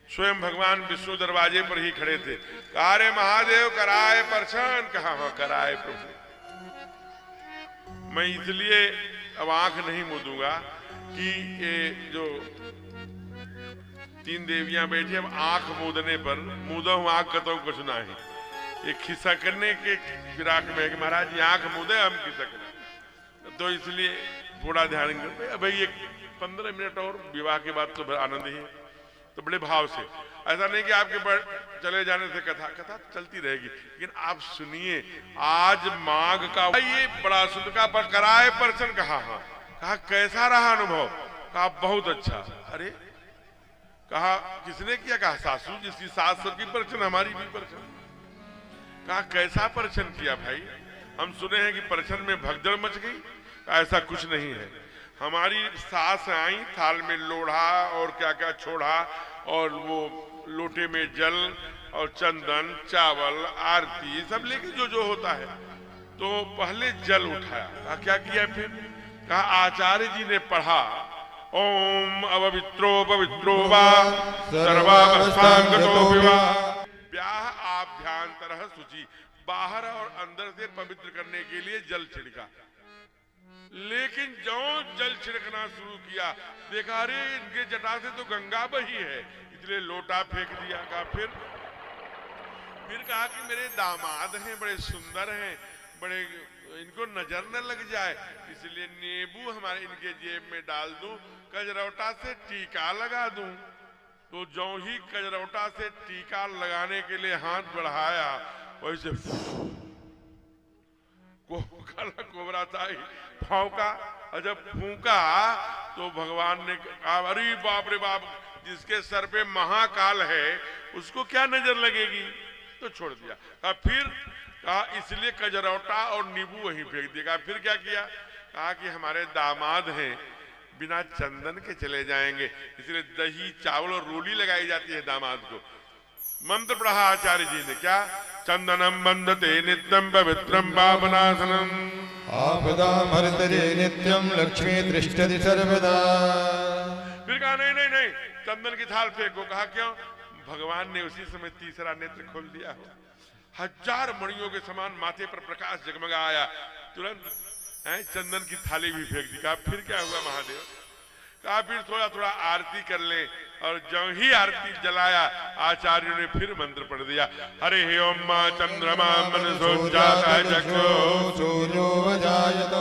स्वयं भगवान विष्णु दरवाजे पर ही खड़े थे। कहा रे महादेव कराए परछन, कहा हाँ कराए प्रभु। मैं इसलिए अब आंख नहीं मूंदूंगा कि ये जो तीन देवियां बैठी, अब आंख मूदने पर मूदा हूं आंख कतो कुछ नहीं, ये खिसकने के फिराक में है कि महाराज ये आंख मूदे हम खिसकना, तो इसलिए थोड़ा ध्यान करते। भाई एक 15 मिनट और विवाह के बाद तो आनंद ही है, तो बड़े भाव से, ऐसा नहीं कि आपके चले जाने से कथा चलती रहेगी, लेकिन आप सुनिए आज माघ का ये बड़ा सुंदर का पर कराए परछन, कहा हाँ, कहा कैसा रहा अनुभव, कहा बहुत अच्छा। अरे कहा किसने किया, कहा सासू, जिसकी सास सबकी परछन हमारी भी परछन। कहा कैसा परछन किया भाई, हम सुने हैं कि परछन में भगदड़ मच गई, ऐसा कुछ नहीं है। हमारी सास आई, थाल में लोढ़ा और क्या क्या छोड़ा, और वो लोटे में जल और चंदन, चावल, आरती सब लेके जो जो होता है, तो पहले जल उठाया। कहा क्या किया फिर, कहा आचार्य जी ने पढ़ा ओम अवित्रो पवित्रो वा सर्वावस्थांगतो विवा ब्याह आभ्यंतरः शुचि, बाहर और अंदर से पवित्र करने के लिए जल छिड़का। लेकिन जो जल छिड़कना शुरू किया, देखा अरे इनके जटा से तो गंगा बही है, इसलिए लोटा फेंक दिया। कहा फिर कहा कि मेरे दामाद हैं, बड़े सुंदर हैं, बड़े इनको नजर न लग जाए, इसलिए नींबू हमारे इनके जेब में डाल दूं, कजरौटा से टीका लगा दूं। तो जो ही कजरौटा से टीका लगाने के लिए हाथ बढ़ाया, वैसे कोबरा था फौका, और जब फूंका तो भगवान ने कहा अरे बाप रे बाप, जिसके सर पे महाकाल है उसको क्या नजर लगेगी, तो छोड़ दिया। कहा इसलिए कजरौटा और नींबू वहीं फेंक दिया। फिर क्या किया, कहा कि हमारे दामाद हैं, बिना चंदन के चले जाएंगे, इसलिए दही चावल और रोली लगाई जाती है दामाद को। मंत्र पढ़ा आचार्य जी ने, क्या चंदनम बंदते नित्यम पवित्रम पावनासनम आपदाम हरतरे नित्यम लक्ष्मी दृष्टि सर्वदा। फिर कहा नहीं नहीं नहीं, चंदन की थाल फेंको। कहा क्यों, भगवान ने उसी समय तीसरा नेत्र खोल दिया हो, 1000 मणियों के समान माथे पर प्रकाश जगमगाया, तुरंत चंदन की थाली भी फेंक दी। कहा फिर क्या हुआ महादेव, कहा फिर थोड़ा थोड़ा आरती कर ले, और जब ही आरती जलाया आचार्यों ने फिर मंत्र पढ़ दिया, हरे हे ओम मां चंद्रमा मनसो जाता चक्षु सूर्यो वजायत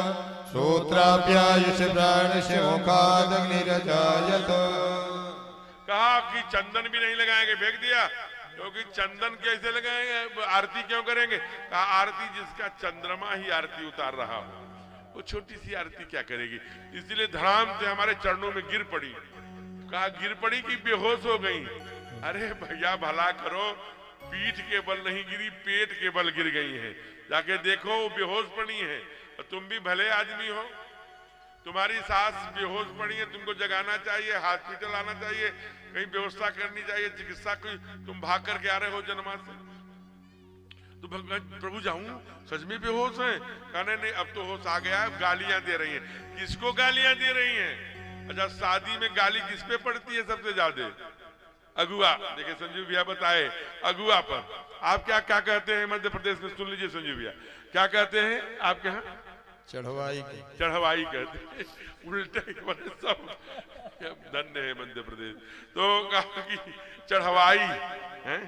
श्रोत्राप्यायुष प्राणस्य मुखादग्निरजायत। कहा कि चंदन भी नहीं लगाएंगे, फेंक दिया, क्योंकि चंदन कैसे लगाएंगे, आरती क्यों करेंगे। कहा आरती जिसका चंद्रमा ही आरती उतार रहा हो, वो छोटी सी आरती क्या करेगी, इसलिए धड़ाम से हमारे चरणों में गिर पड़ी। कहा गिर पड़ी कि बेहोश हो गई। अरे भैया भला करो, पीठ के बल नहीं गिरी, पेट के बल गिर गई है, जाके देखो वो बेहोश पड़ी है। तुम भी भले आदमी हो, तुम्हारी सास बेहोश पड़ी है, तुमको जगाना चाहिए, हॉस्पिटल आना चाहिए, कहीं व्यवस्था करनी चाहिए, चिकित्सा कोई, तुम भाग करके आ रहे हो जन्मा से। तो प्रभु जाऊं, सच में बेहोश है। कहने नहीं, अब तो होश आ गया है, गालियां दे रही हैं। किसको गालियां दे रही हैं? अच्छा, शादी में गाली किस पे पड़ती है सबसे ज्यादा? अगुआ। देखिए संजीव भैया बताए, अगुआ पर। आप क्या क्या कहते हैं मध्य प्रदेश में, सुन लीजिए संजीव भैया क्या कहते हैं आपके यहाँ? चढ़वाई। चढ़वाई कहते हैं, उल्टे बड़े सब। धन्य है मध्य प्रदेश। तो कहा कि चढ़वाई है,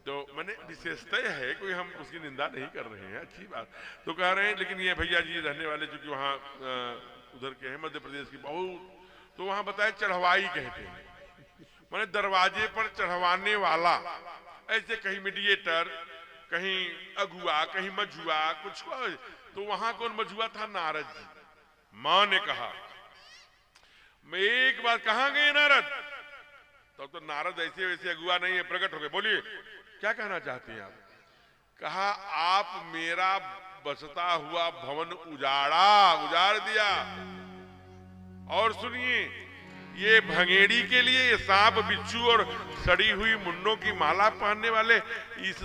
तो मैंने विशेषता है, कोई हम उसकी निंदा नहीं कर रहे हैं, अच्छी बात। तो कह रहे हैं, लेकिन ये भैया जी रहने वाले चूंकि वहाँ उधर के हैं मध्य प्रदेश की बहुत, तो वहाँ बताए चढ़वाई कहते हैं, मैंने दरवाजे पर चढ़वाने वाला। ऐसे कहीं मीडिएटर, कहीं अगुआ, कहीं मझुआ, कुछ। तो वहां कौन मझुआ था? नारद जी। माँ ने कहा मैं एक बार कहां गए नारद? तो नारद ऐसे वैसे अगुआ नहीं है, प्रकट हो गए। बोलिए क्या कहना चाहते हैं आप? कहा आप मेरा बसता हुआ भवन उजाड़ दिया। और सुनिए, ये भंगेड़ी के लिए ये सांप बिच्छू और सड़ी हुई मुन्नों की माला पहनने वाले इस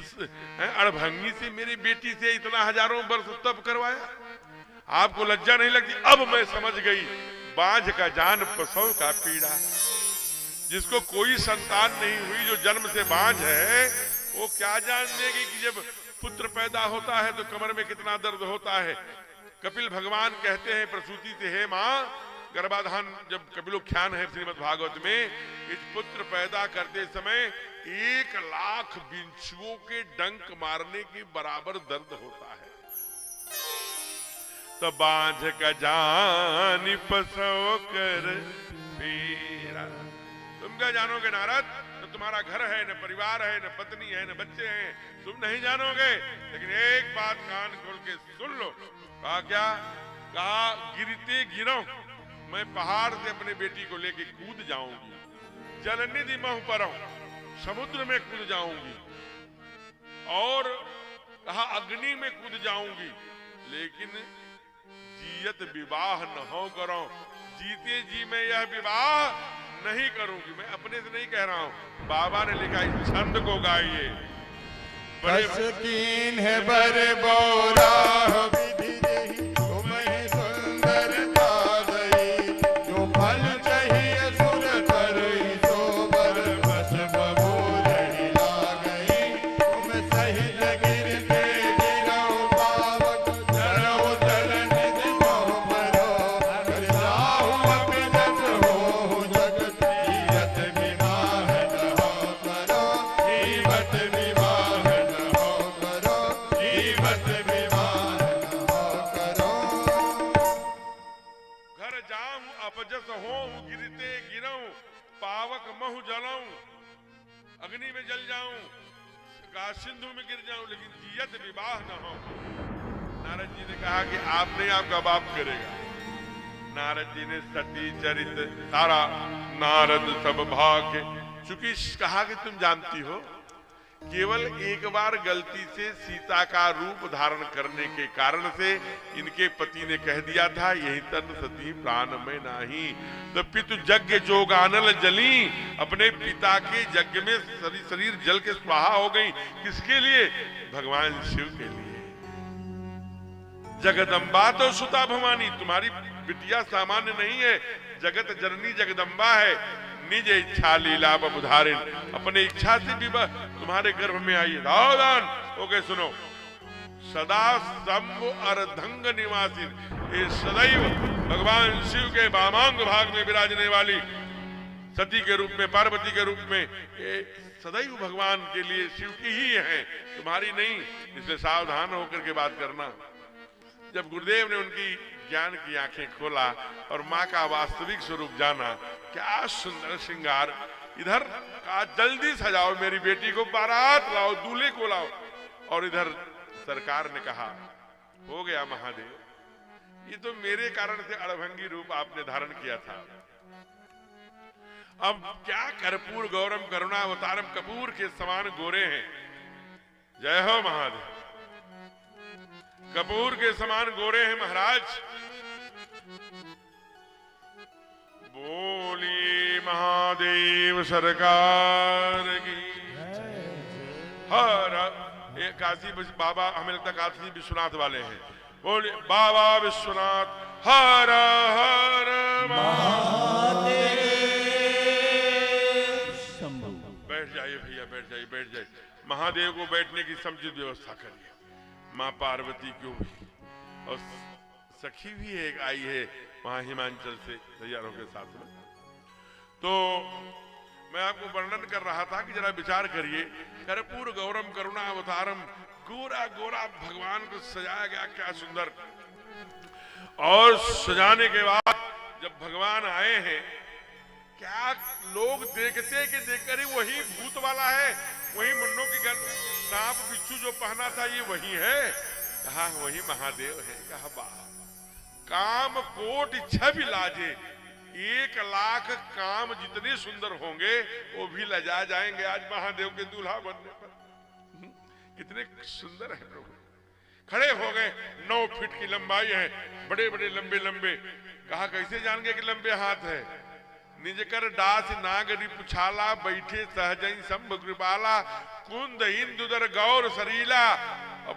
अड़भंगी से मेरी बेटी से इतना हजारों वर्ष तप करवाया। आपको लज्जा नहीं लगती? अब मैं समझ गई, बांझ का जान प्रसव का पीड़ा। जिसको कोई संतान नहीं हुई, जो जन्म से बांझ है, वो क्या जान लेगी कि जब पुत्र पैदा होता है तो कमर में कितना दर्द होता है। कपिल भगवान कहते हैं प्रसूति से, हे माँ, गर्भाधान जब कपिलोख्यान है श्रीमद् भागवत में, इस पुत्र पैदा करते समय 1,00,000 बिच्छुओं के डंक मारने के बराबर दर्द होता है। तो बांझ का जान प्रसव कर पीड़ा। तुम क्या जानोगे नारद? न तुम्हारा घर है, न परिवार है, न पत्नी है, न बच्चे हैं, तुम नहीं जानोगे। लेकिन एक बात कान खोल के सुन लो। कहा क्या? कहा गिरते गिरो मैं पहाड़ से अपने बेटी को लेके कूद जाऊंगी, जलनिधि मह पर समुद्र में कूद जाऊंगी, और कहा अग्नि में कूद जाऊंगी, लेकिन जियत विवाह न हो करो। जीते जी मैं यह विवाह नहीं करूंगी। मैं अपने से नहीं कह रहा हूं, बाबा ने लिखा, इस छंद को गाइए। कीन है बर बोरा विधि देहि, तुम्हें सुंदरता दई, जो फल चाहिए सुन करई, सो बर बस बबूलहि लागई। तुम सहित गिरते गिरौ पावक, चढ़ौ जलनिधि मह परो, जाहु अपिजस होहु जगत, जीवत विवाह न हो करो, जीवत विवाह न हो करो, जीवत विवाह न हो करो। घर जाऊं अपजस होऊं, गिरते गिरऊं, पावक महु जलाऊं, अग्नि में जल जाऊं, सिंधु में गिर जाऊं, लेकिन जियत विवाह न हो। नारद जी ने कहा कि आप नहीं, आपका बाप करेगा। नारद जी ने सती चरित सारा नारद सब भाग, चूंकि कहा कि तुम जानती हो, केवल एक बार गलती से सीता का रूप धारण करने के कारण से इनके पति ने कह दिया था, यही तन सती प्राण में नाही। तो पितु यज्ञ जोगानल जली, अपने पिता के यज्ञ में शरीर जल के स्वाहा हो गई। किसके लिए? भगवान शिव के लिए। जगदम्बा तो सुता भवानी, तुम्हारी बिटिया सामान्य नहीं है, जगत जननी जगदम्बा है। निज इच्छा लीला बुधारिन, अपने इच्छा से भी तुम्हारे गर्भ में आई। सावधान ओके सुनो। सदा शंभु अर्धंग निवासिन, ये सदैव भगवान शिव के वामांग भाग में विराजने वाली सती के रूप में, पार्वती के रूप में, ये सदैव भगवान के लिए शिव की ही है, तुम्हारी नहीं। इसलिए सावधान होकर के बात करना। जब गुरुदेव ने उनकी ज्ञान की आंखें खोला और माँ का वास्तविक स्वरूप जाना, क्या सुंदर श्रृंगार। इधर कहा जल्दी सजाओ मेरी बेटी को, बारात लाओ, दूल्हे को लाओ। और इधर सरकार ने कहा, हो गया महादेव, ये तो मेरे कारण से अड़भंगी रूप आपने धारण किया था। अब क्या कर्पूर गौरम करुणा अवतारम, कपूर के समान गोरे हैं। जय हो महादेव, कपूर के समान गोरे हैं महाराज। बोली महादेव सरकार की। हर काशी बाबा, हमें लगता काशी विश्वनाथ वाले हैं। बोले बाबा विश्वनाथ हर हर महादेव। बैठ जाइए भैया, बैठ जाइए, बैठ जाइए। महादेव को बैठने की समुचित व्यवस्था करिए। माँ पार्वती क्यों भी, और सखी भी एक आई है वहां हिमाचल से तैयारों के साथ में। तो मैं आपको वर्णन कर रहा था कि जरा विचार करिए, कर्पूर गौरम करुणा अवतारम, गोरा गोरा भगवान को सजाया गया, क्या सुंदर। और सजाने के बाद जब भगवान आए हैं, क्या लोग देखते कि देखकर ही वही भूत वाला है, वही मुन्नों की गल, सांप बिच्छू जो पहना था ये वही है। कहा वही महादेव है। कहा वाह, काम कोट इच्छा भी लाजे, 1,00,000 काम जितने सुंदर होंगे वो भी लजा जाएंगे आज महादेव के दूल्हा बनने पर। कितने सुंदर है प्रभु। खड़े हो गए, 9 फीट की लंबाई है, बड़े बड़े लंबे लंबे। कहा कैसे जान गए कि लंबे हाथ है? निज कर दास नागरी पुछाला, बैठे सहजई संभ कृपाला, कुंद इंदुदर गौर सरीला,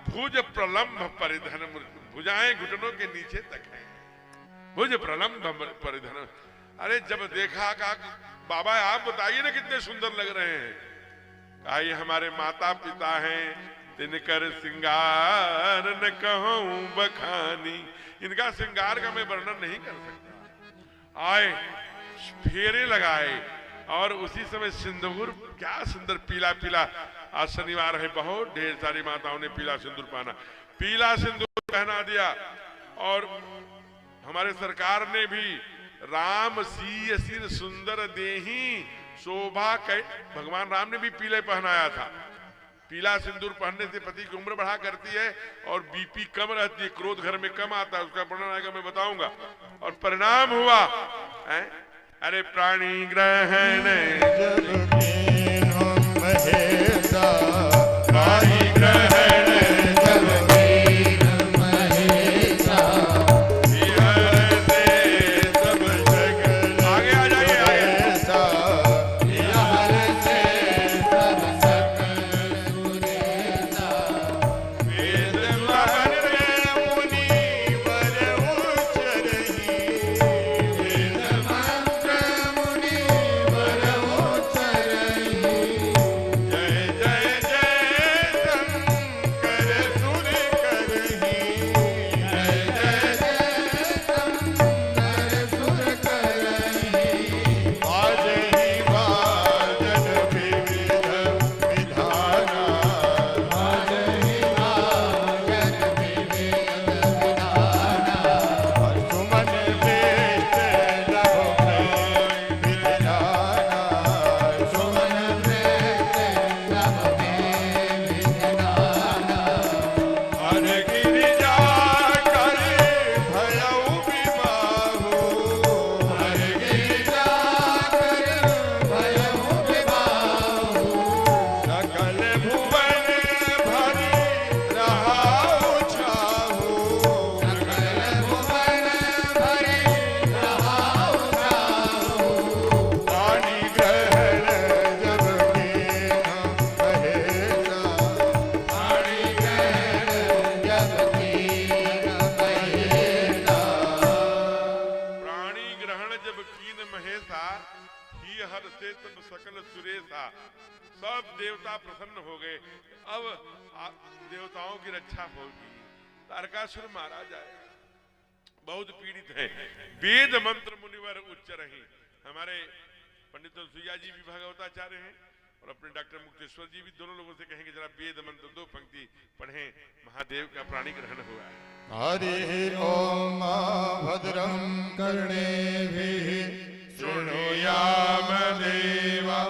भुज प्रलंब परिधन, भुजाएं घुटनों के नीचे तक है, भुज प्रलंब परिधन। अरे जब देखा कहा बाबा आप बताइए ना कितने सुंदर लग रहे हैं। कहा ये हमारे माता पिता हैं, तिनकर श्रृंगार न कहूं बखानी। इनका श्रृंगार का मैं वर्णन नहीं कर सकता। आए, फेरे लगाए और उसी समय सिंदूर, क्या सुंदर पीला पीला। आज शनिवार है, बहुत ढेर सारी माताओं ने पीला सिंदूर पहना, पीला सिंदूर पहना दिया। और हमारे सरकार ने भी राम सी सिर सुंदर देही शोभा, भगवान राम ने भी पीले पहनाया था। पीला सिंदूर पहनने से पति की उम्र बढ़ा करती है और बीपी कम रहती है, क्रोध घर में कम आता है। उसका वर्णन आएगा, मैं बताऊंगा। और परिणाम हुआ है, अरे प्राणी ग्रहण प्राणी ग्रहण सब देवता प्रसन्न हो गए। अब देवताओं की रक्षा होगी, तारकासुर मारा जाएगा। बहुत पीड़ित है। वेद मंत्र मुनिवर उच्च रही। हमारे पंडित सुइया जी भी भागवताचार्य हैं और अपने डॉक्टर मुक्तेश्वर जी भी, दोनों लोगों से कहेंगे जरा वेद मंत्र 2 पंक्ति पढ़ें। महादेव का प्राणी ग्रहण हुआ है। हरि ओम भद्रं कर्णेभिः शृणुयाम देवा,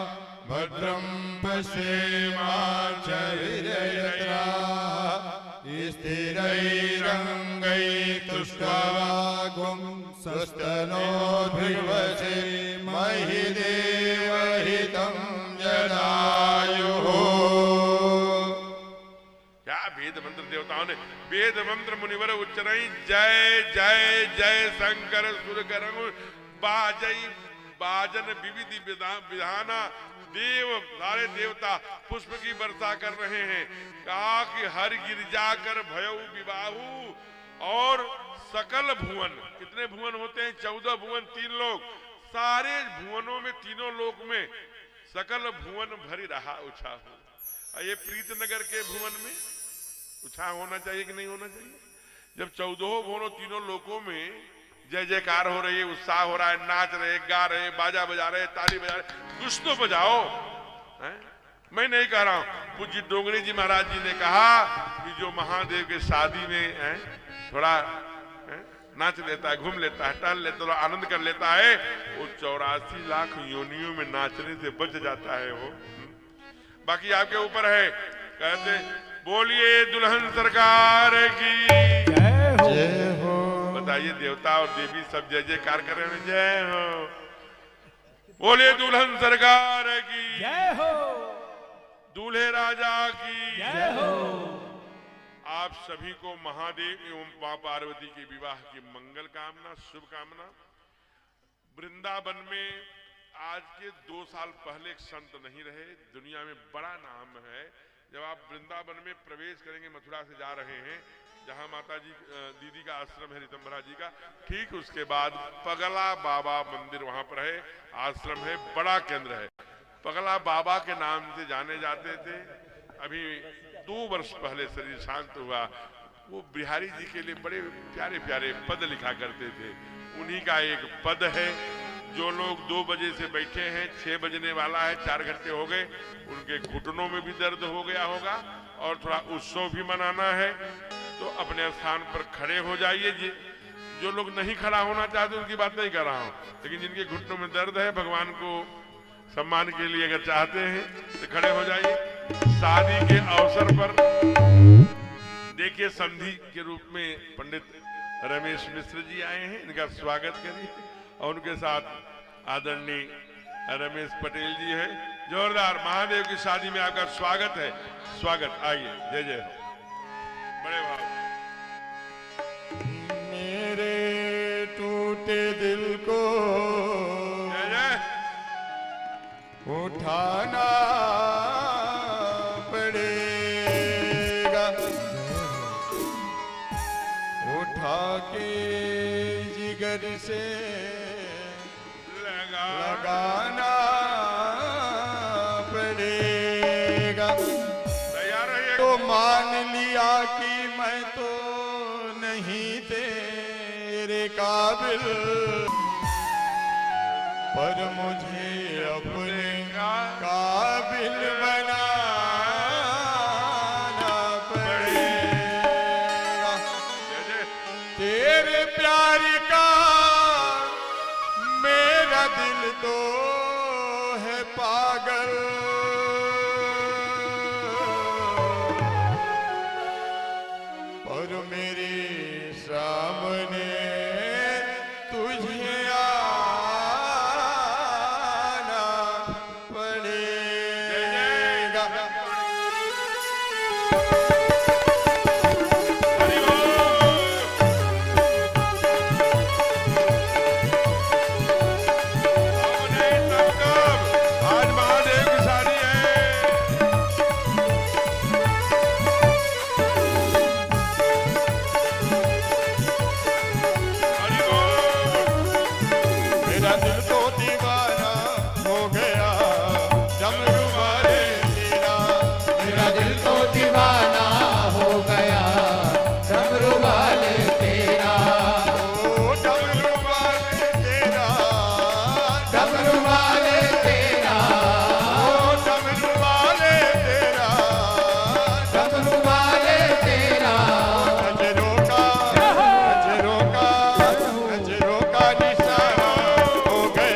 भद्रं पश्येमाक्षभिर्यजत्राः, स्थिरैरङ्गैस्तुष्ट्वा स्वस्तनोर्भिर्वसे महि देवहितं जदायुः। क्या वेद मंत्र देवताओं ने, वेद मंत्र मुनिवर उच्चरई। जय जय जय शंकर सुरकरं बाजई बाजन विविधि विधाना। देव, सारे देवता पुष्प की वर्षा कर रहे हैं। कहा कि हर गिरजा कर भयउ विबाहु, और सकल भुवन, कितने भुवन होते हैं? 14 भुवन, 3 लोक। सारे भुवनों में, तीनों लोक में सकल भुवन भरी रहा उछाहु। ये प्रीतनगर के भुवन में उछाह होना चाहिए कि नहीं होना चाहिए? जब 14 भुवनों, तीनों लोकों में जय जयकार हो रही है, उत्साह हो रहा है, नाच रहे, गा रहे, बाजा बजा रहे, ताली बजा रहे, कुछ तो बजाओ। मैं नहीं कह रहा हूं, पूज्य डोंगरी जी महाराज जी ने कहा कि जो महादेव के शादी में थोड़ा नाच लेता है, घूम लेता है, टहल लेता है, आनंद कर लेता है, वो 84 लाख योनियों में नाचने से बच जाता है वो। बाकी आपके ऊपर है। कहते बोलिए दुल्हन सरकार की जय हो। बताइए देवता और देवी सब जय जयकार कर रहे हैं, जय हो। बोले दुल्हन सरकार की जय हो, दूल्हे राजा की जय हो। आप सभी को महादेव एवं मां पार्वती के विवाह की मंगल कामना, शुभकामना। वृंदावन में आज के 2 साल पहले एक संत नहीं रहे, दुनिया में बड़ा नाम है। जब आप वृंदावन में प्रवेश करेंगे, मथुरा से जा रहे हैं, जहां माता जी दीदी का आश्रम है ऋतंभरा जी का, ठीक उसके बाद पगला बाबा मंदिर वहां पर है, आश्रम है, बड़ा केंद्र है। पगला बाबा के नाम से जाने जाते थे। अभी 2 वर्ष पहले शरीर शांत हुआ। वो बिहारी जी के लिए बड़े प्यारे प्यारे पद लिखा करते थे, उन्हीं का एक पद है। जो लोग 2 बजे से बैठे हैं, 6 बजने वाला है, 4 घंटे हो गए, उनके घुटनों में भी दर्द हो गया होगा और थोड़ा उत्सव भी मनाना है, तो अपने स्थान पर खड़े हो जाइए। जो लोग नहीं खड़ा होना चाहते उनकी बात नहीं कर रहा हूं, लेकिन जिनके घुटनों में दर्द है, भगवान को सम्मान के लिए अगर चाहते हैं तो खड़े हो जाइए। शादी के अवसर पर देखिए संधि के रूप में पंडित रमेश मिश्र जी आए हैं, इनका स्वागत करिए। और उनके साथ आदरणीय रमेश पटेल जी है। जोरदार महादेव की शादी में आपका स्वागत है, स्वागत। आइए, जय जय हो। बड़े भाव। मेरे टूटे दिल को जय जय। उठाना पड़ेगा, उठा के जिगर से लगाना पड़ेगा। तैयार रहिए। तो मान लिया कि मैं तो नहीं तेरे काबिल, पर मुझे अपने काबिल बनाना पड़ेगा। जय जय। तेरे प्यार का मेरा दिल तो है पागल, और मेरे सामने तुझे आना पड़ेगा। हरि बोल। सामने तब आज महादेव की शादी है। हरि बोल। मेरा दिल तो दीवाना हो गया डमरू वाले तेरा, मेरा दिल तो दीवाना हो गया डमरू वाले तेरा, ओ डमरू वाले तेरा, डमरू वाले तेरा, ओ डमरू वाले तेरा, डमरू वाले तेरा। नजरों का निशाना हो गया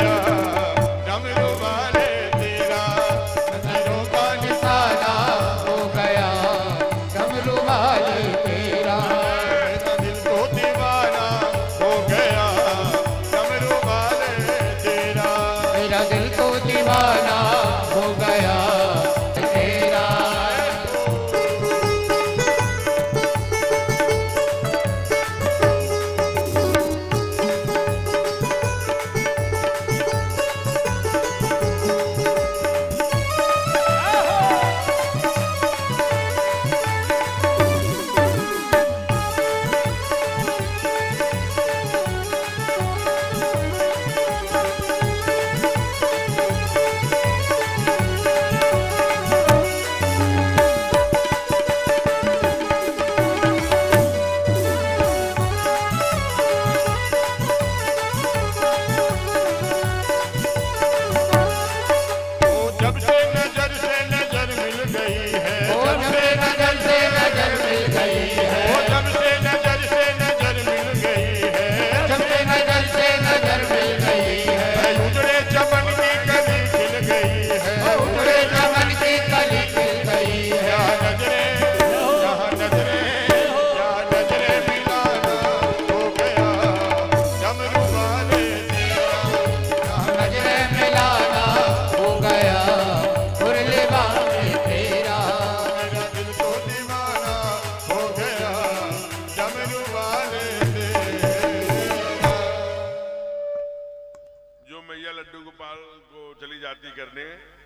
लड्डू गोपाल को चली जाती करने,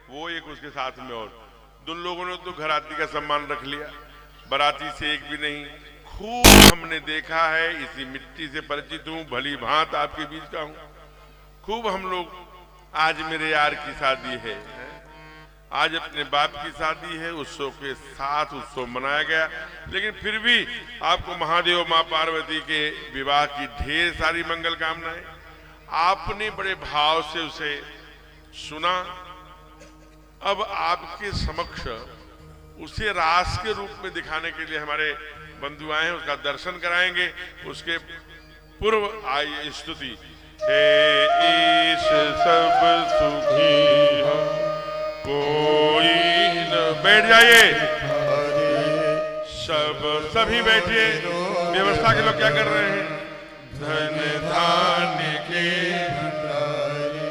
वो एक उसके साथ में, और दोनों लोगों ने तो घराती का सम्मान रख लिया, बराती से एक भी नहीं। खूब हमने देखा है, इसी मिट्टी से परिचित हूँ, भली भांत आपके बीच का हूँ। खूब हम लोग, आज मेरे यार की शादी है, आज अपने बाप की शादी है, उत्सव के साथ उत्सव मनाया गया, लेकिन फिर भी आपको महादेव माँ पार्वती के विवाह की ढेर सारी मंगल कामनाएं। आपने बड़े भाव से उसे सुना। अब आपके समक्ष उसे रास के रूप में दिखाने के लिए हमारे बंधु आए हैं, उसका दर्शन कराएंगे। उसके पूर्व आई स्तुति। हे ईश सब सुखी हो, कोई न, बैठ जाइए सभी बैठिए। व्यवस्था के लोग क्या कर रहे हैं? धन धान्य के भंडारी,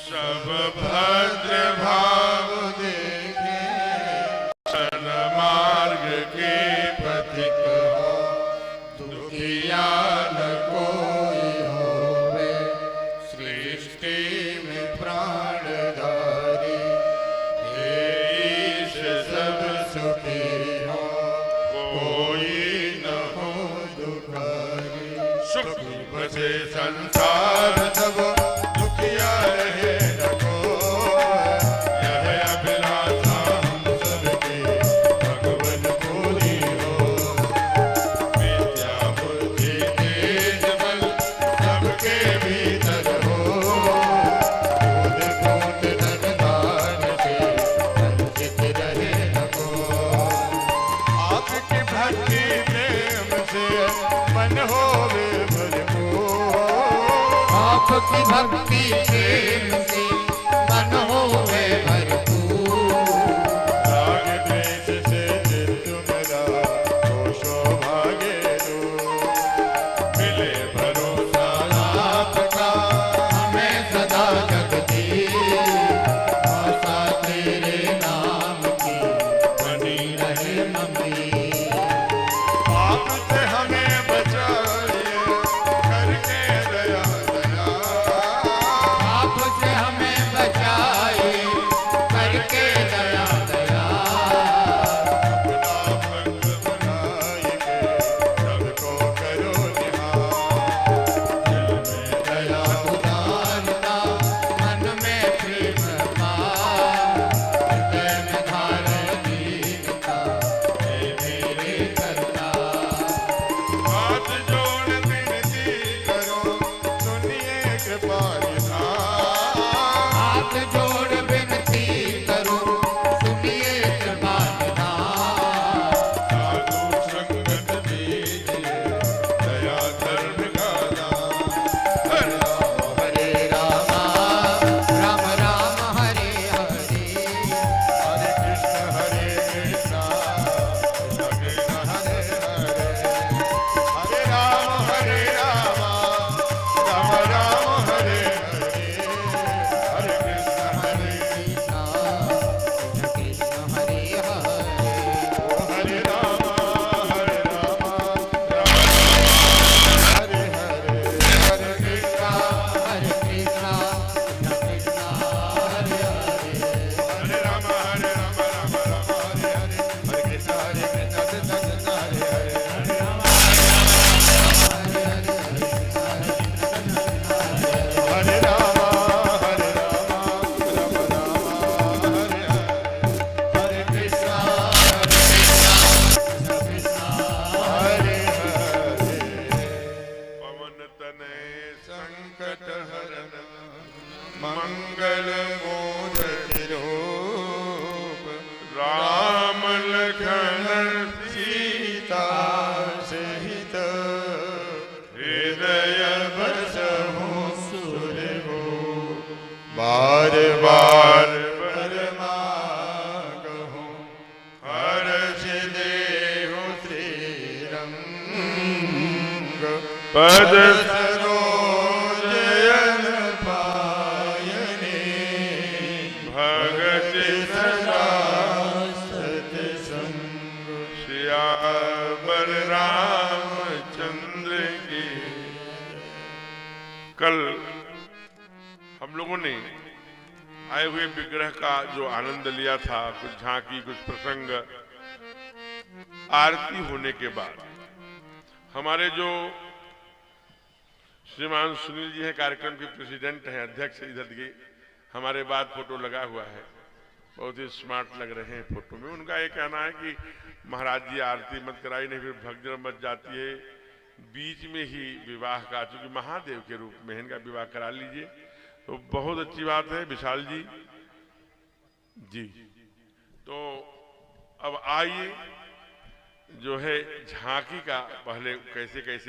सब भद्र भाव देखे, सन मार्ग के पथिक हो, दुखिया न कोई होवे, सृष्टि में प्राणधारी, हे ईश सब सुखी हो, कोई न हो दुखारी। सुख बसे संसार सब, दुखिया रहे न कोई, यह अभिलाषा हम सबकी भगवन पूरी हो। विद्या बुद्धि तेज बल सबके भीतर हो, दूध दूध धन दान से वंचित रहे न कोई। आपकी भक्ति प्रेम से मन होवे भरपूर, आपकी भक्ति प्रेम से मन होवे भरपूर। राग द्वेष से चित्त मेरा हो सौभाग्य दूर, मिले भरोसा आपका हमें सदा जगदीश, आशा तेरे नाम की बनी रहे मम्मी। आपसे हमें बचाइए करके दया दया, आपसे हमें बचाए करके दया दया। अपना भक्त बनाइए सबको करो निहार, दिल में दया उदारता मन में प्रेम पार, हृदय में धारे दीनता हे मेरे करता। हाथ जोड़ विनती करो, सुनिए कृपा निधान। हाथ जोड़ विनती करो, सुनिए कृपा निधान। साधु संगत दीजिए, दया धर्म का दान। हरे राम राम राम हरे हरे, हरे कृष्ण कृष्ण कृष्ण हरे हरे, हरे राम राम राम हरे हरे, हरे कृष्ण कृष्ण कृष्ण हरे हरे। हरे राम हरे हरे, हरे कृष्ण हरे कृष्ण कृष्ण कृष्ण हरे हरे। हरे राम राम राम हरे हरे, हरे कृष्ण कृष्ण कृष्ण हरे हरे, हरे राम हरे राम राम राम हरे हरे, हरे कृष्ण कृष्ण कृष्ण हरे हरे। पवन तनय संकट हरन, मंगल मूर्ति रूप, राम लखन सीता सहित, हृदय बसहु सुरभूप। बार बार परमागहु, हर्ष देहु श्रीरंग, पद सरोजन पायने, भगति सदा सतसंग। श्यावर रामचंद्र की। कल हम सब लोगों ने आए हुए विग्रह का जो आनंद लिया था, कुछ झांकी, कुछ प्रसंग, आरती होने के बाद हमारे जो श्रीमान सुनील जी हैं, कार्यक्रम के प्रेसिडेंट हैं, अध्यक्ष, इधर के हमारे बाद फोटो लगा हुआ है, बहुत ही स्मार्ट लग रहे हैं फोटो में। उनका ये कहना है कि महाराज जी आरती मत कराई, नहीं फिर भगदड़ मच जाती है, बीच में ही विवाह का, चूंकि महादेव के रूप में इनका विवाह करा लीजिए। तो बहुत अच्छी बात है विशाल जी। जी तो अब आइए जो है झांकी का पहले कैसे कैसे